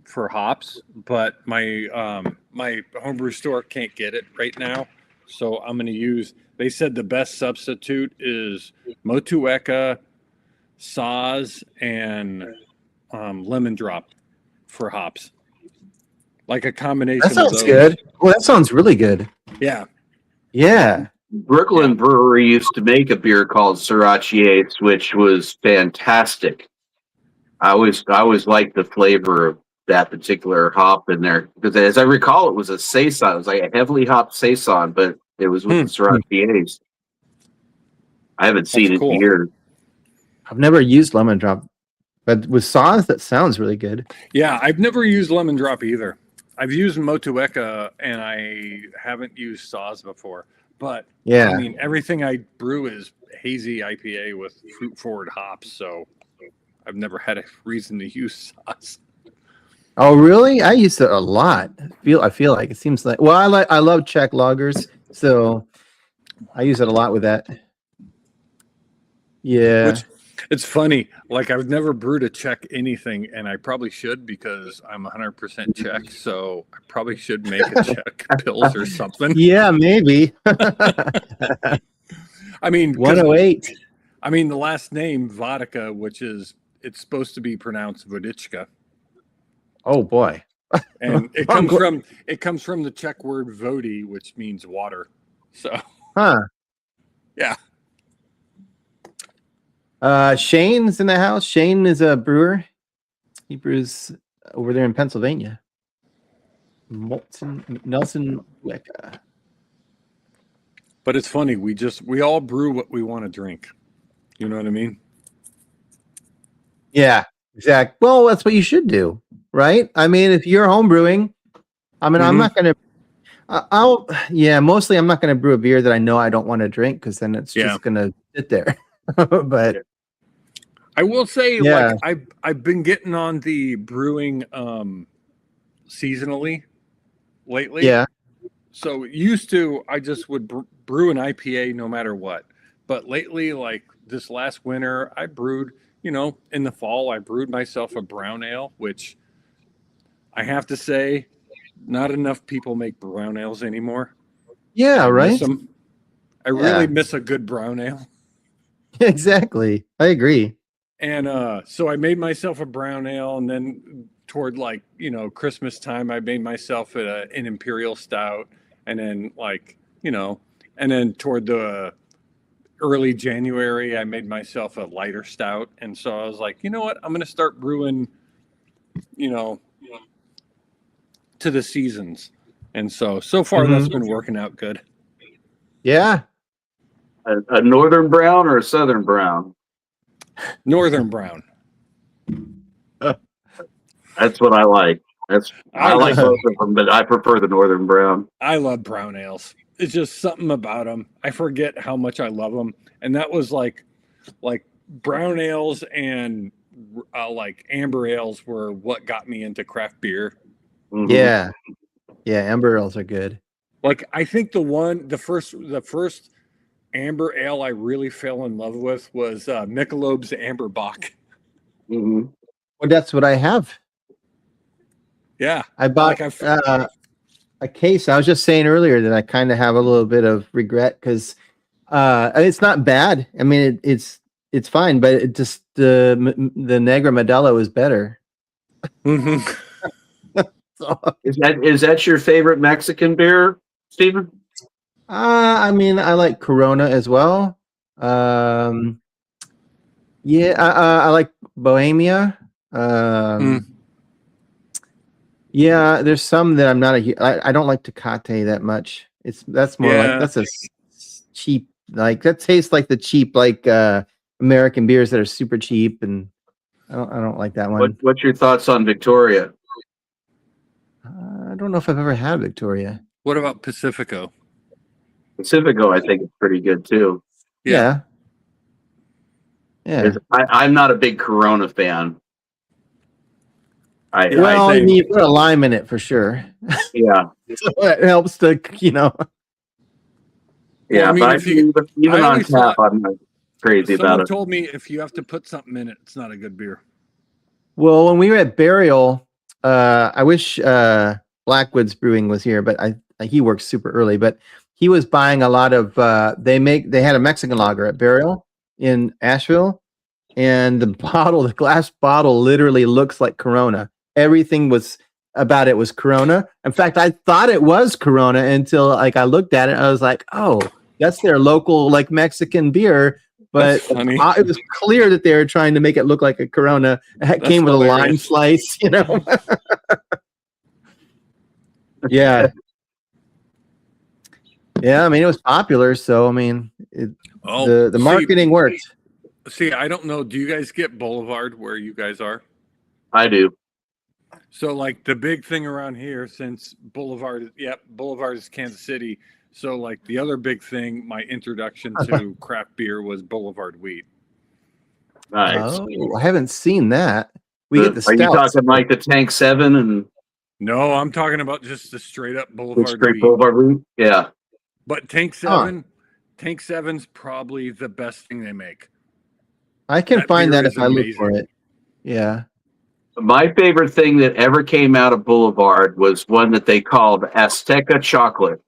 for hops, but my my homebrew store can't get it right now, so I'm going to use. They said the best substitute is Motueka, Saz, and lemon drop for hops, like a combination. That sounds of those. good. Well, that sounds really good. Yeah. Yeah. Brooklyn Brewery used to make a beer called Sriracha Ace, which was fantastic. I always liked the flavor of that particular hop in there because, as I recall, it was a saison. It was like a heavily hopped saison, but it was with the Sriracha Ace. I haven't seen it in years. I've never used lemon drop, but with sauce, that sounds really good. Yeah, I've never used lemon drop either. I've used Motueka and I haven't used Saz before. But yeah, I mean, everything I brew is hazy IPA with fruit forward hops, so I've never had a reason to use Saz. Oh, really? I use it a lot. I feel like it seems like. Well, I love Czech lagers, so I use it a lot with that. Yeah. Which, it's funny. Like I've never brewed a Czech anything, and I probably should because I'm 100% Czech. So I probably should make a Czech pills or something. Yeah, maybe. I mean, 108. I mean, the last name Vodka, it's supposed to be pronounced Vodička. Oh boy. And it comes from the Czech word vody, which means water. So, yeah. Shane's in the house. Shane is a brewer. He brews over there in Pennsylvania. Nelson Weka. But it's funny. We all brew what we want to drink. You know what I mean? Yeah, exactly. Well, that's what you should do, right? I mean, if you're home brewing, I mean, I'm not going to, mostly I'm not going to brew a beer that I know I don't want to drink because then it's just going to sit there. But I will say, like, I've been getting on the brewing seasonally lately. Yeah. So used to, I just would brew an IPA no matter what. But lately, like this last winter, I brewed, in the fall, I brewed myself a brown ale, which I have to say, not enough people make brown ales anymore. Yeah, right. I really miss a good brown ale. Exactly. I agree. And so I made myself a brown ale, and then toward Christmas time, I made myself an imperial stout, and then and then toward the early January, I made myself a lighter stout. And so I was like, you know what, I'm going to start brewing, to the seasons. And so far that's been working out good. Yeah. A northern brown or a southern brown? Northern brown. That's what I like. I like both of them, but I prefer the northern brown. I love brown ales. It's just something about them. I forget how much I love them. And that was like brown ales and like amber ales were what got me into craft beer. Mm-hmm. Yeah. Yeah. Amber ales are good. Like I think the first amber ale I really fell in love with was Michelob's Amber Bock. Hmm. Well, that's what I have. Yeah, I bought a case. I was just saying earlier that I kind of have a little bit of regret because it's not bad. I mean, it's fine, but it just the Negra Modelo is better. Mhm. So, Is that your favorite Mexican beer, Stephen? I mean, I like Corona as well. Yeah, I like Bohemia. Mm. Yeah, there's some that I'm not I don't like Tecate that much. That's more like Yeah. that's cheap, like that tastes like the cheap like American beers that are super cheap, and I don't like that one. What's your thoughts on Victoria? I don't know if I've ever had Victoria. What about Pacifico? Pacifico, I think, is pretty good too. Yeah. Yeah. I'm not a big Corona fan. Well, I I mean, you put a lime in it for sure. yeah, So it helps to, yeah. I mean, But if you- even I on always tap, thought- I'm not crazy Someone about it. told me if you have to put something in it, it's not a good beer. Well, when we were at Burial, I wish Blackwood's Brewing was here, but he works super early. But he was buying a lot of. They had a Mexican lager at Burial in Asheville, and the glass bottle, literally looks like Corona. Everything was about it was Corona. In fact, I thought it was Corona until like I looked at it. And I was like, oh, that's their local like Mexican beer. But That's funny. it was clear that they were trying to make it look like a Corona. It came with a lime hilarious. slice, Yeah. Yeah, I mean, it was popular. So, I mean, the marketing worked. See, I don't know. Do you guys get Boulevard where you guys are? I do. So, like the big thing around here, since Boulevard is Kansas City. So, like the other big thing, my introduction to craft beer was Boulevard Wheat. Nice. Oh, I haven't seen that. We get the Are you stouts. talking like the Tank 7 and No, I'm talking about just the straight up the Boulevard straight Wheat. Boulevard Wheat? Yeah. But Tank 7's probably the best thing they make. I can That find beer that is if I look amazing. for it. Yeah. My favorite thing that ever came out of Boulevard was one that they called Azteca Chocolate.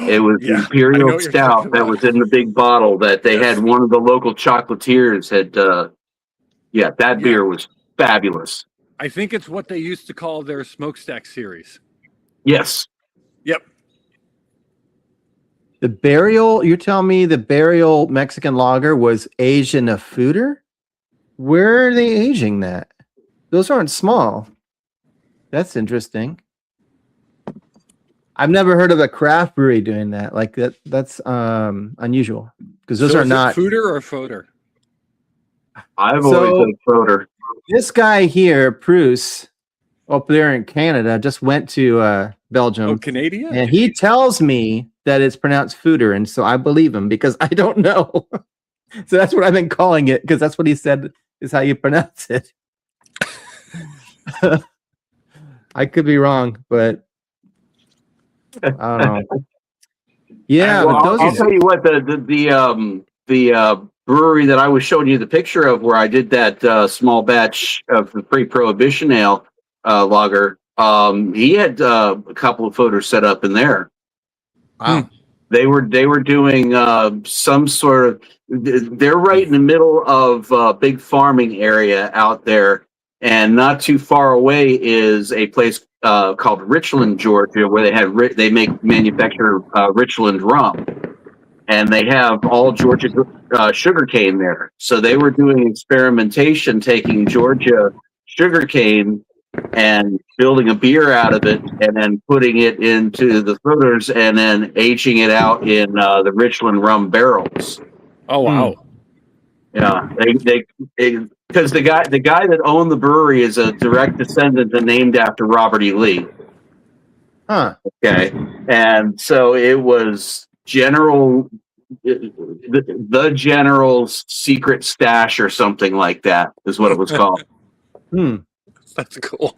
It was the Yeah, I know Imperial what you're Stout talking that about. was in the big bottle that they Yes. had one of the local chocolatiers had. That beer was fabulous. I think it's what they used to call their smokestack series. Yes. Yep. The Burial, you're telling me the Burial Mexican lager was Asian a fooder? Where are they aging that? Those aren't small. That's interesting. I've never heard of a craft brewery doing that. Like that's unusual because those are is not. it fooder or foder? I've So- always said Froder. This guy here, Bruce, up there in Canada, just went to Belgium. Oh, Canadian? And he tells me that it's pronounced fooder, and so I believe him because I don't know. So that's what I've been calling it because that's what he said is how you pronounce it. I could be wrong, but I don't know. Yeah, Well, but those I'll tell you what, the brewery that I was showing you the picture of where I did that small batch of the pre-prohibition ale lager, he had a couple of foeders set up in there. wow. They were doing some sort of. They're right in the middle of a big farming area out there, and not too far away is a place called Richland, Georgia, where they manufacture Richland rum, and they have all Georgia sugarcane there. So they were doing experimentation, taking Georgia sugarcane and building a beer out of it, and then putting it into the foeders, and then aging it out in the Richland rum barrels. Oh, wow. Yeah, they because the guy that owned the brewery is a direct descendant and named after Robert E. Lee. Huh. Okay, and so it was the General's secret stash or something like that is what it was called. That's cool.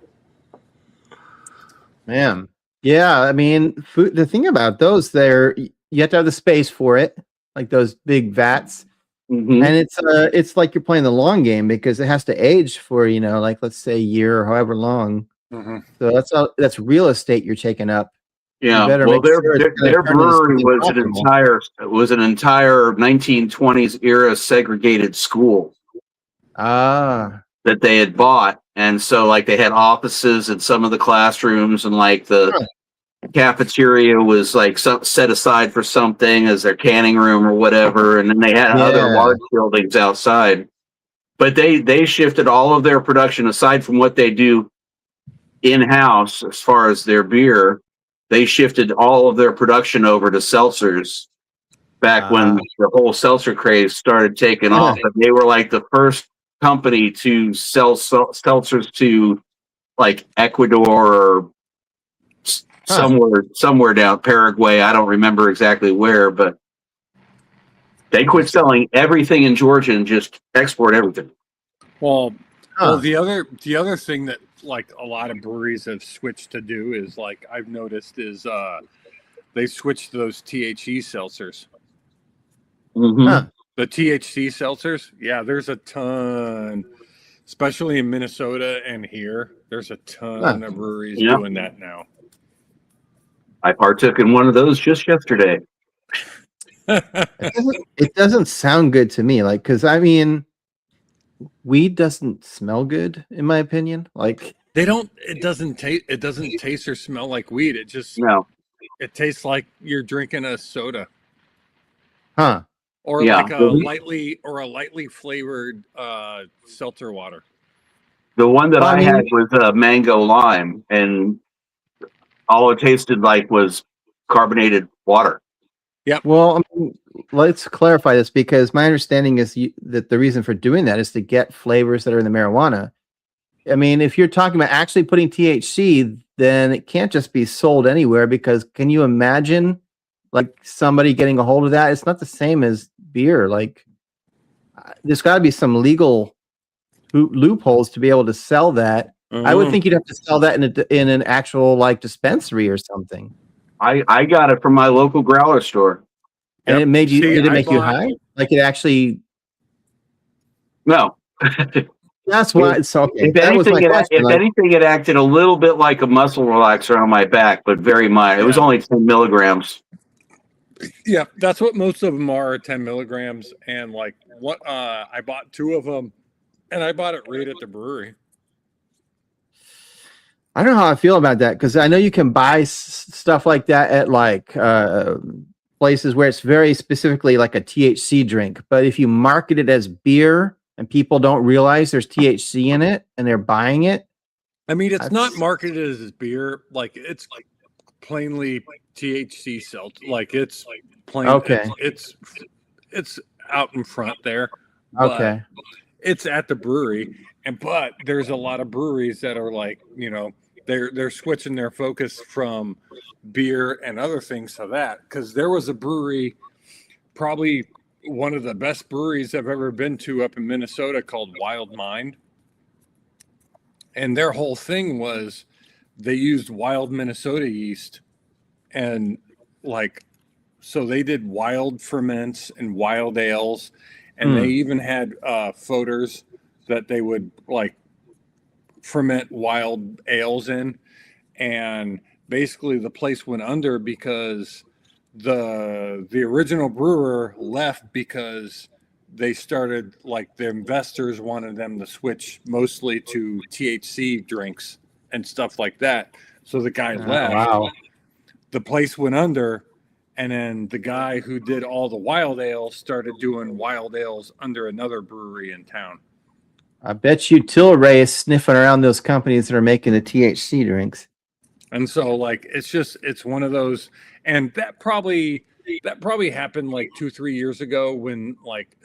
Man. Yeah, I mean, food, the thing about those, you have to have the space for it. like those big vats. Mhm. And it's like you're playing the long game because it has to age for, like let's say a year or however long. Mm-hmm. So that's real estate you're taking up. You Yeah. better Well, make sure it's gonna their turn into brewery something profitable. was an entire 1920s era segregated school Ah, that they had bought, and so like they had offices in some of the classrooms, and like the huh, cafeteria was like set aside for something as their canning room or whatever, and then they had other yeah. large buildings outside. But they shifted all of their production aside from what they do in house as far as their beer. They shifted all of their production over to seltzers back when Uh, the whole seltzer craze started taking off. And they were like the first company to sell seltzers to like Ecuador or huh. somewhere down Paraguay. I don't remember exactly where, but they quit selling everything in Georgia and just export everything. Well, Huh. the other thing that like a lot of breweries have switched to do is like I've noticed is they switched to those THC seltzers. Mm-hmm. Huh. The THC seltzers, yeah, there's a ton, especially in Minnesota and here. There's a ton of breweries Yeah. doing that now. I partook in one of those just yesterday. It doesn't sound good to me. Like, because I mean, weed doesn't smell good, in my opinion. Like, They don't. It doesn't taste. It doesn't taste or smell like weed. It just. No. It tastes like you're drinking a soda, huh? or Yeah. like a lightly flavored seltzer water. The one that Well, I I had mean, was mango lime, and all it tasted like was carbonated water. well, I mean, let's clarify this because my understanding is that the reason for doing that is to get flavors that are in the marijuana. I mean, if you're talking about actually putting THC, then it can't just be sold anywhere because can you imagine like somebody getting a hold of that? It's not the same as beer. Like, there's got to be some legal loopholes to be able to sell that. I would think you'd have to sell that in an actual like dispensary or something. I got it from my local growler store. And Yep. it made you? See, Did it I make you bought- high? Like it actually? No. That's why. It's okay. If That was my anything, question. if Like, anything, it acted a little bit like a muscle relaxer on my back, but very mild. It was Yeah. only 10 milligrams. Yeah, that's what most of them are, 10 milligrams. And like what I bought 2 of them, and I bought it right at the brewery. I don't know how I feel about that because I know you can buy stuff like that at like places where it's very specifically like a THC drink. But if you market it as beer and people don't realize there's THC in it and they're buying it, I mean, it's not That's- marketed as beer. Like it's plainly THC seltzer. Like it's plain. Okay. It's out in front there. But okay, it's at the brewery, but there's a lot of breweries that are like, they're switching their focus from beer and other things to that, because there was a brewery, probably one of the best breweries I've ever been to up in Minnesota, called Wild Mind, and their whole thing was they used wild Minnesota yeast, and like, so they did wild ferments and wild ales, and they even had foeders that they would like ferment wild ales in. And basically the place went under because the original brewer left because they started, like, the investors wanted them to switch mostly to THC drinks and stuff like that. So the guy left. wow. The place went under, and then the guy who did all the wild ales started doing wild ales under another brewery in town. I bet you Tilray is sniffing around those companies that are making the THC drinks. And so, like, it's one of those, and that probably happened like 2-3 years ago, when like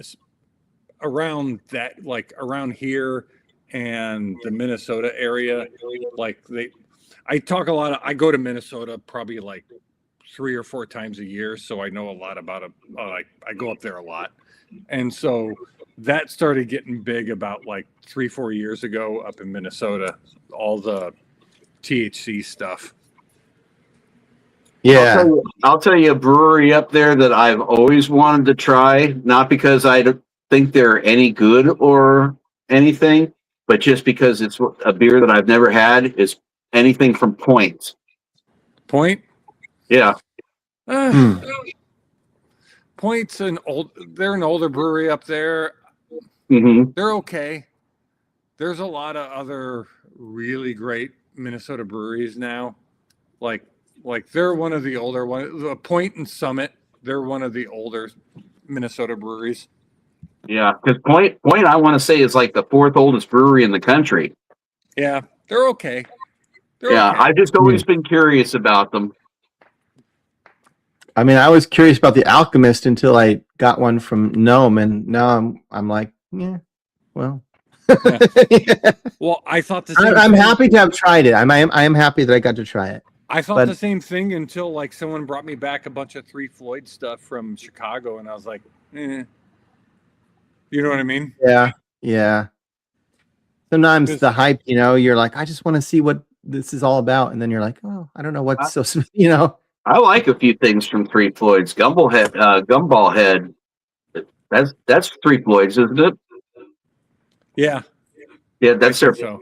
around that, like around here and the Minnesota area, like I go to Minnesota probably like 3 or 4 times a year, so I know a lot about it. Like, I go up there a lot, and so that started getting big about like 3-4 years ago up in Minnesota, all the THC stuff. Yeah. I'll tell you a brewery up there that I've always wanted to try, not because I don't think they're any good or anything, but just because it's a beer that I've never had is anything from Point. Point. Yeah. Uh, Point's they're an older brewery up there. Mm-hmm. They're okay. There's a lot of other really great Minnesota breweries now. Like they're one of the older one. The Point and Summit. They're one of the older Minnesota breweries. Yeah, because Point, I want to say is like the fourth oldest brewery in the country. Yeah, they're okay. Yeah, Okay. I've just always been curious about them. I mean, I was curious about the Alchemist until I got one from Gnome, and now I'm like, yeah, well. Well, I thought the same I'm thing. happy to have tried it. I am happy that I got to try it. I thought but- the same thing until like someone brought me back a bunch of Three Floyd stuff from Chicago, and I was like, You know what I mean? Yeah, yeah. Sometimes Because- the hype, you're like, I just want to see what this is all about, and then you're like, oh, I don't know what's so, I like a few things from Three Floyds. Gumball Head. That's Three Floyds, isn't it? Yeah. Yeah, that's their So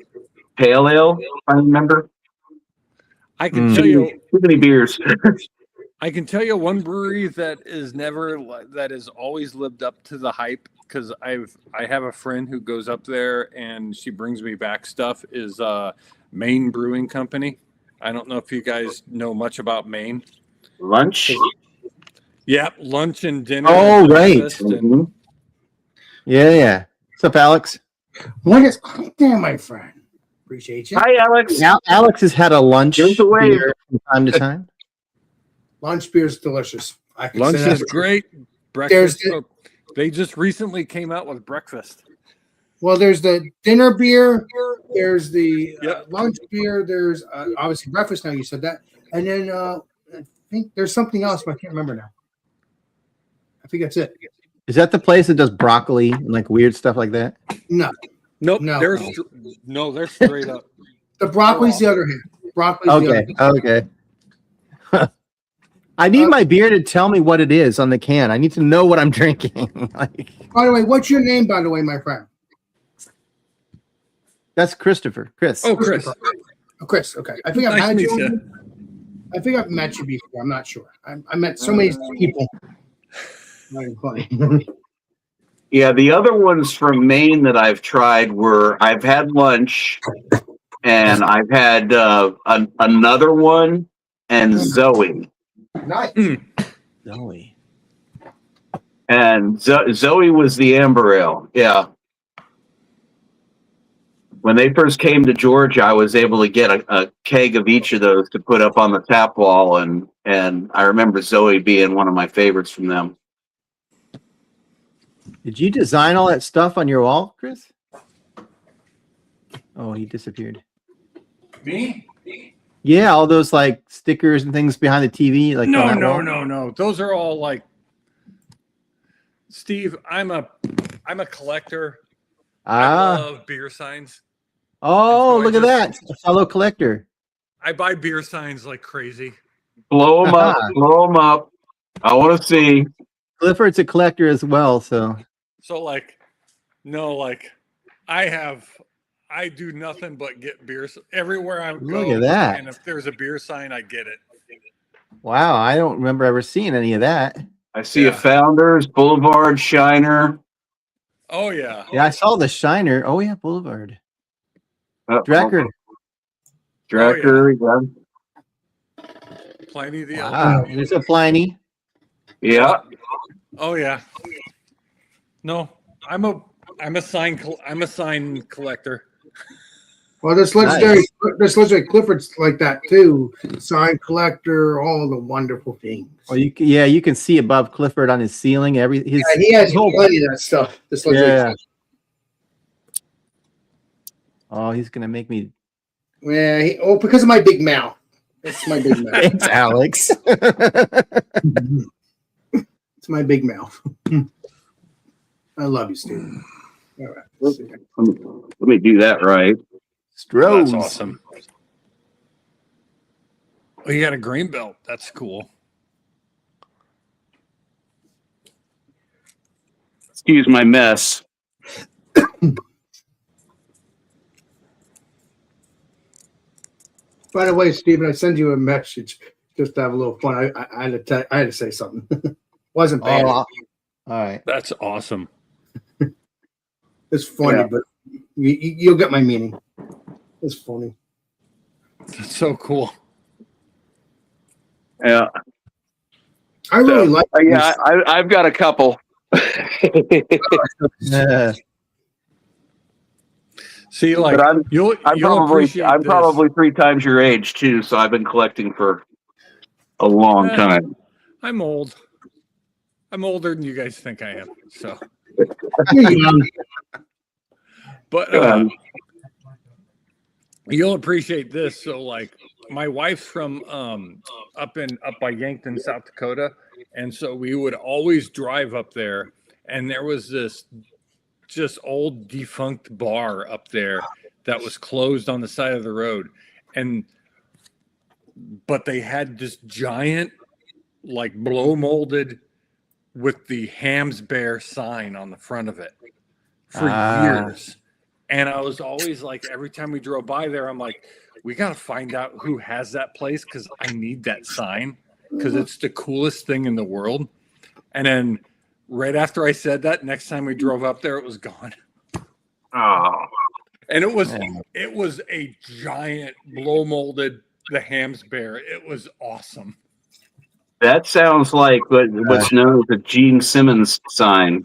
pale ale. If I remember. I can tell you, Too many beers. I can tell you one brewery that has always lived up to the hype, because I have a friend who goes up there and she brings me back stuff, is Maine Brewing Company. I don't know if you guys know much about Maine. Lunch. Yeah, lunch and dinner. Oh, and right. breakfast and- Mhm. yeah. What's up, Alex? What is there, my friend? Appreciate you. Hi, Alex. Alex has had a lunch Give us a wave. beer from time to time. Lunch beer is delicious. I can Lunch say that is for- great. There's Breakfast. They just recently came out with breakfast. Well, there's the dinner beer. There's the Yep. lunch beer. There's obviously breakfast. Now you said that, and then I think there's something else, but I can't remember now. I think that's it. Is that the place that does broccoli and like weird stuff like that? No, Nope. No. They're straight up. the broccoli's the other hand. Broccoli's the other Okay, hand. okay. I need my beer to tell me what it is on the can. I need to know what I'm drinking. Like, By the way, what's your name? By the way, my friend. that's Christopher. Chris. Oh, Chris. Oh, Chris. Okay, I think I've Nice to had meet you. you. I think I've met you before. I'm not sure. I met so many people. Not even funny. Yeah, the other ones from Maine that I've tried were I've had lunch, and I've had another one, and Zoe. Nice. Zoe. And Zoe was the amber ale. Yeah. When they first came to Georgia, I was able to get a keg of each of those to put up on the tap wall, and I remember Zoe being one of my favorites from them. Did you design all that stuff on your wall, Chris? Oh, he disappeared. Me? Yeah, all those like stickers and things behind the TV. Like No, on that wall? no. Those are all like, Steve, I'm a collector. I love beer signs. Oh, And so look at that. A fellow collector. I buy beer signs like crazy. Blow them up, blow them up. I want to see. Clifford's a collector as well, so So like, I do nothing but get beers everywhere I go. Look at that. And if there's a beer sign, I get it. wow, I don't remember ever seeing any of that. I see Yeah. a Founders, Boulevard, Shiner. Oh yeah. Yeah, I saw the Shiner. Oh yeah, Boulevard. Drecker. Drecker, yeah. Pliny the Wow. Elder. There's a Pliny. Yeah. Oh yeah. No, I'm a sign collector. Well, this legendary Clifford's like that too. Sign collector, all the wonderful things. Well, you can see above Clifford on his ceiling. Yeah, he has plenty of that stuff. This legendary. Yeah. Oh, he's gonna make me. Yeah, because of my big mouth. That's my big mouth. It's Alex. It's my big mouth. I love you, Steve. All right. Let me do that right. Strohs. That's awesome. Oh, you got a grain belt. That's cool. Excuse my mess. By the way, Stephen, I send you a message just to have a little fun. I had to say something. Wasn't bad. Oh, all right. That's awesome. It's funny, Yeah. but you'll get my meaning. It's funny. That's so cool. Yeah. I really like. Yeah, I've got a couple. Yeah. See, like But you'll I'm appreciate this. probably 3 times your age too, so I've been collecting for a long time. I'm old. I'm older than you guys think I am. So, You're young. but you'll appreciate this. So, like, my wife's from up by Yankton, South Dakota, and so we would always drive up there, and there was this just old defunct bar up there that was closed on the side of the road, but they had this giant, like, blow molded with the Hams Bear sign on the front of it for years. And I was always like, every time we drove by there, I'm like, we got to find out who has that place because I need that sign because it's the coolest thing in the world. And then right after I said that, next time we drove up there, it was gone. Oh, And it was a giant blow molded the Hams Bear. It was awesome. that sounds like what's known as the Gene Simmons sign.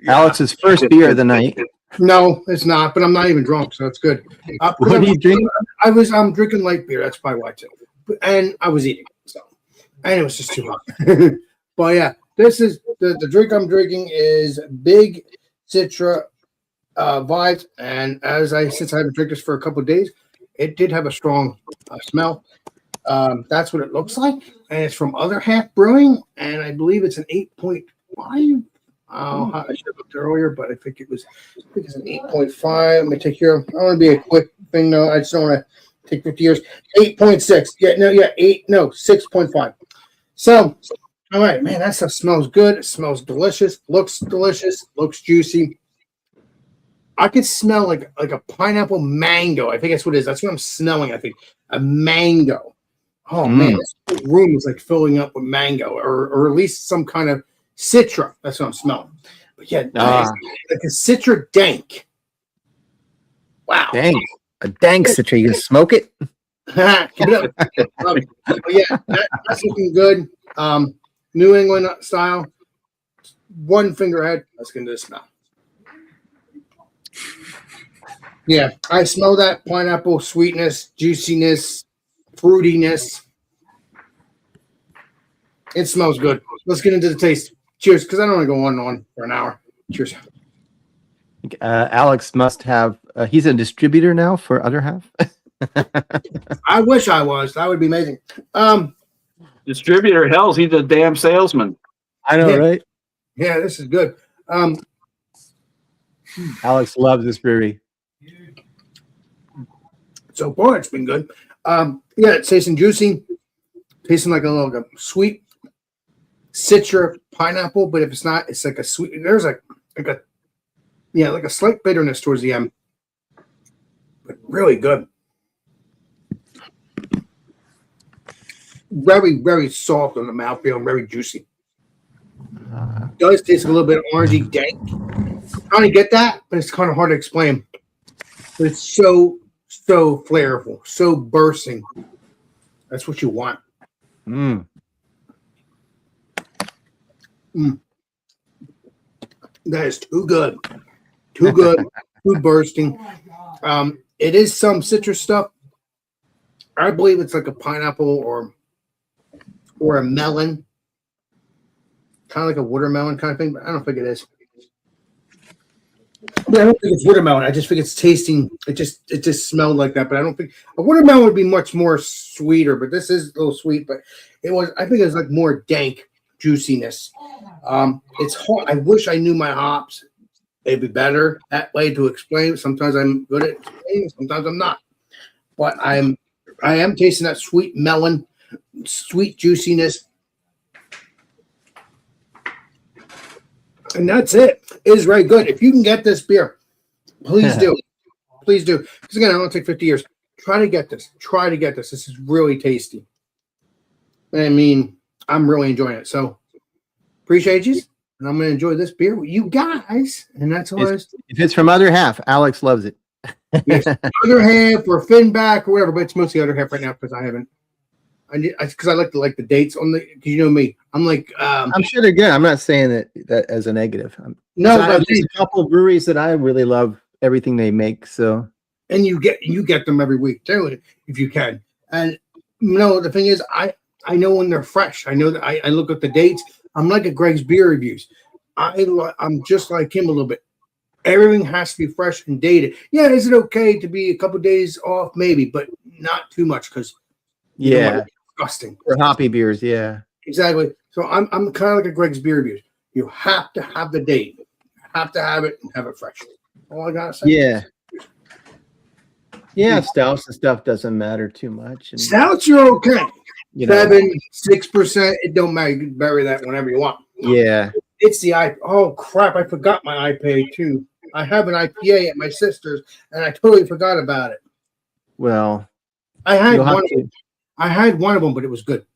Alex's first beer of the night. No, it's not. But I'm not even drunk, so it's good. What are you drinking? I'm drinking light beer. That's probably why too. And I was eating, so and it was just too hot. But yeah, this is the drink I'm drinking is Big Citra Vibes, and since I haven't drank this for a couple of days, it did have a strong smell. That's what it looks like, and it's from Other Half Brewing, and I believe it's an 8.5. I should have looked earlier, but I think it's an 8.5. Let me take care of. I want to be a quick thing though. I just don't want to take 50 years. 8.6. 6.5. So, all right, man, that stuff smells good. It smells delicious. Looks delicious. Looks juicy. I could smell like a pineapple mango. I think that's what it is. That's what I'm smelling. I think a mango. Oh man, this room is like filling up with mango, or at least some kind of citra. That's what I'm smelling. But yeah, like a citra dank. Wow. Dang. A dank citra. You gonna smoke it? Keep it up. But yeah, that's looking good. New England style. One finger ahead. Let's get into the smell. Yeah, I smell that pineapple sweetness, juiciness, fruitiness. It smells good. Let's get into the taste. Cheers, because I don't want to go on and on for an hour. Cheers. Alex must have. He's a distributor now for Other Half. I wish I was. That would be amazing. Distributor, hell, he's a damn salesman. I know, right? Yeah, this is good. Alex loves this brewery. So far, it's been good. Yeah, it's tasting juicy, tasting like a little sweet citra pineapple. But if it's not, it's like a sweet. There's like a slight bitterness towards the end, but really good. Very, very soft on the mouthfeel and very juicy. It does taste a little bit orangey dank. I kind of get that, but it's kind of hard to explain. But it's so flavorful, so bursting. That's what you want. That is too good. Too good. Too bursting. It is some citrus stuff. I believe it's like a pineapple or a melon. Kind of like a watermelon kind of thing, but I don't think it is. I don't think it's watermelon. I just think it's tasting. It just smelled like that, but I don't think a watermelon would be much more sweeter. But this is a little sweet. But I think it was like more dank juiciness. It's hard. I wish I knew my hops. It'd be better that way to explain. Sometimes I'm good at explaining. Sometimes I'm not. But I'm I am tasting that sweet melon, sweet juiciness. And that's it. It is very good. If you can get this beer, please do. Please do. Because again, I don't take 50 years. Try to get this. Try to get this. This is really tasty. I mean, I'm really enjoying it. So appreciate you. And I'm going to enjoy this beer with you guys. And that's all. If it's from Other Half, Alex loves it. Yes, other half or Finback or whatever, but it's mostly other half right now because I haven't. Because I like the dates on the. Because you know me, I'm like. I'm sure they're good. I'm not saying that as a negative. No, but there's a couple of breweries that I really love everything they make. So. And you get them every week too, if you can. And no, the thing is, I know when they're fresh. I know that I look at the dates. I'm like at Greg's beer reviews. I'm just like him a little bit. Everything has to be fresh and dated. Yeah, is it okay to be a couple of days off? Maybe, but not too much because disgusting. For hoppy beers, yeah. Exactly. So I'm kind of like a Greg's beer reviews. You have to have the date. You have to have it and have it fresh. All I gotta say. Yeah. Yeah, stouts and stuff doesn't matter too much. And, stouts are okay. 7, 6%. It don't matter. You can bury that whenever you want. Yeah. It's the IPA. Oh crap! I forgot my IPA too. I have an IPA at my sister's, and I totally forgot about it. Well, I had one. I had one of them, but it was good.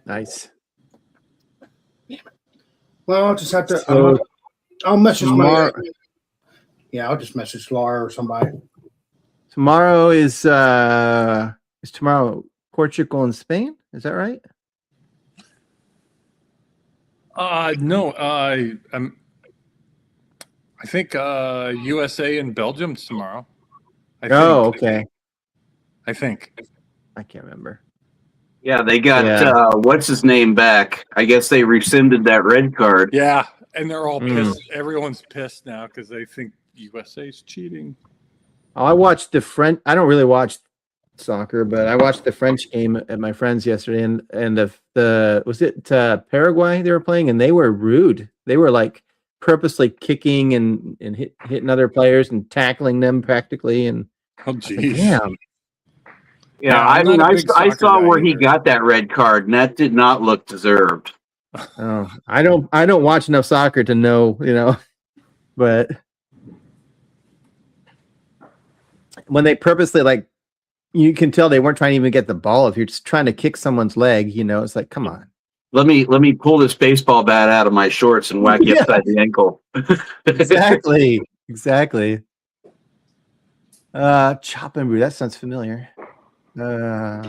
Nice. Well, I'll just have to. So, I'll message my. Yeah, I'll just message Laura or somebody. Tomorrow is tomorrow Portugal and Spain? Is that right? No. I think USA and Belgium tomorrow. Okay. I think. I can't remember. Yeah, they got what's his name back. I guess they rescinded that red card. Yeah, and they're all pissed. Everyone's pissed now because they think USA's cheating. Oh, I watched the French. I don't really watch soccer, but I watched the French game at my friend's yesterday, and the was it Paraguay they were playing, and they were rude. They were like purposely kicking and hitting other players and tackling them practically. And oh, geez. Damn. Yeah, I mean, I saw where he got that red card, and that did not look deserved. Oh, I don't watch enough soccer to know, but when they purposely you can tell they weren't trying to even get the ball. If you're just trying to kick someone's leg, it's like, come on. Let me pull this baseball bat out of my shorts and whack you upside the ankle. Exactly. Chop and brew. That sounds familiar. I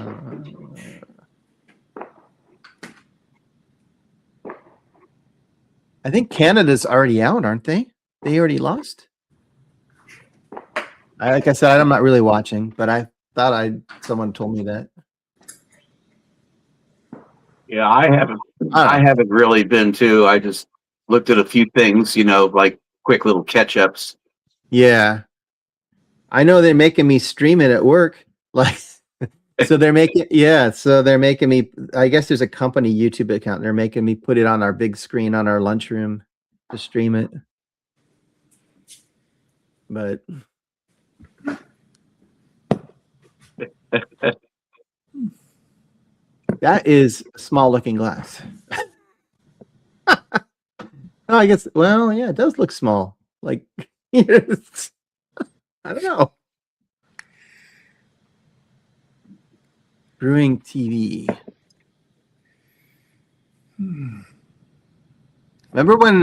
think Canada's already out, aren't they? They already lost. Like I said, I'm not really watching, but I thought someone told me that. Yeah, I haven't really been too. I just looked at a few things, like quick little catch-ups. Yeah. I know they're making me stream it at work. So they're making me, I guess there's a company YouTube account. They're making me put it on our big screen on our lunchroom to stream it. But that is a small looking glass. Oh, I guess, well, yeah, it does look small. I don't know. Brewing TV. Remember when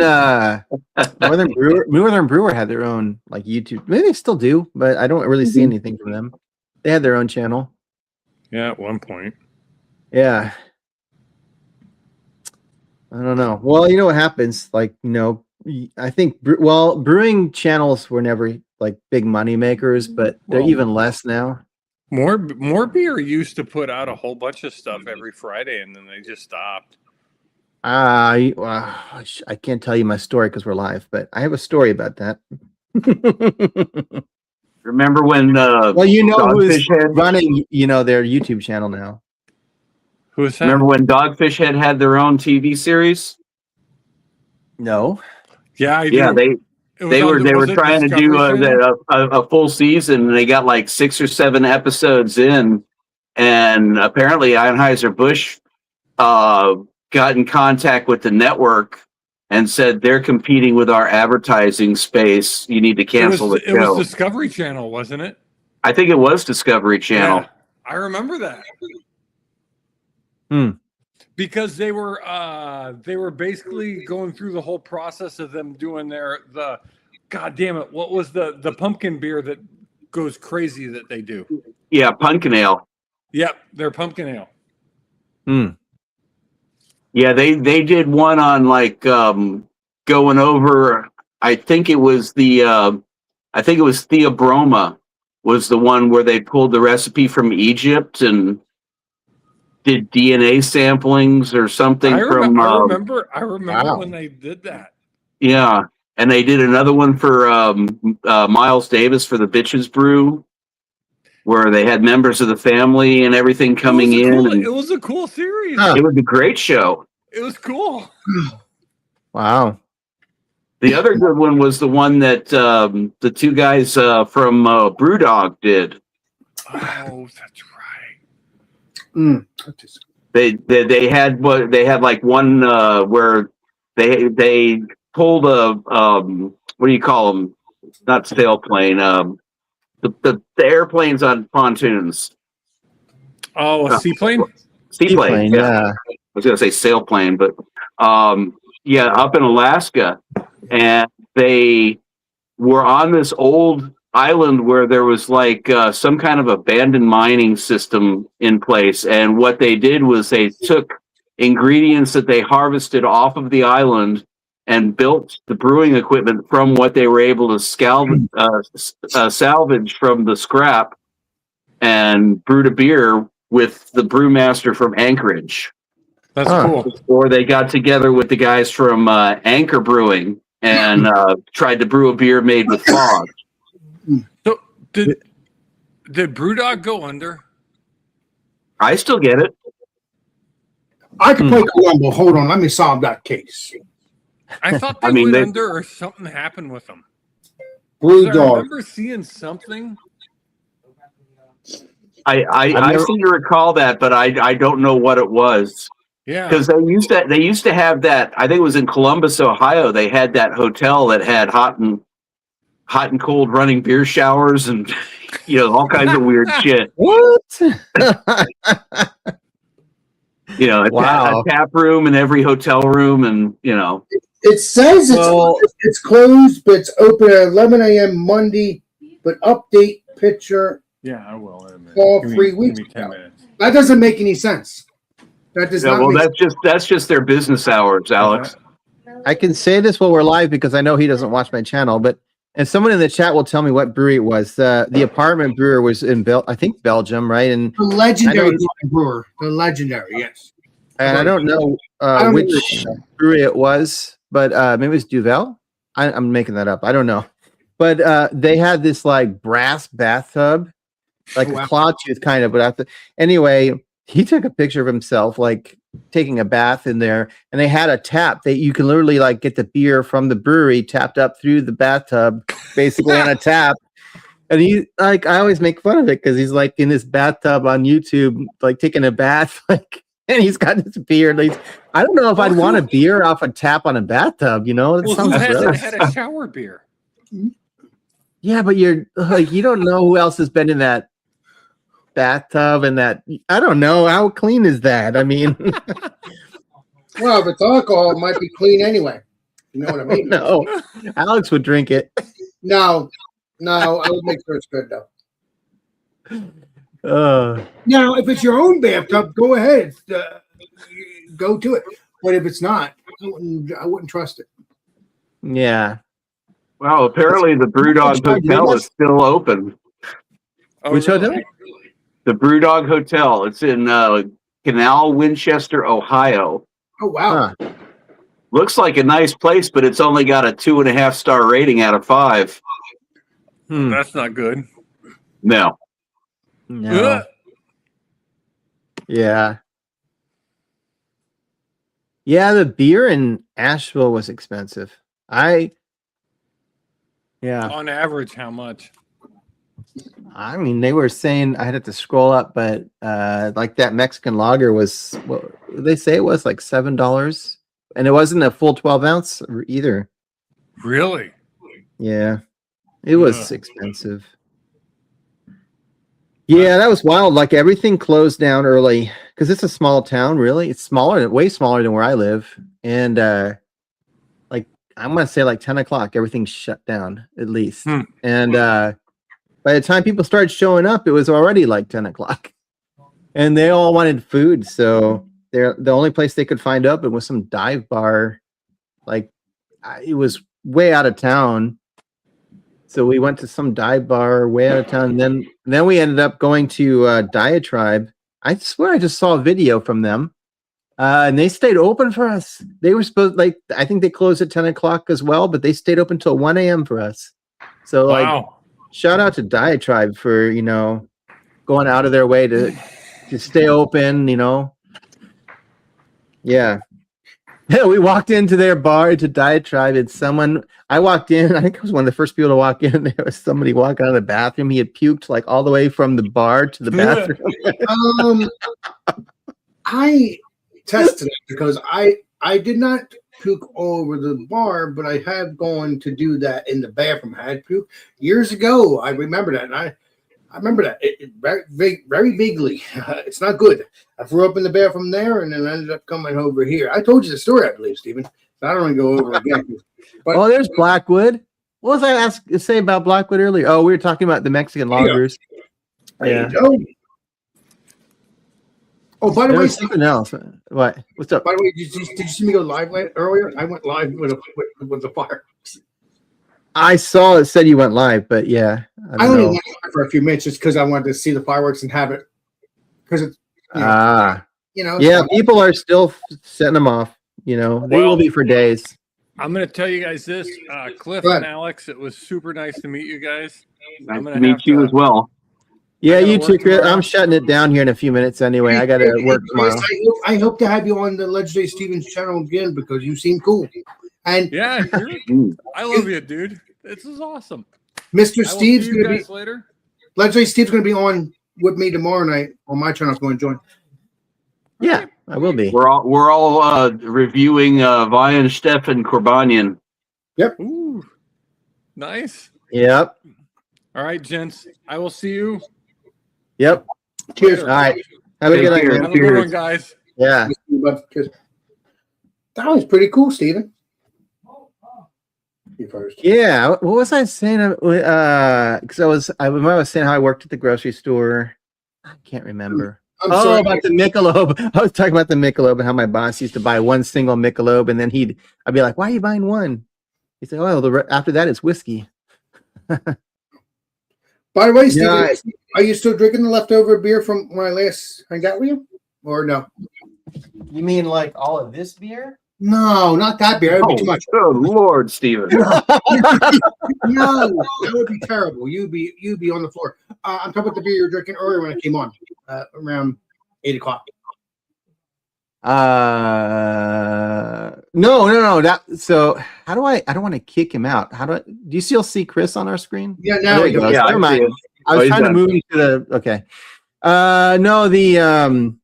Northern Brewer had their own YouTube? Maybe they still do, but I don't really see anything from them. They had their own channel. Yeah, at one point. Yeah. I don't know. Well, you know what happens? I think brewing channels were never big money makers, but they're even less now. More Beer used to put out a whole bunch of stuff every Friday, and then they just stopped. I can't tell you my story because we're live, but I have a story about that. Remember when? Who's running? Their YouTube channel now. Who is that? Remember when Dogfish Head had their own TV series? No. Yeah, I do. Yeah, It was They on were was it trying to do Discovery Channel? a full season, and they got like 6 or 7 episodes in, and apparently Anheuser-Busch got in contact with the network and said they're competing with our advertising space. You need to cancel the It was show. Discovery Channel, wasn't it? I think it was Discovery Channel. Yeah, I remember that. Hmm. Because they were basically going through the whole process of them doing the God damn it, what was the pumpkin beer that goes crazy that they do? Yeah, Pumpkin Ale. Yep, their pumpkin ale. Hmm. Yeah, they did one on like going over. I think it was Theobroma was the one where they pulled the recipe from Egypt and did DNA samplings or something I from. remember Wow. when they did that. Yeah, and they did another one for Miles Davis for the Bitches Brew, where they had members of the family and everything coming in. And It was a cool series. Huh. it was a great show. It was cool. Wow. The other good one was the one that the 2 guys from Brewdog did. Oh, that's right. They had like one where they pulled a what do you call them? Not sailplane. The airplanes on pontoons. Oh, a seaplane? Seaplane. Seaplane, Yeah. yeah. I was gonna say sailplane, but yeah, up in Alaska, and they were on this old island where there was like some kind of abandoned mining system in place, and what they did was they took ingredients that they harvested off of the island and built the brewing equipment from what they were able to salvage from the scrap, and brewed a beer with the brewmaster from Anchorage. That's Huh. cool. Or they got together with the guys from Anchor Brewing and tried to brew a beer made with fog. So did Brewdog go under? I still get it. I could play Columbo. Hold on, let me solve that case. I thought they I mean, went they- under or something happened with them. Blue I Dog. remember seeing something. I seem to recall that, but I don't know what it was. Yeah. Because they used to have that. I think it was in Columbus, Ohio. They had that hotel that had hot and cold running beer showers and all kinds of weird shit. What? A tap room in every hotel room, and It says it's closed, but it's open at 11 a.m. Monday. But update picture Yeah, I will in a minute. all Give me- 3 give weeks me 10 ago. minutes. That doesn't make any sense. That does yeah, not well, make that's just their business hours, Alex. I can say this while we're live because I know he doesn't watch my channel, but and someone in the chat will tell me what brewery it was. The apartment brewer was in Belgium, right? And the legendary I know- brewer. The legendary, yes. I don't know I don't which know. brewery it was, but maybe it was Duvel. I'm making that up. I don't know. But they had this like brass bathtub, like Oh, wow. a claw tooth kind of. But anyway, he took a picture of himself like taking a bath in there, and they had a tap that you can literally like get the beer from the brewery tapped up through the bathtub, basically on a tap. And he like I always make fun of it because he's like in this bathtub on YouTube, like taking a bath, like, and he's got this beer. Like, I don't know if I'd want a beer off a tap on a bathtub. That Well, who sounds hasn't gross. had a shower beer? Yeah, but you're like you don't know who else has been in that bathtub and that I don't know how clean is that. I mean, Well, if it's alcohol, it might be clean anyway. You know what I mean? no, Alex would drink it. No, I would make sure it's good though. Now, if it's your own bathtub, go ahead, go to it. But if it's not, I wouldn't trust it. Yeah. Well, apparently the Brewdog Hotel is still open. Oh, Which really? hotel? The Brewdog Hotel. It's in Canal, Winchester, Ohio. Oh wow! Huh. Looks like a nice place, but it's only got a 2.5 star rating out of 5. That's not good. No. No. Yeah. Yeah, the beer in Asheville was expensive. I Yeah. On average, how much? I mean, they were saying I had to scroll up, but like that Mexican lager was, what did they say it was like $7, and it wasn't a full 12 ounce either. Really? Yeah, it was Ugh. expensive. Yeah, that was wild. Like everything closed down early because it's a small town. Really, it's smaller, way smaller than where I live, and like I'm gonna say like 10 o'clock, everything shut down at least, and by the time people started showing up, it was already like 10 o'clock. And they all wanted food. So the only place they could find up, it was some dive bar. Like it was way out of town. So we went to some dive bar way out of town. And then we ended up going to Diatribe. I swear I just saw a video from them. And they stayed open for us. They were supposed, like, I think they closed at 10 o'clock as well, but they stayed open till 1 a.m. for us. So like, Wow. shout out to Diatribe for, going out of their way to stay open, Yeah. Yeah, we walked into their bar to Diatribe, and I walked in, I think I was one of the first people to walk in. There was somebody walking out of the bathroom. He had puked like all the way from the bar to the bathroom. I tested it because I did not puke all over the bar, but I have gone to do that in the bathroom. I had puke years ago. I remember that, and I remember that very, very vaguely. It's not good. I threw up in the bathroom there, and then I ended up coming over here. I told you the story, I believe, Stephen. So I don't want to go over again. But, oh, there's Blackwood. What was I say about Blackwood earlier? Oh, we were talking about the Mexican lagers. There you go. Oh, by the way, something else. What? What's up? By the way, did you see me go live earlier? I went live with the fire. I saw it said you went live, but yeah, I only went live for a few minutes just because I wanted to see the fireworks and have it. Because it's yeah, people are still setting them off. They will be for days. I'm going to tell you guys this, Cliff and Alex. It was super nice to meet you guys. Nice to meet you as well. Yeah, you too, Chris. I'm shutting it down here in a few minutes anyway. I got to work tomorrow. I hope to have you on the Legendary Stevens channel again because you seem cool. And yeah, I love you, dude. This is awesome. Mr. Steve's going to be later. Legendary Steve's going to be on with me tomorrow night on my channel. If you want to join. Yeah, I will be. We're all reviewing Vaya and Stefan Korbanian. Yep. Ooh, nice. Yep. All right, gents. I will see you. Yep. Cheers. All right. Have a good night. Have a good one, guys. Yeah. That was pretty cool, Steven. You first. Yeah. What was I saying? Because I was saying how I worked at the grocery store. I can't remember. I'm sorry. About the Michelob. I was talking about the Michelob and how my boss used to buy one single Michelob, and then I'd be like, "Why are you buying one?" He'd say, "Oh, after that, it's whiskey." By the way, Steven, are you still drinking the leftover beer from when I last hung out with you? Or no? You mean like all of this beer? No, not that beer. That would be too much. Oh, Lord, Steven. No, that would be terrible. You'd be on the floor. I'm talking about the beer you were drinking earlier when I came on, around 8 o'clock. No. So how do I don't want to kick him out. Do you still see Chris on our screen? Yeah, now he goes. Yeah, Never mind. I was trying to move him to the okay. No, the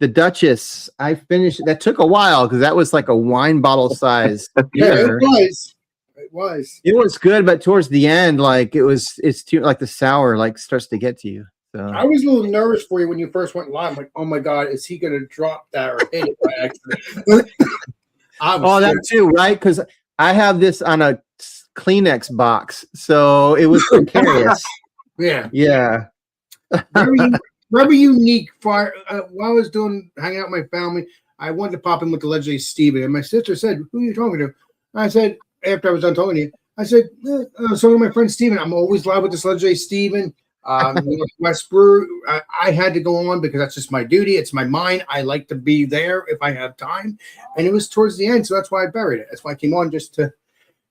Duchess. I finished. That took a while because that was like a wine bottle size. Yeah, it was. It was. It was good, but towards the end, like it's too like the sour like starts to get to you. So I was a little nervous for you when you first went live. I'm like, oh my god, is he going to drop that or hit it by accident? that too, right? Because I have this on a Kleenex box, so it was precarious. Yeah. Very unique. While I was hanging out with my family, I wanted to pop in with the legendary Steven, and my sister said, "Who are you talking to?" I said, after I was done talking to you, I said, "So my friend Steven. I'm always live with this legendary Steven." West Brew. I had to go on because that's just my duty. It's my mind. I like to be there if I have time, and it was towards the end, so that's why I buried it. That's why I came on just to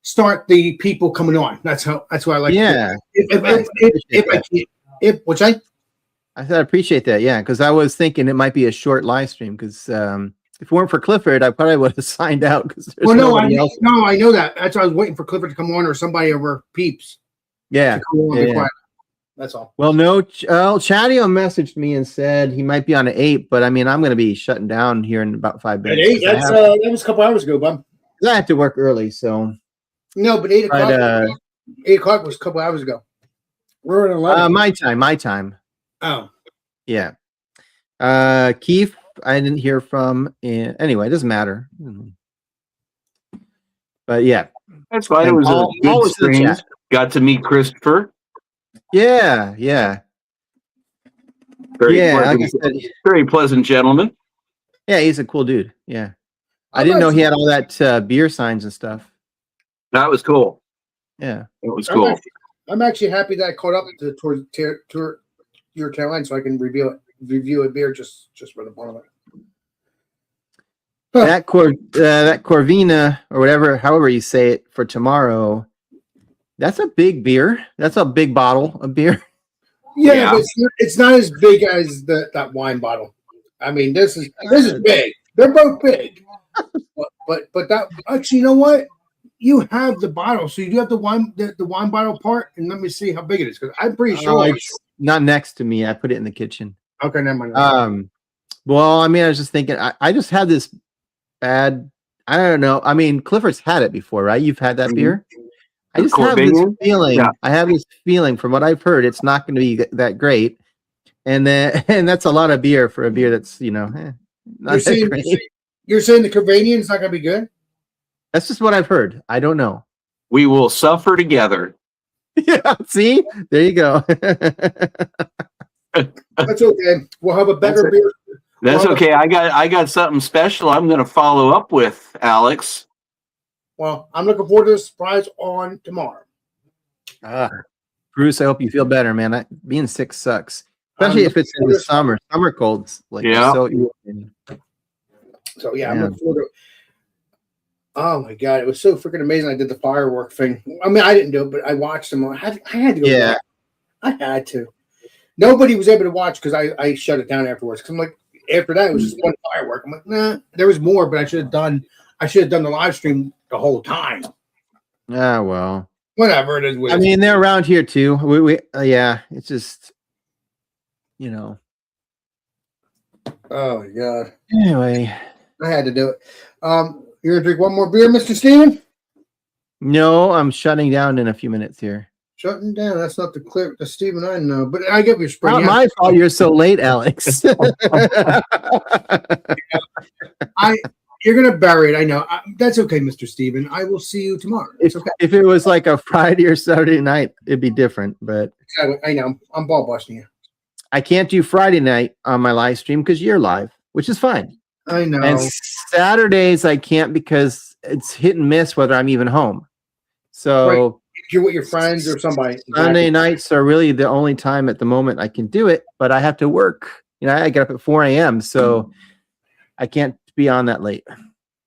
start the people coming on. That's why I like. Yeah. Which I said I appreciate that. Yeah, because I was thinking it might be a short live stream because if it weren't for Clifford, I probably would have signed out because there's Well, no, nobody else. I know that. That's why I was waiting for Clifford to come on or somebody over Peeps. Yeah. To come on Yeah. before that's all. Well, no, Chadio messaged me and said he might be on at 8, but I mean, I'm going to be shutting down here in about 5 At minutes. 8? That was a couple hours ago, bud. I have to work early, so. No, but 8 o'clock. But, 8 o'clock was a couple hours ago. We're at 11. My time. Oh. Yeah. Keith, I didn't hear from. Anyway, it doesn't matter. But yeah. That's fine. It And was Paul a good was in the stream. chat. Got to meet Christopher. Yeah. Very Yeah, like I pleasant, said, very pleasant gentleman. yeah, he's a cool dude. Yeah. I didn't know he had all that beer signs and stuff. That was cool. Yeah. It was cool. I'm actually happy that I caught up towards your tail end so I can review a beer just for the fun of it. Huh. That Corvina or whatever, however you say it, for tomorrow. That's a big beer. That's a big bottle of beer. Yeah. But it's not as big as that wine bottle. I mean, this is big. They're both big. but that actually, you know what? You have the bottle, so you do have the wine bottle part, and let me see how big it is because I'm pretty sure it's not next to me. I put it in the kitchen. Okay, never mind. Well, I mean, I was just thinking. I just had this bad. I don't know. I mean, Clifford's had it before, right? You've had that beer. I just have this feeling. Yeah. I have this feeling from what I've heard, it's not going to be that great, and that's a lot of beer for a beer that's not that great. You're saying the Corvanian is not going to be good? That's just what I've heard. I don't know. We will suffer together. Yeah. See, there you go. That's okay. We'll have a better beer. That's okay. I got something special I'm going to follow up with, Alex. Well, I'm looking forward to the surprise on tomorrow. Bruce, I hope you feel better, man. Being sick sucks, especially if it's in the summer. Summer colds, I'm looking forward to it. Oh my god, it was so freaking amazing! I did the firework thing. I mean, I didn't do it, but I watched them. I had to go. Yeah, back. I had to. Nobody was able to watch because I shut it down afterwards. Because I'm like, after that, it was just one firework. I'm like, nah, there was more, but I should have done the live stream the whole time. Ah, well, whatever it is. I mean, they're around here too. We it's just, Oh my god. Anyway, I had to do it. You're gonna drink one more beer, Mr. Steven? No, I'm shutting down in a few minutes here. Shutting down. That's not the Steven I know, but I get your spring. Not my fault. You're so late, Alex. You're gonna bury it. I know. That's okay, Mr. Steven. I will see you tomorrow. It's okay. If it was like a Friday or Saturday night, it'd be different. But I know. I'm ball busting you. I can't do Friday night on my live stream because you're live, which is fine. I know. And Saturdays I can't because it's hit and miss whether I'm even home. So right. If you're with your friends or somebody. Sunday nights are really the only time at the moment I can do it, but I have to work. I get up at 4 a.m. So I can't be on that late.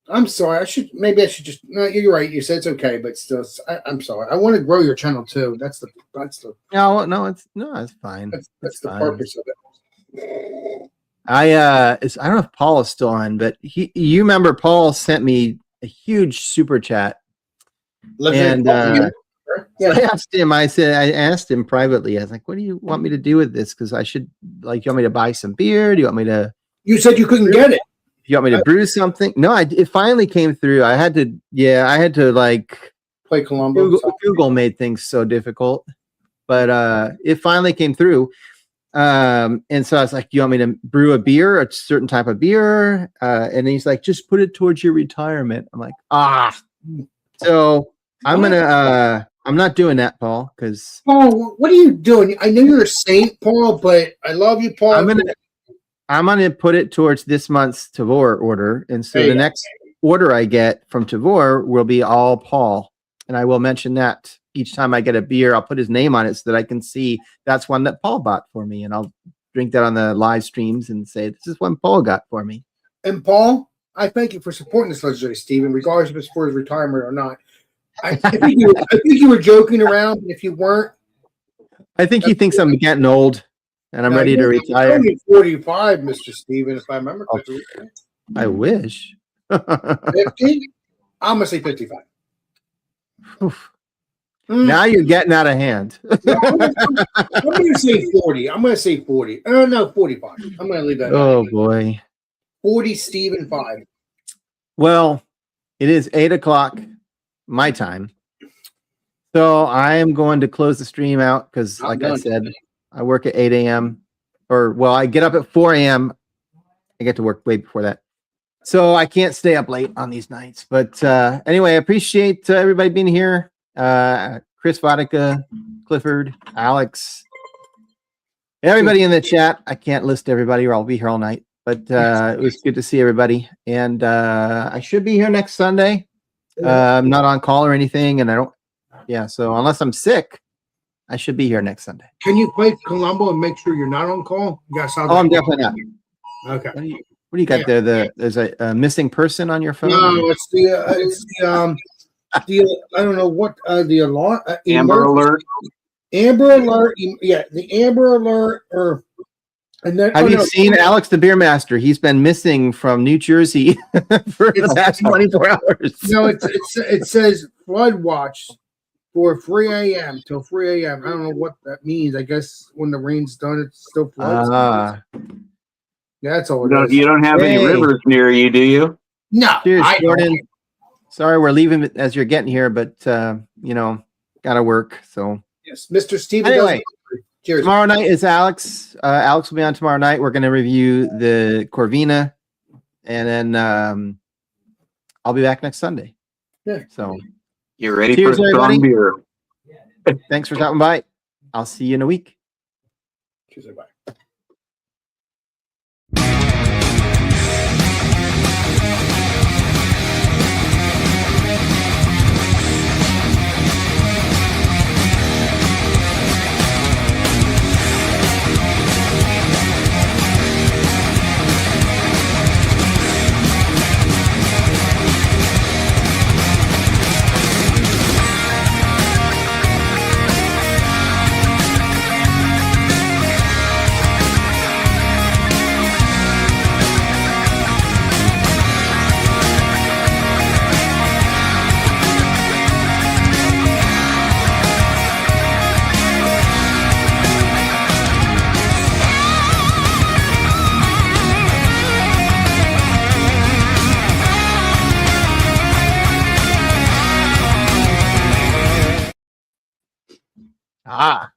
I'm sorry. I should just. No, you're right. You said it's okay, but still, I'm sorry. I want to grow your channel too. That's the. No, it's fine. That's the fine. purpose of it. I don't know if Paul is still on, but you remember Paul sent me a huge super chat, and I asked him. I asked him privately. I was like, "What do you want me to do with this? Because I should you want me to buy some beer? Do you want me to?" You said you couldn't get it. You want me to brew something? No, it finally came through. I had to like play Columbo. Google made things so difficult, but it finally came through. And so I was like, "You want me to brew a beer, a certain type of beer?" And he's like, "Just put it towards your retirement." I'm like, So I'm not doing that, Paul, because Paul, what are you doing? I know you're a saint, Paul, but I love you, Paul. I'm gonna put it towards this month's Tavor order, and so the next order I get from Tavor will be all Paul, and I will mention that each time I get a beer, I'll put his name on it so that I can see that's one that Paul bought for me, and I'll drink that on the live streams and say this is one Paul got for me. And Paul, I thank you for supporting this legendary Steven, regardless if it's for his retirement or not. I think you were joking around, but if you weren't, I think he thinks I'm getting old. And I'm ready to retire. You're only 45, Mr. Steven, if I remember correctly. I wish. 50? I'm gonna say 55. Now you're getting out of hand. No, I'm gonna say 40. I'm gonna say 40. No, 45. I'm gonna leave that. Oh boy. 40, Steve, and 5. Well, it is 8:00 my time. So I am going to close the stream out because, I'm like I done. said, I work at 8 a.m. I get up at 4 a.m. I get to work way before that. So I can't stay up late on these nights. But anyway, I appreciate everybody being here. Chris Vodka, Clifford, Alex, everybody in the chat. I can't list everybody or I'll be here all night. But it was good to see everybody. And I should be here next Sunday. I'm not on call or anything. And I don't. Yeah. So unless I'm sick, I should be here next Sunday. Can you play Columbo and make sure you're not on call? You got Oh, I'm definitely not. Okay. What do you got there? There's a missing person on your phone? No, it's the I don't know what the alarm Amber Alert. Amber Alert. Yeah, the Amber Alert. And then Have you seen Alex the Beer Master? He's been missing from New Jersey for the past 24 hours. No, it says flood watch for 3 a.m. till 3 a.m. I don't know what that means. I guess when the rain's done, it still floods. Yeah, that's all. You don't have any rivers near you, do you? No. Cheers, Jordan. Sorry, we're leaving it as you're getting here, but gotta work. So yes, Mr. Steven. Anyway, cheers. Tomorrow night is Alex. Alex will be on tomorrow night. We're gonna review the Corvina, and then I'll be back next Sunday. Yeah. So You're ready cheers, for a strong everybody. beer. Thanks for stopping by. I'll see you in a week. Cheers, everybody. Ah.